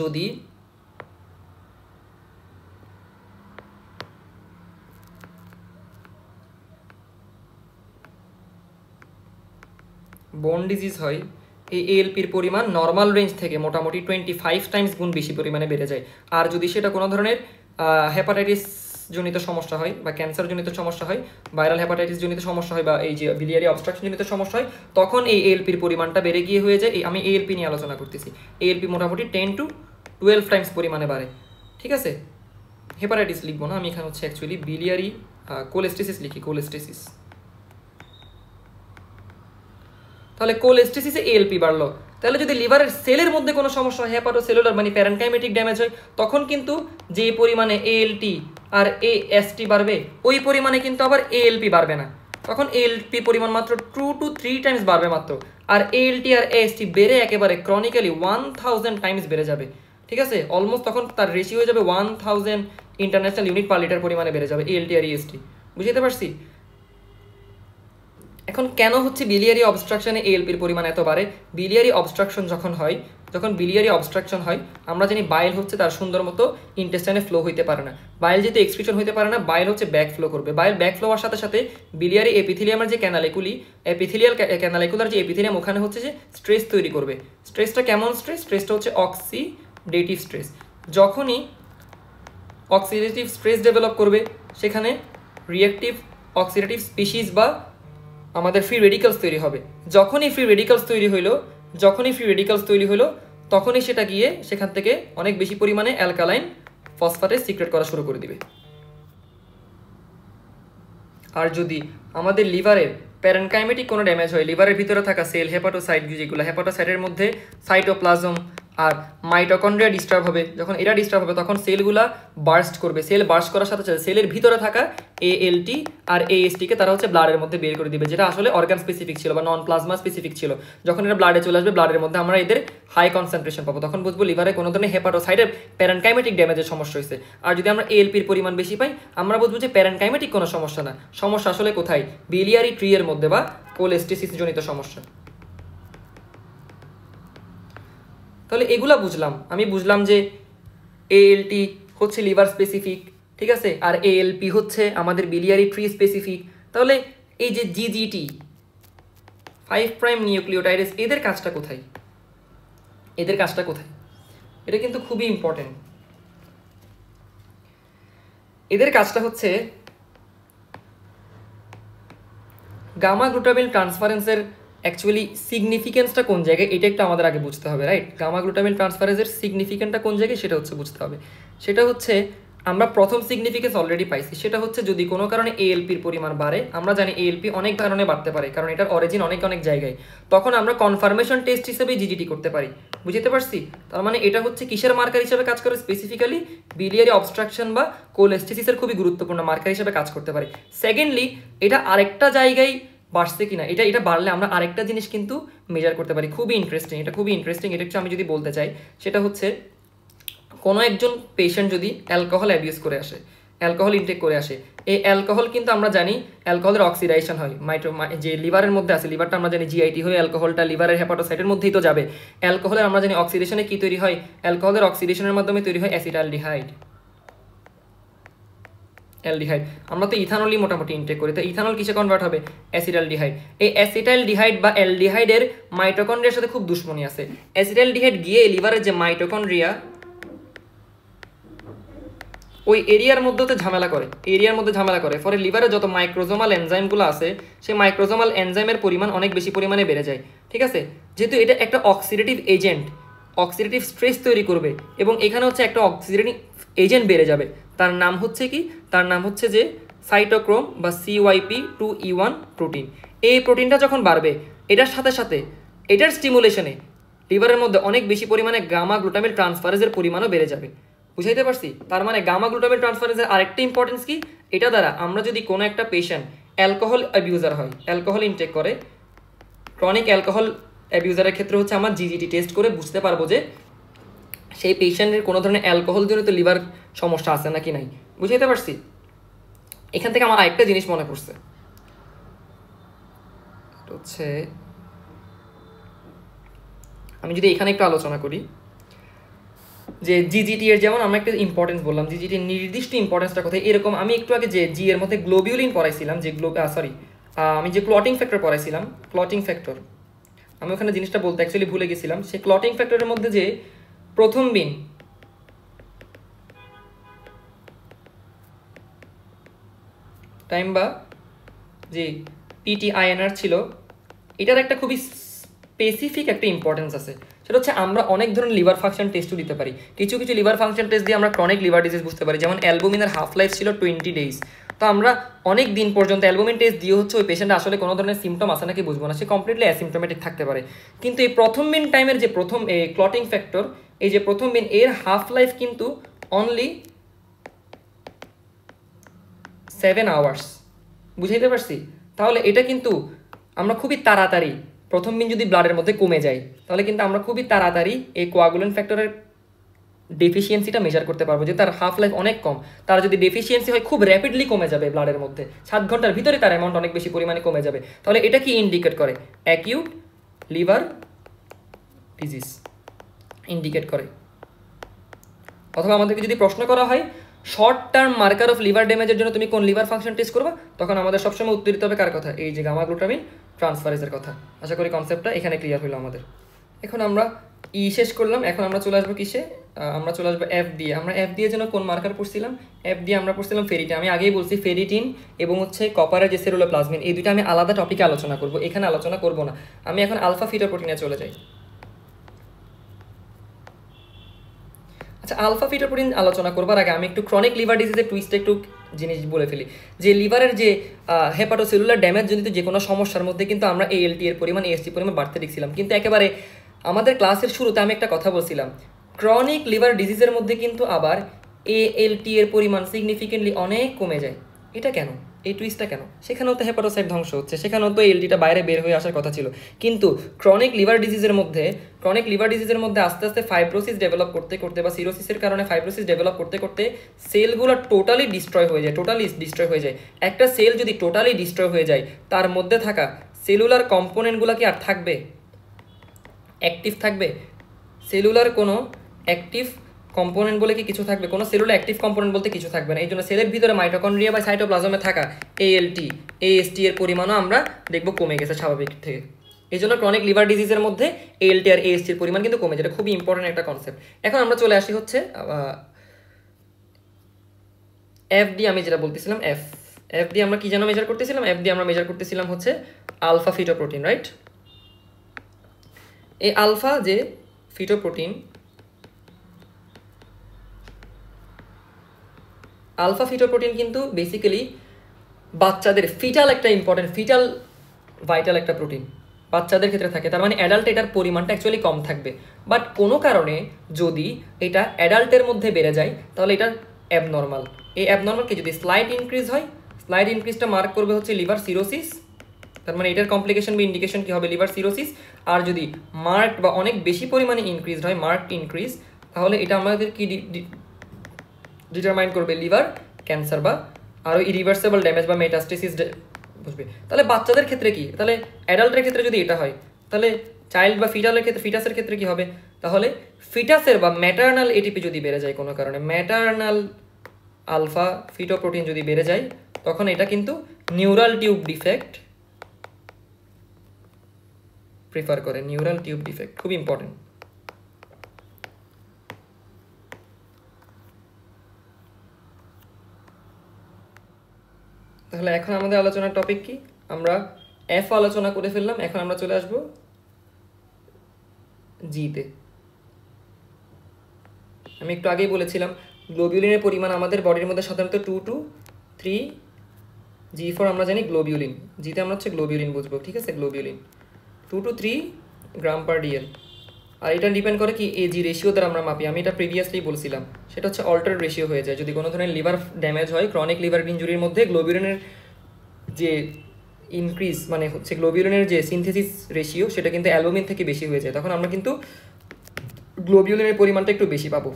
যদি বোন ডিজিজ হয়, এই এএলপির পরিমাণ নর্মাল রেঞ্জ থেকে মোটামুটি 25 টাইমস গুণ বেশি পরিমাণে বেড়ে যায়। আর যদি সেটা কোনো ধরনের হেপাটাইটিস জনিত সমস্যা হয় বা ক্যান্সার জনিত সমস্যা হয়, ভাইরাল হেপাটাইটিস জনিত সমস্যা হয়, বা এই যে বিলিয়ারি অবস্ট্রাকশন জনিত সমস্যা হয়, তখন এই এএলপির পরিমাণটা বেড়ে গিয়ে হয়ে যায়, আমি এএলপি নিয়ে আলোচনা করতেছি, এএলপি মোটামুটি 10 to 12 টাইমস পরিমাণে বাড়ে, ঠিক আছে। হেপাটাইটিস লিখবো না আমি এখানে, হচ্ছে অ্যাকচুয়ালি বিলিয়ারি কোলেস্টেসিস লিখি, কোলেস্টেসিস। তাহলে কোলেস্টেসিসে এএলপি বাড়লো। তাহলে যদি লিভারের সেলের মধ্যে কোনো সমস্যা হয়, হেপাটোসেলুলার মানে প্যারেনকাইমেটিক ড্যামেজ হয়, তখন কিন্তু যে পরিমাণে এএলটি আর এএসটি বাড়বে, ওই পরিমাণে কিন্তু আবার এএলপি বাড়বে না। তখন এএলপি পরিমাণ মাত্র 2 to 3 টাইমস বাড়বে মাত্র। আর এএলটি আর এএসটি বেড়ে একেবারে ক্রনিক্যালি 1000 টাইমস বেড়ে যাবে, ঠিক আছে। অলমোস্ট তখন তার রেশিও হয়ে যাবে 1000 ইন্টারন্যাশনাল ইউনিট পার লিটার পরিমাণে বেড়ে যাবে এএলটি আর এএসটি। বুঝতে পারছি? এখন কেন হচ্ছে বিলিয়ারি অবস্ট্রাকশনে এএলপির পরিমাণ এত বাড়ে? বিলিয়ারি অবস্ট্রাকশন যখন বিলিয়ারি অবস্ট্রাকশন হয়, আমরা জানি বাইল হচ্ছে তার সুন্দর মতো ইন্টেস্টাইনে ফ্লো হইতে পারে না। বাইল যেহেতু এক্সক্রিশন হইতে পারে না, বাইল হচ্ছে ব্যাক ফ্লো করবে। বাইল ব্যাক ফ্লো হওয়ার সাথে সাথে বিলিয়ারি এপিথেলিয়ামের যে ক্যানালেকুলার যে এপিথেলিয়াম, ওখানে হচ্ছে যে স্ট্রেস তৈরি করবে। স্ট্রেসটা কেমন স্ট্রেস? স্ট্রেসটা হচ্ছে অক্সিডেটিভ স্ট্রেস। যখনই অক্সিডেটিভ স্ট্রেস ডেভেলপ করবে, সেখানে রিঅ্যাক্টিভ অক্সিডেটিভ স্পিসিস বা আমাদের ফ্রি রেডিক্যালস তৈরি হবে। যখনই ফ্রি রেডিক্যালস তৈরি হলো, তখনই সেটা গিয়ে সেখান থেকে অনেক বেশি পরিমাণে অ্যালকালাইন ফসফেটেস সিক্রেট করা শুরু করে দিবে। আর যদি আমাদের লিভারের প্যারেনকাইমেটিক কোনো ড্যামেজ হয়, লিভারের ভিতরে থাকা সেল হেপাটোসাইট, যেগুলো হেপাটোসাইটের মধ্যে সাইটোপ্লাজম আর মাইটোকন্ড্রিয়া ডিস্টার্ব হবে, যখন এরা ডিস্টার্ব হবে তখন সেলগুলা বার্স্ট করবে। সেল বার্স্ট করার সাথে সাথে সেলের ভিতরে থাকা এএলটি আর এএসটিকে তারা হচ্ছে ব্লাডের মধ্যে বের করে দিবে, যেটা আসলে অর্গান স্পেসিফিক ছিল বা নন প্লাজমা স্পেসিফিক ছিল। যখন এটা ব্লাডে চলে আসবে, ব্লাডের মধ্যে আমরা এদের হাই কনসেন্ট্রেশন পাবো, তখন বুঝবো লিভারে কোনো ধরনের হেপাটোসাইটের প্যারেনকাইমেটিক ড্যামেজের সমস্যা হয়েছে। আর যদি আমরা এএলপির পরিমাণ বেশি পাই, আমরা বুঝবো যে প্যারেনকাইমেটিক কোনো সমস্যা না, সমস্যা আসলে কোথায়? বিলিয়ারি ট্রি এর মধ্যে বা কোলেস্টেসিস জনিত সমস্যা। তাহলে এগুলা বুঝলাম, আমি বুঝলাম যে এএলটি হচ্ছে লিভার স্পেসিফিক, ঠিক আছে, আর এএলপি হচ্ছে আমাদের বিলিয়ারি ট্রি স্পেসিফিক। তাহলে এই যে জিজিটি 5 প্রাইম নিউক্লিওটাইডেস, এদের কাজটা কোথায়? এটা কিন্তু খুবই ইম্পর্টেন্ট। এদের কাজটা হচ্ছে গামা গ্লুটামিন ট্রান্সফারেন্সের অ্যাকচুয়ালি সিগনিফিকেন্সটা কোন জায়গায় এটা একটু আমাদের আগে বুঝতে হবে, রাইট? গামা গ্লুটামিন ট্রান্সফারেন্সের সিগনিফিকেন্টটা কোন জায়গায় সেটা হচ্ছে বুঝতে হবে। সেটা হচ্ছে আমরা প্রথম সিগনিফিকেন্স অলরেডি পাইছি, সেটা হচ্ছে যদি কোনো কারণে এএলপির পরিমাণ বাড়ে, আমরা জানি এএলপি অনেক কারণে বাড়তে পারে কারণ এটার অরিজিন অনেক অনেক জায়গায়, তখন আমরা কনফার্মেশন টেস্ট হিসেবে জিজিটি করতে পারি। বুঝতে পারছি? তার মানে এটা হচ্ছে কিসের মার্কার হিসেবে কাজ করে? স্পেসিফিক্যালি বিলিয়ারি অবস্ট্রাকশন বা কোলেস্টেসিসের খুবই গুরুত্বপূর্ণ মার্কার হিসেবে কাজ করতে পারে। সেকেন্ডলি, এটা আরেকটা জায়গায় বাড়ছে কিনা, এটা বাড়লে আমরা আরেকটা জিনিস কিন্তু মেজার করতে পারি। খুবই ইন্টারেস্টিং, এটা খুবই ইন্টারেস্টিং। এটা একটু আমি যদি বলতে চাই, সেটা হচ্ছে কোনো একজন পেশেন্ট যদি অ্যালকোহল অ্যাবিউজ করে আসে, অ্যালকোহল ইনটেক করে আসে, এই অ্যালকোহল কিন্তু আমরা জানি অ্যালকোহলের অক্সিডাইশন হয় যে লিভারের মধ্যে আছে, লিভারটা আমরা জানি জিআইটি হয়ে অ্যালকোহলটা লিভারের হেপাটোসাইটের মধ্যেই তো যাবে। অ্যালকোহলের আমরা জানি অক্সিডেশনে কি তৈরি হয়, অ্যালকোহলের অক্সিডেশনের মাধ্যমে তৈরি হয় অ্যাসিটালডিহাইড। অ্যালডিহাইড আমরা তো ইথানলই মোটামুটি ইনটেক করি, তো ইথানল কিসে কনভার্ট হবে? অ্যাসিটালডিহাইড। এই অ্যাসিটালডিহাইড বা অ্যালডিহাইডের মাইটোকন্ড্রিয়ার সাথে খুব দুশ্মনী আছে। অ্যাসিটালডিহাইড গিয়ে লিভারের যে মাইটোকন্ড্রিয়া ওই এরিয়ার মধ্যে ঝামেলা করে, এরিয়ার মধ্যে ঝামেলা করে, ফলে লিভারে যত মাইক্রোজোমাল এনজাইমগুলো আছে সেই মাইক্রোজোমাল এনজাইমের পরিমাণ অনেক বেশি পরিমাণে বেড়ে যায়। ঠিক আছে? যেহেতু এটা একটা অক্সিডেটিভ এজেন্ট, অক্সিডেটিভ স্ট্রেস তৈরি করবে এবং এখানে হচ্ছে একটা অক্সিডেটিভ এজেন্ট বেড়ে যাবে, তার নাম হচ্ছে কি? তার নাম হচ্ছে যে সাইটোক্রোম বা CYP2E1 প্রোটিন। এই প্রোটিনটা যখন বাড়বে, এটার সাথে সাথে এটার স্টিমুলেশনে লিভারের মধ্যে অনেক বেশি পরিমাণে গামা গ্লুটামিন ট্রান্সফারেজের পরিমাণও বেড়ে যাবে। বুঝাইতে পারছি? তার মানে গামা গ্লুটামিন ট্রান্সফারেন্সের আরেকটা ইম্পর্টেন্স কি, এটা দ্বারা আমরা যদি কোনো একটা পেশেন্ট অ্যালকোহল অ্যাবিউজার হয়, অ্যালকোহল ইনটেক করে, ক্রনিক অ্যালকোহল অ্যাবিউজারের ক্ষেত্রে হচ্ছে আমরা জিজিটি টেস্ট করে বুঝতে পারবো যে সেই পেশেন্টের কোনো ধরনের অ্যালকোহল জনিত লিভার সমস্যা আছে নাকি নাই। বুঝাইতে পারছি? এখান থেকে আমার আরেকটা জিনিস মনে পড়ছে, হচ্ছে আমি যদি এখানে একটু আলোচনা করি যে জিজিটি এর যেমন আমরা একটা ইম্পর্টেন্স বললাম, জিজিটির নির্দিষ্ট ইম্পর্টেন্সটা কোথায়, এরকম আমি একটু আগে যে জি এর মধ্যে গ্লোবিউলিন পড়াইছিলাম, যে আমি যে ক্লটিং ফ্যাক্টর পড়াইছিলাম, ক্লটিং ফ্যাক্টর, আমি ওখানে জিনিসটা বলতে অ্যাকচুয়ালি ভুলে গেছিলাম। সেই ক্লটিং ফ্যাক্টরের মধ্যে যে প্রথম বিন টাইম বা যে PTINR ছিল, এটার একটা খুবই স্পেসিফিক একটা ইম্পর্টেন্স আছে। সেটা হচ্ছে আমরা অনেক ধরনের লিভার ফাংশন টেস্টও দিতে পারি। কিছু কিছু লিভার ফাংশন টেস্ট দিয়ে আমরা ক্রনিক লিভার ডিজিজ বুঝতে পারি, যেমন অ্যালবুমিনের হাফ লাইফ ছিল 20 ডেজ। তো আমরা অনেক দিন পর্যন্ত অ্যালবুমিন টেস্ট দিয়ে হচ্ছে ওই পেশেন্ট আসলে কোনো ধরনের সিমটম আছে নাকি বুঝবো না, সে কমপ্লিটলি অ্যাসিমটোমেটিক থাকতে পারে। কিন্তু এই প্রথম বিন টাইমের যে প্রথম ক্লটিং ফ্যাক্টর, এই যে প্রথম বিন, এর হাফ লাইফ কিন্তু অনলি 7 আওয়ার্স। বুঝাইতে পারছি? তাহলে এটা কিন্তু আমরা খুবই তাড়াতাড়ি, প্রথম দিন যদি ব্লাডের মধ্যে কমে যায় তাহলে কিন্তু আমরা খুবই তাড়াতাড়ি এই কোয়াগুলেন্ট ফ্যাক্টরের ডেফিসিয়েন্সিটা মেজার করতে পারবো, যে তার হাফ লাইফ অনেক কম। তার যদি ডেফিসিয়েন্সি হয় খুব র্যাপিডলি কমে যাবে ব্লাডের মধ্যে, 7 ঘন্টার ভিতরে তার অ্যামাউন্ট অনেক বেশি পরিমাণে কমে যাবে। তাহলে এটা কি ইন্ডিকেট করে? অ্যাকিউট লিভার ডিজিজ ইন্ডিকেট করে। অথবা আমাদেরকে যদি প্রশ্ন করা হয় short term marker of liver ড্যামেজের জন্য তুমি কোন লিভার ফাংশন টেস্ট করবা, তখন আমাদের সবসময় উত্তর দিতে হবে কার কথা? এই যে গামা গ্লুটামিন ট্রান্সফারেজের কথা। আশা করি কনসেপ্টটা এখানে ক্লিয়ার হলো আমাদের। এখন আমরা শেষ করলাম, এখন আমরা চলে আসবো কিসে? আমরা চলে আসবো এফ দিয়ে। আমরা এফ দিয়ে যেন কোন মার্কার পড়ছিলাম? এফ দিয়ে আমরা পড়ছিলাম ফেরিটিন। আমি আগেই বলছি ফেরিটিন এবং হচ্ছে কপারের যে সেরুলোপ্লাজমিন, এই দুইটা আমি আলাদা টপিকে আলোচনা করব, এখানে আলোচনা করব না। আমি এখন আলফা ফিটোপ্রোটিনে চলে যাই। আচ্ছা, আলফা ফিটোপ্রোটিন আলোচনা করবার আগে আমি একটু ক্রনিক লিভার ডিজিজের টুইস্টে একটু জিনিস বলে ফেলি। যে লিভারের যে হেপাটোসেলুলার ড্যামেজ জনিত যে কোনো সমস্যার মধ্যে কিন্তু আমরা ALT এর পরিমাণ AST পরিমাণ বাড়তে দেখছিলাম, কিন্তু একেবারে আমাদের ক্লাসের শুরুতে আমি একটা কথা বলছিলাম, ক্রনিক লিভার ডিজিজের মধ্যে কিন্তু আবার ALT এর পরিমাণ সিগনিফিকেন্টলি অনেক কমে যায়। এটা কেন? এই টুইস্টটা কেন? সেখানেও তো হেপাটোসাইট ধ্বংস হচ্ছে, সেখানেও তো এলটিটা বাইরে বের হয়ে আসার কথা ছিল, কিন্তু ক্রনিক লিভার ডিজিজের মধ্যে আস্তে আস্তে ফাইব্রোসিস ডেভেলপ করতে করতে বা সিরোসিসের কারণে ফাইব্রোসিস ডেভেলপ করতে করতে সেলগুলো টোটালি ডিস্ট্রয় হয়ে যায়। একটা সেল যদি টোটালি ডিস্ট্রয় হয়ে যায়, তার মধ্যে থাকা সেলুলার কম্পোনেন্টগুলো কি আর থাকবে? অ্যাক্টিভ থাকবে? সেলুলার কোনো অ্যাক্টিভ কম্পোনেন্ট বলে কি কিছু থাকবে? কোনো সেলুলার অ্যাক্টিভ কম্পোনেন্ট বলতে কিছু থাকবে না। এই জন্য সেলের ভিতরে মাইটোকন্ড্রিয়া বা সাইটোপ্লাজমে থাকা ALT AST এর পরিমাণও আমরা দেখব কমে গেছে স্বাভাবিক থেকে। এই জন্য ক্রনিক লিভার ডিজিজের মধ্যে ALT আর AST এর পরিমাণ কিন্তু কমে যায়, এটা খুবই ইম্পর্টেন্ট একটা কনসেপ্ট। এখন আমরা চলে আসি হচ্ছে এফ ডি, আমি যেটা বলতেছিলাম এফ দিয়ে আমরা কি যেন মেজার করতেছিলাম, এফ দিয়ে আমরা মেজার করতেছিলাম হচ্ছে আলফা ফিটোপ্রোটিন, রাইট? এই আলফা যে ফিটোপ্রোটিন, আলফা ফিটোপ্রোটিন কিন্তু বেসিক্যালি বাচ্চাদের ফিটাল একটা ইম্পর্টেন্ট ফিটাল ভাইটাল একটা প্রোটিন বাচ্চাদের ক্ষেত্রে থাকে। তার মানে অ্যাডাল্ট এটার পরিমাণটা অ্যাকচুয়ালি কম থাকবে, বাট কোনো কারণে যদি এটা অ্যাডাল্টের মধ্যে বেড়ে যায় তাহলে এটা অ্যাবনর্মাল। এই অ্যাবনর্মালকে যদি স্লাইড ইনক্রিজ হয়, স্লাইড ইনক্রিজটা মার্ক করবে হচ্ছে লিভার সিরোসিস, তার মানে এটার কমপ্লিকেশন বা ইন্ডিকেশন কী হবে, লিভার সিরোসিস। আর যদি মার্কড বা অনেক বেশি পরিমাণে ইনক্রিজ হয়, মার্কড ইনক্রিজ, তাহলে এটা আমাদের কি ডিটারমাইন করবে, লিভার ক্যান্সার বা আরও ইরিভার্সেবল ড্যামেজ বা মেটাস্টেসিস বুঝবে। তাহলে বাচ্চাদের ক্ষেত্রে কি, তাহলে অ্যাডাল্টের ক্ষেত্রে যদি এটা হয় তাহলে চাইল্ড বা ফিটালের ক্ষেত্রে, ফিটাসের ক্ষেত্রে কি হবে, তাহলে ফিটাসের বা ম্যাটার্নাল এটিপি যদি বেড়ে যায় কোনো কারণে, ম্যাটার্নাল আলফা ফিটোপ্রোটিন যদি বেড়ে যায়, তখন এটা কিন্তু নিউরাল টিউব ডিফেক্ট প্রিফার করে। নিউরাল টিউব ডিফেক্ট খুব ইম্পর্টেন্ট। তাহলে এখন আমাদের আলোচনার টপিক কি, আমরা এফ আলোচনা করে ফেললাম, এখন আমরা চলে আসবো জিতে। আমি একটু আগেই বলেছিলাম গ্লোবিউলিনের পরিমাণ আমাদের বডির মধ্যে সাধারণত 2 to 3 জি ফর আমরা জানি গ্লোবিউলিন, জিতে আমরা হচ্ছে গ্লোবিউলিন বুঝবো, ঠিক আছে? Globulin 2 to 3 gram per DL. আর এটা ডিপেন্ড করে কি এই জি রেশিও দ্বারা আমরা মাপি, আমি এটা প্রিভিয়াসলি বলছিলাম, সেটা হচ্ছে অল্টার রেশিও হয়ে যায়। যদি কোনো ধরনের লিভার ড্যামেজ হয়, ক্রনিক লিভার ইনজুরির মধ্যে গ্লোবিউলিনের যে ইনক্রিজ মানে হচ্ছে গ্লোবিউলিনের যে সিনথেসিস রেশিও সেটা কিন্তু অ্যালবুমিন থেকে বেশি হয়ে যায়, তখন আমরা কিন্তু গ্লোবিউলিনের পরিমাণটা একটু বেশি পাবো।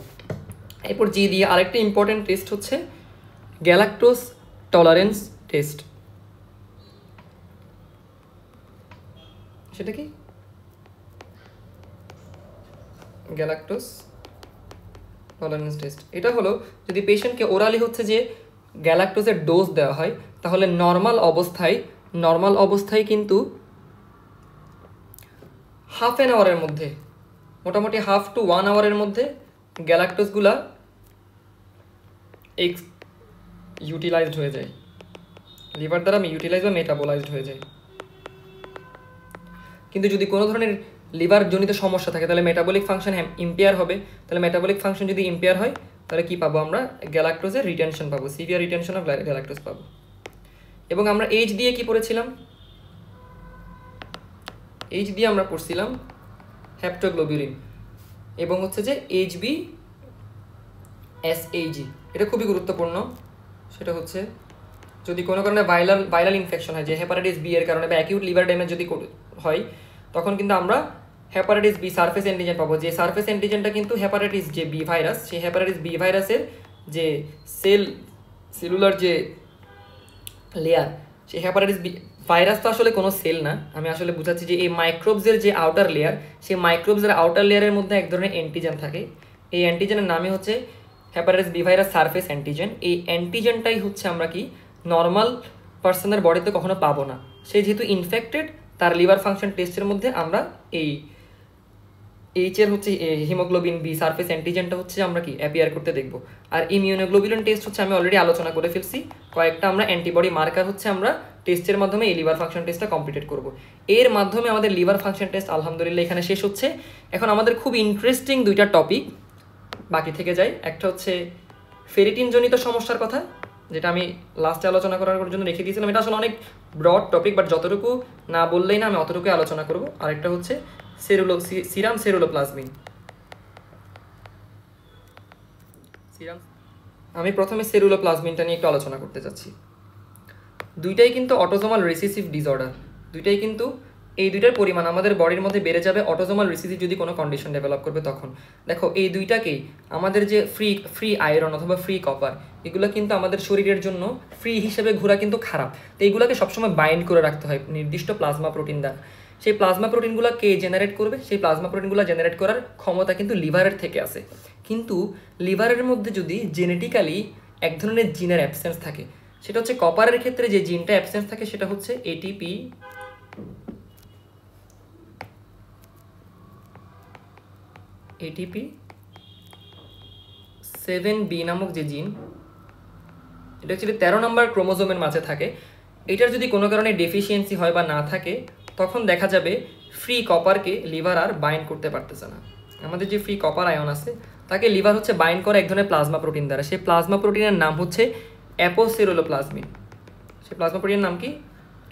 এরপর জি দিয়ে আরেকটা ইম্পর্টেন্ট টেস্ট হচ্ছে গ্যালাক্টোজ টলারেন্স টেস্ট। সেটা কি গ্যালাক্টোজ টলারেন্স টেস্ট? এটা হলো যদি পেশেন্টকে ওরালি হচ্ছে যে গ্যালাক্টোজের ডোজ দেওয়া হয়, তাহলে নর্মাল অবস্থায় কিন্তু হাফ অ্যান আওয়ারের মধ্যে, মোটামুটি 1/2 to 1 আওয়ারের মধ্যে গ্যালাক্টোজগুলা ইউটিলাইজড হয়ে যায়, লিভার দ্বারা ইউটিলাইজ বা মেটাবোলাইজড হয়ে যায়। কিন্তু যদি কোনো ধরনের লিভার জনিত সমস্যা থাকে তাহলে মেটাবলিক ফাংশন ইম্পেয়ার হবে। তাহলে মেটাবলিক ফাংশন যদি ইম্পেয়ার হয় তাহলে কি পাবো আমরা, গ্যালাক্টোজের রিটেনশন পাবো, সিভিয়ার রিটেনশন অফ গ্যালাক্টোজ পাবো। এবং আমরা এইচ দিয়ে কি পড়েছিলাম, এইচ দিয়ে আমরা পড়ছিলাম হ্যাপ্টোগ্লোবিউলিন এবং হচ্ছে যে এইচবি এসএইজি। এটা খুবই গুরুত্বপূর্ণ, সেটা হচ্ছে যদি কোনো কারণে ভাইরাল ইনফেকশন হয়, যে হেপাটাইটিস বি এর কারণে বা অ্যাকিউট লিভার ড্যামেজ যদি হয়, তখন কিন্তু আমরা হেপাটাইটিস বি সারফেস অ্যান্টিজেন পাবো। যে সারফেস অ্যান্টিজেনটা কিন্তু হেপাটাইটিস যে বি ভাইরাস, সেই হেপাটাইটিস বি ভাইরাসের যে সেলুলার যে লেয়ার, সেই হেপাটাইটিস বি ভাইরাস তো আসলে কোনো সেল না, আমি আসলে বুঝাচ্ছি যে এই মাইক্রোবসের যে আউটার লেয়ার, সেই মাইক্রোবসের আউটার লেয়ারের মধ্যে এক ধরনের অ্যান্টিজেন থাকে। এই অ্যান্টিজেনের নামই হচ্ছে hepatitis B virus surface antigen. এই অ্যান্টিজেনটাই হচ্ছে আমরা কি নর্মাল পার্সনের বডিতে কখনো পাবো না। সে যেহেতু ইনফেক্টেড, তার লিভার ফাংশন টেস্টের মধ্যে আমরা এই এইচের হচ্ছে হিমোগ্লোবিন বি সারফেস অ্যান্টিজেনটা হচ্ছে আমরা কি অ্যাপিয়ার করতে দেখব। আর ইমিউনোগ্লোবিলিন টেস্ট হচ্ছে আমি অলরেডি আলোচনা করে ফেলছি, কয়েকটা আমরা অ্যান্টিবডি মার্কার হচ্ছে আমরা টেস্টের মাধ্যমে এই লিভার ফাংশন টেস্টটা কমপ্লিট করব। এর মাধ্যমে আমাদের লিভার ফাংশন টেস্ট আলহামদুলিল্লাহ এখানে শেষ হচ্ছে। এখন আমাদের খুব ইন্টারেস্টিং দুইটা টপিক বাকি থেকে যায়। একটা হচ্ছে ফেরিটিন জনিত সমস্যার কথা, যেটা আমি লাস্টে আলোচনা করার জন্য রেখে দিয়েছিলাম। এটা আসলে অনেক ব্রড টপিক, বাট যতটুকু না বললেই না, আমি অতটুকুই আলোচনা করব। আরেকটা হচ্ছে সিরাম সেরুলোপ্লাজমিন। আমি প্রথমে সেরুলোপ্লাজমিনটা নিয়ে একটু আলোচনা করতে চাচ্ছি। দুইটাই কিন্তু অটোজোমাল রিসেসিভ ডিসঅর্ডার, দুইটাই কিন্তু এই দুইটার পরিমাণ আমাদের বডির মধ্যে বেড়ে যাবে অটোজোমাল রিসেসিভ যদি কোনো কন্ডিশন ডেভেলপ করবে তখন। দেখো এই দুইটাকেই আমাদের যে ফ্রি আয়রন অথবা ফ্রি কপার, এগুলো কিন্তু আমাদের শরীরের জন্য ফ্রি হিসেবে ঘোরা কিন্তু খারাপ। তো এইগুলোকে সবসময় বাইন্ড করে রাখতে হয় নির্দিষ্ট প্লাজমা প্রোটিন দ্বারা। সেই প্লাজমা প্রোটিনগুলো কে জেনারেট করবে, সেই প্লাজমা প্রোটিনগুলো জেনারেট করার ক্ষমতা কিন্তু লিভারের থেকে আসে। কিন্তু লিভারের মধ্যে যদি জেনেটিক্যালি এক ধরনের জিনের অ্যাবসেন্স থাকে, সেটা হচ্ছে কপারের ক্ষেত্রে যে জিনটা অ্যাবসেন্স থাকে সেটা হচ্ছে এটিপি ATP 7B নামক যে জিন, এটা অ্যাকচুয়ালি 13 নম্বর ক্রোমোজোমের মাঝে থাকে। এটার যদি কোনো কারণে ডেফিসিয়েন্সি হয় বা না থাকে, তখন দেখা যাবে ফ্রি কপারকে লিভার আর বাইন্ড করতে পারতেছে না। আমাদের যে ফ্রি কপার আয়ন আছে তাকে লিভার হচ্ছে বাইন্ড করে এক ধরনের প্লাজমা প্রোটিন দ্বারা। সেই প্লাজমা প্রোটিনের নাম হচ্ছে অ্যাপোসিরুলোপ্লাজমিন। সেই প্লাজমা প্রোটিনের নাম কি?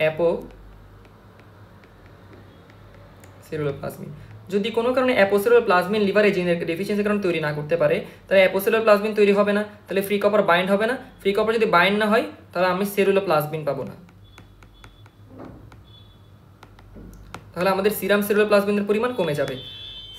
অ্যাপোসিরুলোপ্লাজমিন। যদি কোনো কারণে অ্যাপোসিরুলোপ্লাজমিন লিভারে জিনের ডেফিসিয়েন্সির কারণে তৈরি না করতে পারে, তাহলে অ্যাপোসিরুলোপ্লাজমিন তৈরি হবে না, তাহলে ফ্রি কপার বাইন্ড হবে না। ফ্রি কপার যদি বাইন্ড না হয় তাহলে আমি সেরুলোপ্লাজমিন পাবো না। তাহলে আমাদের সিরাম সেরুলোপ্লাজমিনের পরিমাণ কমে যাবে।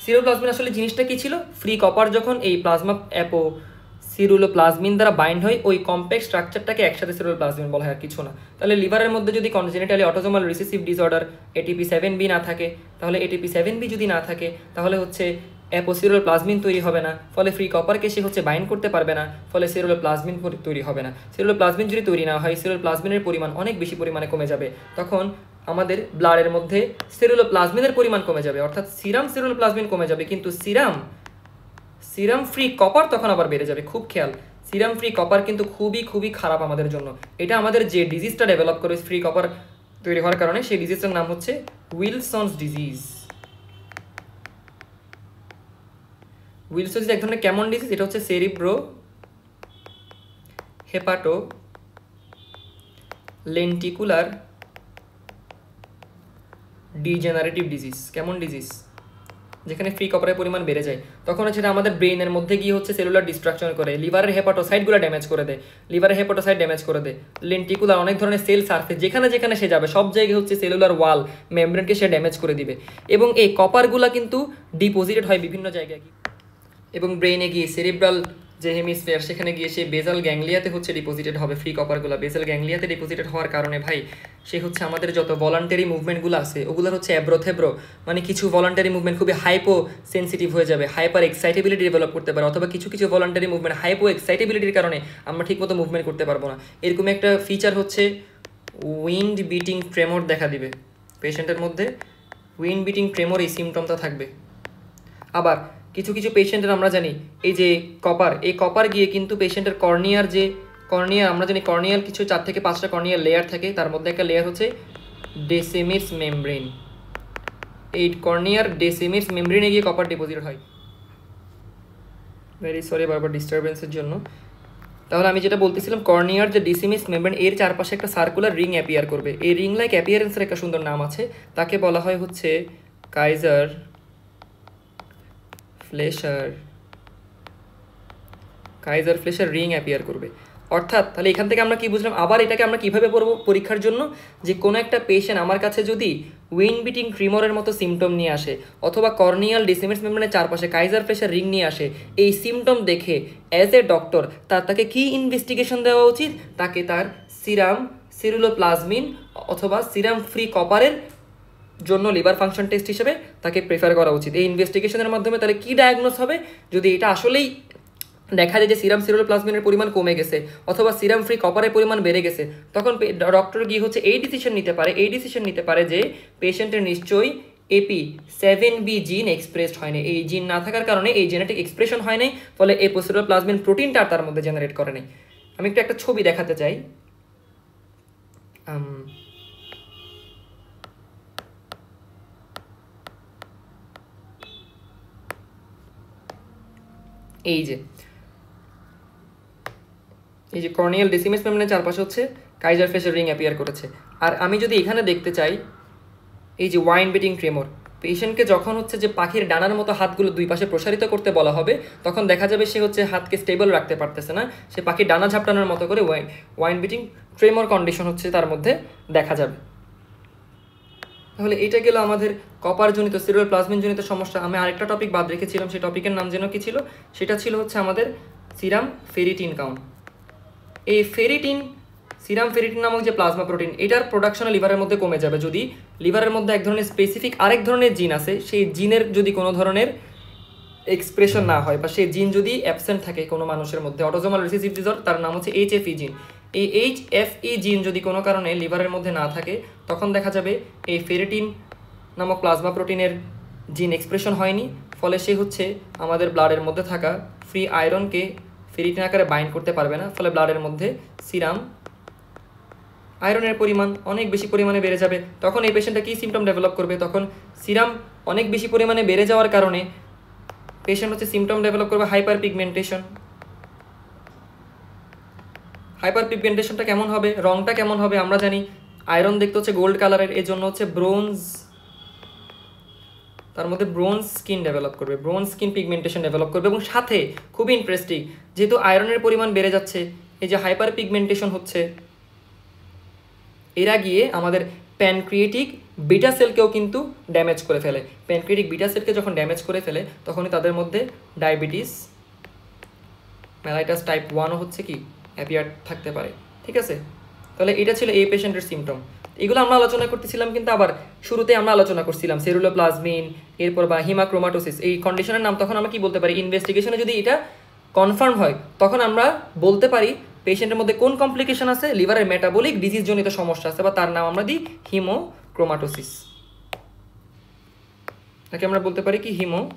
সেরুলোপ্লাজমিন আসলে জিনিসটা কি ছিল? ফ্রি কপার যখন এই প্লাজমা অ্যাপোসিরুলোপ্লাজমিন দ্বারা বাইন্ড হয়, ওই কমপ্লেক্স স্ট্রাকচারটাকে একসাথে সেরুলোপ্লাজমিন বলা হয়, আর কিছু না। তাহলে লিভারের মধ্যে যদি congenitally autosomal recessive disorder ATP7B না থাকে, তাহলে ATP7B যদি না থাকে তাহলে হচ্ছে অ্যাপোসিরুলোপ্লাজমিন তৈরি হবে না, ফলে ফ্রি কপারকে সে হচ্ছে বাইন্ড করতে পারবে না, ফলে সেরুলোপ্লাজমিন তৈরি হবে না। সেরুলোপ্লাজমিন যদি তৈরি না হয়, সেরুলোপ্লাজমিনের পরিমাণ অনেক বেশি পরিমাণে কমে যাবে। তখন আমাদের ব্লাডের মধ্যে সেরুলোপ্লাজমিনের পরিমাণ কমে যাবে, অর্থাৎ সিরাম সেরুলোপ্লাজমিন কমে যাবে, কিন্তু সিরাম ফ্রি কপার তখন আবার বেড়ে যাবে। খুব খেয়াল, সিরাম ফ্রি কপার কিন্তু খুবই খুবই খারাপ আমাদের জন্য। এটা আমাদের যে ডিজিজটা ডেভেলপ করে ফ্রি কপার তৈরি হওয়ার কারণে, সেই ডিজিজটার নাম হচ্ছে উইলসনস ডিজিজ। উইলসনস এক ধরনের কেমন ডিজিজ? এটা হচ্ছে cerebro hepato lenticular degenerative disease. কেমন ডিজিজ? যেখানে ফ্রি কপারের পরিমাণ বেড়ে যায়, তখন হচ্ছে এটা আমাদের ব্রেইনের মধ্যে গিয়ে হচ্ছে সেলুলার ডিস্ট্রাকশন করে, লিভারের হেপাটোসাইটগুলো ড্যামেজ করে দেয়, লিভারের হেপাটোসাইট ড্যামেজ করে দেয়, লেন্টিকুলার অনেক ধরনের সেল সার্ফেস যেখানে যেখানে সে যাবে সব জায়গায় হচ্ছে সেলুলার ওয়াল মেমব্রেনকে সে ড্যামেজ করে দিবে। এবং এই কপারগুলো কিন্তু ডিপোজিটেড হয় বিভিন্ন জায়গায়, এবং ব্রেইনে গিয়ে সেরিব্রাল যে হেমিস্ফিয়ার সেখানে গিয়ে সে বেজাল গ্যাংলিয়াতে হচ্ছে ডিপোজিটেড হবে। ফ্রি কপারগুলো বেজাল গ্যাংলিয়াতে ডিপোজিটেড হওয়ার কারণে ভাই সে হচ্ছে আমাদের যত ভলান্টারি মুভমেন্টগুলো আছে ওগুলোর হচ্ছে অ্যাব্রোথেব্রো, মানে কিছু ভলান্টারি মুভমেন্ট খুবই হাইপো সেন্সিটিভ হয়ে যাবে, হাইপার এক্সাইটেবিলিটি ডেভেলপ করতে পারে, অথবা কিছু কিছু ভলান্টারি মুভমেন্ট হাইপো এক্সাইটেবিলিটির কারণে আমরা ঠিকমতো মুভমেন্ট করতে পারবো না। এরকম একটা ফিচার হচ্ছে উইন্ড বিটিং ট্রেমর দেখা দিবে পেশেন্টের মধ্যে। উইন্ড বিটিং ট্রেমর এই সিমটমটা থাকবে। আবার কিছু কিছু পেশেন্টের আমরা জানি এই যে কপার গিয়ে কিন্তু পেশেন্টের কর্নিয়ার আমরা জানি কর্নিয়াল কিছু 4 থেকে 5টা কর্নিয়াল লেয়ার থাকে, তার মধ্যে একটা লেয়ার হচ্ছে ডেসিমিস মেমব্রেন। এই কর্নিয়ার ডেসিমিস মেমব্রেনে গিয়ে কপার ডিপোজিট হয়। ভেরি সরি বারবার ডিস্টারবেন্সের জন্য। তাহলে আমি যেটা বলতেছিলাম, কর্নিয়ার যে ডেসিমিস মেমব্রেন এর চারপাশে একটা সার্কুলার রিং অ্যাপিয়ার করবে। এই রিং লাইক অ্যাপিয়ারেন্সের একটা সুন্দর নাম আছে, তাকে বলা হয় হচ্ছে কাইজার ফ্লেশার রিং অ্যাপিয়ার করবে। অর্থাৎ তাহলে এখান থেকে আমরা কি বুঝলাম? আবার এটাকে আমরা কিভাবে পড়বো পরীক্ষার জন্য? যে কোনো একটা পেশেন্ট আমার কাছে যদি উইন্ড বিটিং ট্রিমরের মতো সিমটম নিয়ে আসে, অথবা কর্নিয়াল ডেসিমিস মেমব্রেনের চারপাশে কাইজার ফ্লেশার রিং নিয়ে আসে, এই সিমটম দেখে অ্যাজ এ ডক্টর তাকে কি ইনভেস্টিগেশন দেওয়া উচিত? তাকে তার সিরাম সেরুলোপ্লাজমিন অথবা সিরাম ফ্রি কপারের জন্য লিভার ফাংশন টেস্ট হিসেবে তাকে প্রেফার করা উচিত। এই ইনভেস্টিগেশনের মাধ্যমে তাহলে কি ডায়াগনোস হবে? যদি এটা আসলেই দেখা যায় যে সিরাম সেরুলোপ্লাজমিনের পরিমাণ কমে গেছে অথবা সিরাম ফ্রি কপারের পরিমাণ বেড়ে গেছে, তখন ডক্টর গিয়ে হচ্ছে এই ডিসিশন নিতে পারে যে পেশেন্টের নিশ্চয়ই AP7B জিন এক্সপ্রেসড হয় না। এই জিন না থাকার কারণে, এই জেনেটিক এক্সপ্রেশন হয় নাই, ফলে অ্যাপোসিরুলোপ্লাজমিন প্রোটিনটা তার মধ্যে জেনারেট করে নাই। আমি একটা ছবি দেখাতে চাই। এই যে কর্নিয়াল ডেসিমিস মেমব্রেনের চারপাশে হচ্ছে কাইজার ফ্লেশার রিং অ্যাপিয়ার করেছে। আর আমি যদি এখানে দেখতে চাই এই যে ওয়াইন বিটিং ট্রেমর, পেশেন্টকে যখন হচ্ছে যে পাখির ডানার মতো হাতগুলো দুই পাশে প্রসারিত করতে বলা হবে, তখন দেখা যাবে সে হচ্ছে হাতকে স্টেবল রাখতে পারতেছে না, সে পাখির ডানা ঝাপটানোর মতো করে ওয়াইন বিটিং ট্রেমর কন্ডিশন হচ্ছে তার মধ্যে দেখা যাবে। তাহলে এটা গেল আমাদের কপার জনিত সেরুলোপ্লাজমিন জনিত সমস্যা। আমি আরেকটা টপিক বাদ রেখেছিলাম, সেই টপিকের নাম যেন কি ছিল? সেটা ছিল হচ্ছে আমাদের সিরাম ফেরিটিন কাউন্ট। এই সিরাম ফেরিটিন নামক যে প্লাজমা প্রোটিন, এটার প্রোডাকশনে লিভারের মধ্যে কমে যাবে যদি লিভারের মধ্যে এক ধরনের স্পেসিফিক আরেক ধরনের জিন আছে, সেই জিনের যদি কোনো ধরনের এক্সপ্রেশন না হয়, বা সেই জিন যদি অ্যাবসেন্ট থাকে কোনো মানুষের মধ্যে, অটোজোমাল রিসেসিভ ডিসঅর্ডার, তার নাম হচ্ছে HFE জিন। এই HFE জিন যদি কোনো কারণে লিভারের মধ্যে না থাকে, তখন দেখা যাবে এই ফেরিটিন নামক প্লাজমা প্রোটিনের জিন এক্সপ্রেশন হয়নি, ফলে সে হচ্ছে আমাদের ব্লাডের মধ্যে থাকা ফ্রি ফেরিটিন আকারে বাইন্ড করতে পারবে না, ফলে ব্লাডের মধ্যে সিরাম আয়রনের পরিমাণ অনেক বেশি পরিমাণে বেড়ে যাবে। তখন এই পেশেন্টটা কী সিমটম ডেভেলপ করবে? তখন সিরাম অনেক বেশি পরিমাণে বেড়ে যাওয়ার কারণে পেশেন্ট হচ্ছে সিমটম ডেভেলপ করবে হাইপার পিগমেন্টেশন। হাইপার পিগমেন্টেশনটা কেমন হবে, রংটা কেমন হবে? আমরা জানি আয়রন দেখতে হচ্ছে গোল্ড কালারের, এর জন্য হচ্ছে ব্রোঞ্জ, তার মধ্যে ব্রোঞ্জ স্কিন ডেভেলপ করবে, ব্রোঞ্জ স্কিন পিগমেন্টেশন ডেভেলপ করবে। এবং সাথে খুবই ইন্টারেস্টিং, যেহেতু আয়রনের পরিমাণ বেড়ে যাচ্ছে, এই যে হাইপার পিগমেন্টেশন হচ্ছে, এরা গিয়ে আমাদের প্যানক্রিয়েটিক বিটা সেলকেও কিন্তু ড্যামেজ করে ফেলে। প্যানক্রিয়েটিক বিটা সেলকে যখন ড্যামেজ করে ফেলে তখনই তাদের মধ্যে ডায়াবেটিস মেলাইটাস টাইপ 1ও হচ্ছে কি অ্যাপিয়ার থাকতে পারে। ঠিক আছে, তাহলে এটা ছিল এই পেশেন্টের সিমটম। এগুলো আমরা আলোচনা করতেছিলাম, কিন্তু আবার শুরুতে আমরা আলোচনা করছিলাম সেরুলোপ্লাজমিন, এরপর বা হিমাক্রোমাটোসিস, এই কন্ডিশনের নাম। তখন আমরা কি বলতে পারি, ইনভেস্টিগেশনে যদি এটা কনফার্ম হয় তখন আমরা বলতে পারি পেশেন্টের মধ্যে কোন কমপ্লিকেশন আছে, লিভারের মেটাবলিক ডিজিজ জনিত সমস্যা আছে, বা তার নাম আমরা দিই হিমোক্রোমাটোসিস। তাকে আমরা বলতে পারি কি হিমোক্রোমাটোসিস।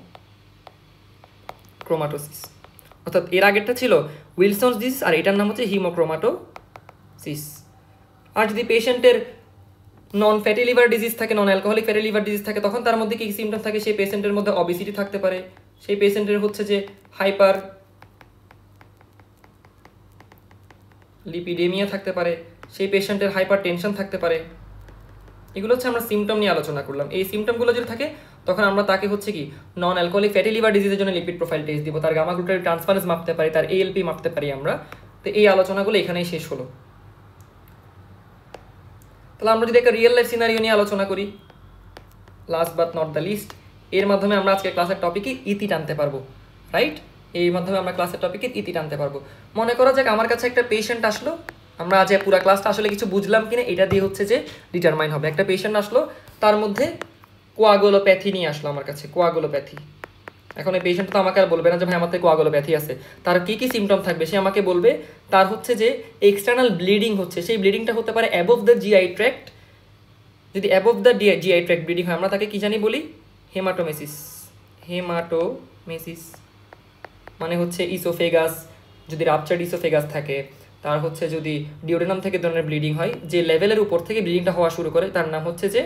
অর্থাৎ এর আগেরটা ছিল উইলসনস ডিজিজ, আর এটার নাম হচ্ছে হিমোক্রোমাটোসিস। আর যদি পেশেন্টের নন ফ্যাটি লিভার ডিজিজ থাকে, non alcoholic fatty liver disease থাকে, তখন তার মধ্যে কি সিমটম থাকে? সেই পেশেন্টের মধ্যে অবিসিটি থাকতে পারে, সেই পেশেন্টের হচ্ছে যে হাইপার লিপিডেমিয়া থাকতে পারে, সেই পেশেন্টের হাইপার টেনশন থাকতে পারে। এগুলো হচ্ছে আমরা সিমটম নিয়ে আলোচনা করলাম। এই সিমটমগুলো যদি থাকে তখন আমরা তাকে হচ্ছে কি নন অ্যালকোহলিক ফ্যাটি লিভার ডিজিজের জন্য লিপিড প্রোফাইল টেস্ট দিব, তার গামা গ্লুটারেট ট্রান্সফারেন্স মাপতে পারি, তার ALP মাপতে পারি আমরা। তো এই আলোচনাগুলো এখানেই শেষ হলো। তাহলে আমরা যদি একটা রিয়েল লাইফ সিনারিও নিয়ে আলোচনা করি, last but not the least, এর মাধ্যমে আমরা আজকে ক্লাসের টপিকে ইতি টানতে পারবো, রাইট? এই মাধ্যমে আমরা ক্লাসের টপিকে ইতি টানতে পারবো। মনে করা যাক আমার কাছে একটা পেশেন্ট আসলো, আমরা আজ পুরো ক্লাসটা আসলে কিছু বুঝলাম কিনা এটা দিয়ে হচ্ছে যে ডিটারমাইন হবে। একটা পেশেন্ট আসলো, তার মধ্যে কোয়াগুলোপ্যাথি নিয়ে আসলো আমার কাছে, কোয়াগুলোপ্যাথি। এখন এই পেশেন্ট তো আমাকে আর বলবে না যে ভাই আমার থেকে কোয়াগুলোপ্যাথি আছে, তার কি কি সিমটম থাকবে? সে আমাকে বলবে তার হচ্ছে যে এক্সটার্নাল ব্লিডিং হচ্ছে, সেই ব্লিডিংটা হতে পারে অ্যাবভ দ্য জিআই ট্র্যাক্ট। যদি above the GI tract bleeding হয় আমরা তাকে কি জানি বলি? হেমাটোমেসিস। হেমাটোমেসিস মানে হচ্ছে ইসোফেগাস, যদি রাপচার্ড ইসোফেগাস থাকে, তার হচ্ছে যদি ডিওডেনাম থেকে ধরনের ব্লিডিং হয়, যে লেভেলের উপর থেকে ব্লিডিংটা হওয়া শুরু করে তার নাম হচ্ছে যে,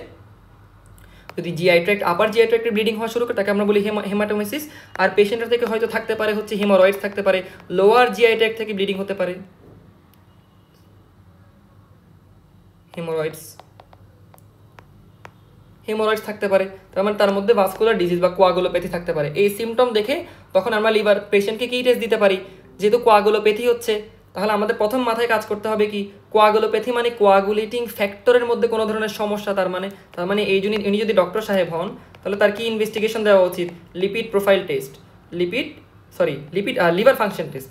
যদি জিআই ট্র্যাক্ট আপার জিআই ট্র্যাক্টের ব্লিডিং হওয়া শুরু করে তাকে আমরা বলি হেমাটোমেসিস। আর পেশেন্টের থেকে হয়তো থাকতে পারে হচ্ছে হেমোরয়েডস থাকতে পারে, লোয়ার জিআই ট্র্যাক্ট থেকে ব্লিডিং হতে পারে, হেমোরয়েডস থাকতে পারে, তার মানে তার মধ্যে ভাস্কুলার ডিজিজ বা কোয়াগুলোপ্যাথি থাকতে পারে। এই সিমটম দেখে তখন আমরা লিভার পেশেন্টকে কি টেস্ট দিতে পারি? যেহেতু কোয়াগুলোপ্যাথি হচ্ছে, তাহলে আমাদের প্রথম মাথায় কাজ করতে হবে কি, কোয়াগুলোপ্যাথি মানে কোয়াগুলেটিং ফ্যাক্টরের মধ্যে কোনো ধরনের সমস্যা। তার মানে এই জন্য উনি যদি ডক্টর সাহেব হন তাহলে তার কি ইনভেস্টিগেশন দেওয়া উচিত? Lipid profile test, liver function test,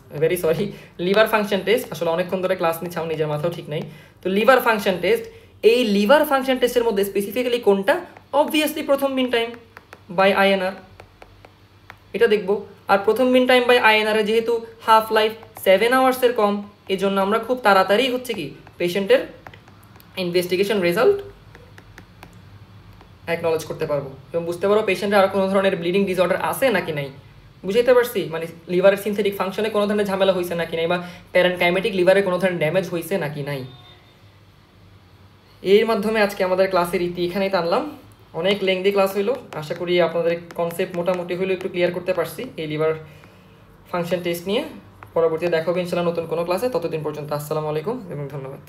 liver function test. আসলে অনেকক্ষণ ধরে ক্লাস নিচ্ছি, আমার নিজের মাথাও ঠিক নাই। তো লিভার ফাংশন টেস্ট, এই লিভার ফাংশন টেস্টের মধ্যে স্পেসিফিক্যালি কোনটা? অবভিয়াসলি প্রথম মিন টাইম বাই আইএনআর, এটা দেখব। আর প্রথম মিন টাইম বাই আইএনআর যেহেতু হাফ লাইফ 7 আওয়ার্সের কম, এই জন্য আমরা খুব তাড়াতাড়ি হচ্ছে কি পেশেন্টের ইনভেস্টিগেশন রেজাল্ট অ্যাকনলেজ করতে পারবো এবং বুঝতে পারবো পেশেন্টের আর কোনো ধরনের ব্লিডিং ডিসঅর্ডার আছে নাকি নাই। বুঝাইতে পারছি? মানে লিভারের সিনথেটিক ফাংশনে কোনো ধরনের ঝামেলা হয়েছে নাকি নাই, বা প্যারেনকাইমেটিক লিভারে কোনো ধরনের ড্যামেজ হয়েছে নাকি নাই। এর মাধ্যমে আজকে আমাদের ক্লাসের ইতি এখানেই টানলাম। অনেক লেংদি ক্লাস হইলো, আশা করি আপনাদের কনসেপ্ট মোটামুটি হইলেও একটু ক্লিয়ার করতে পারছি এই লিভার ফাংশন টেস্ট নিয়ে। পরবর্তীতে দেখা হবে ইনশাআল্লাহ নতুন কোনো ক্লাসে। ততদিন পর্যন্ত আসসালামু আলাইকুম এবং ধন্যবাদ।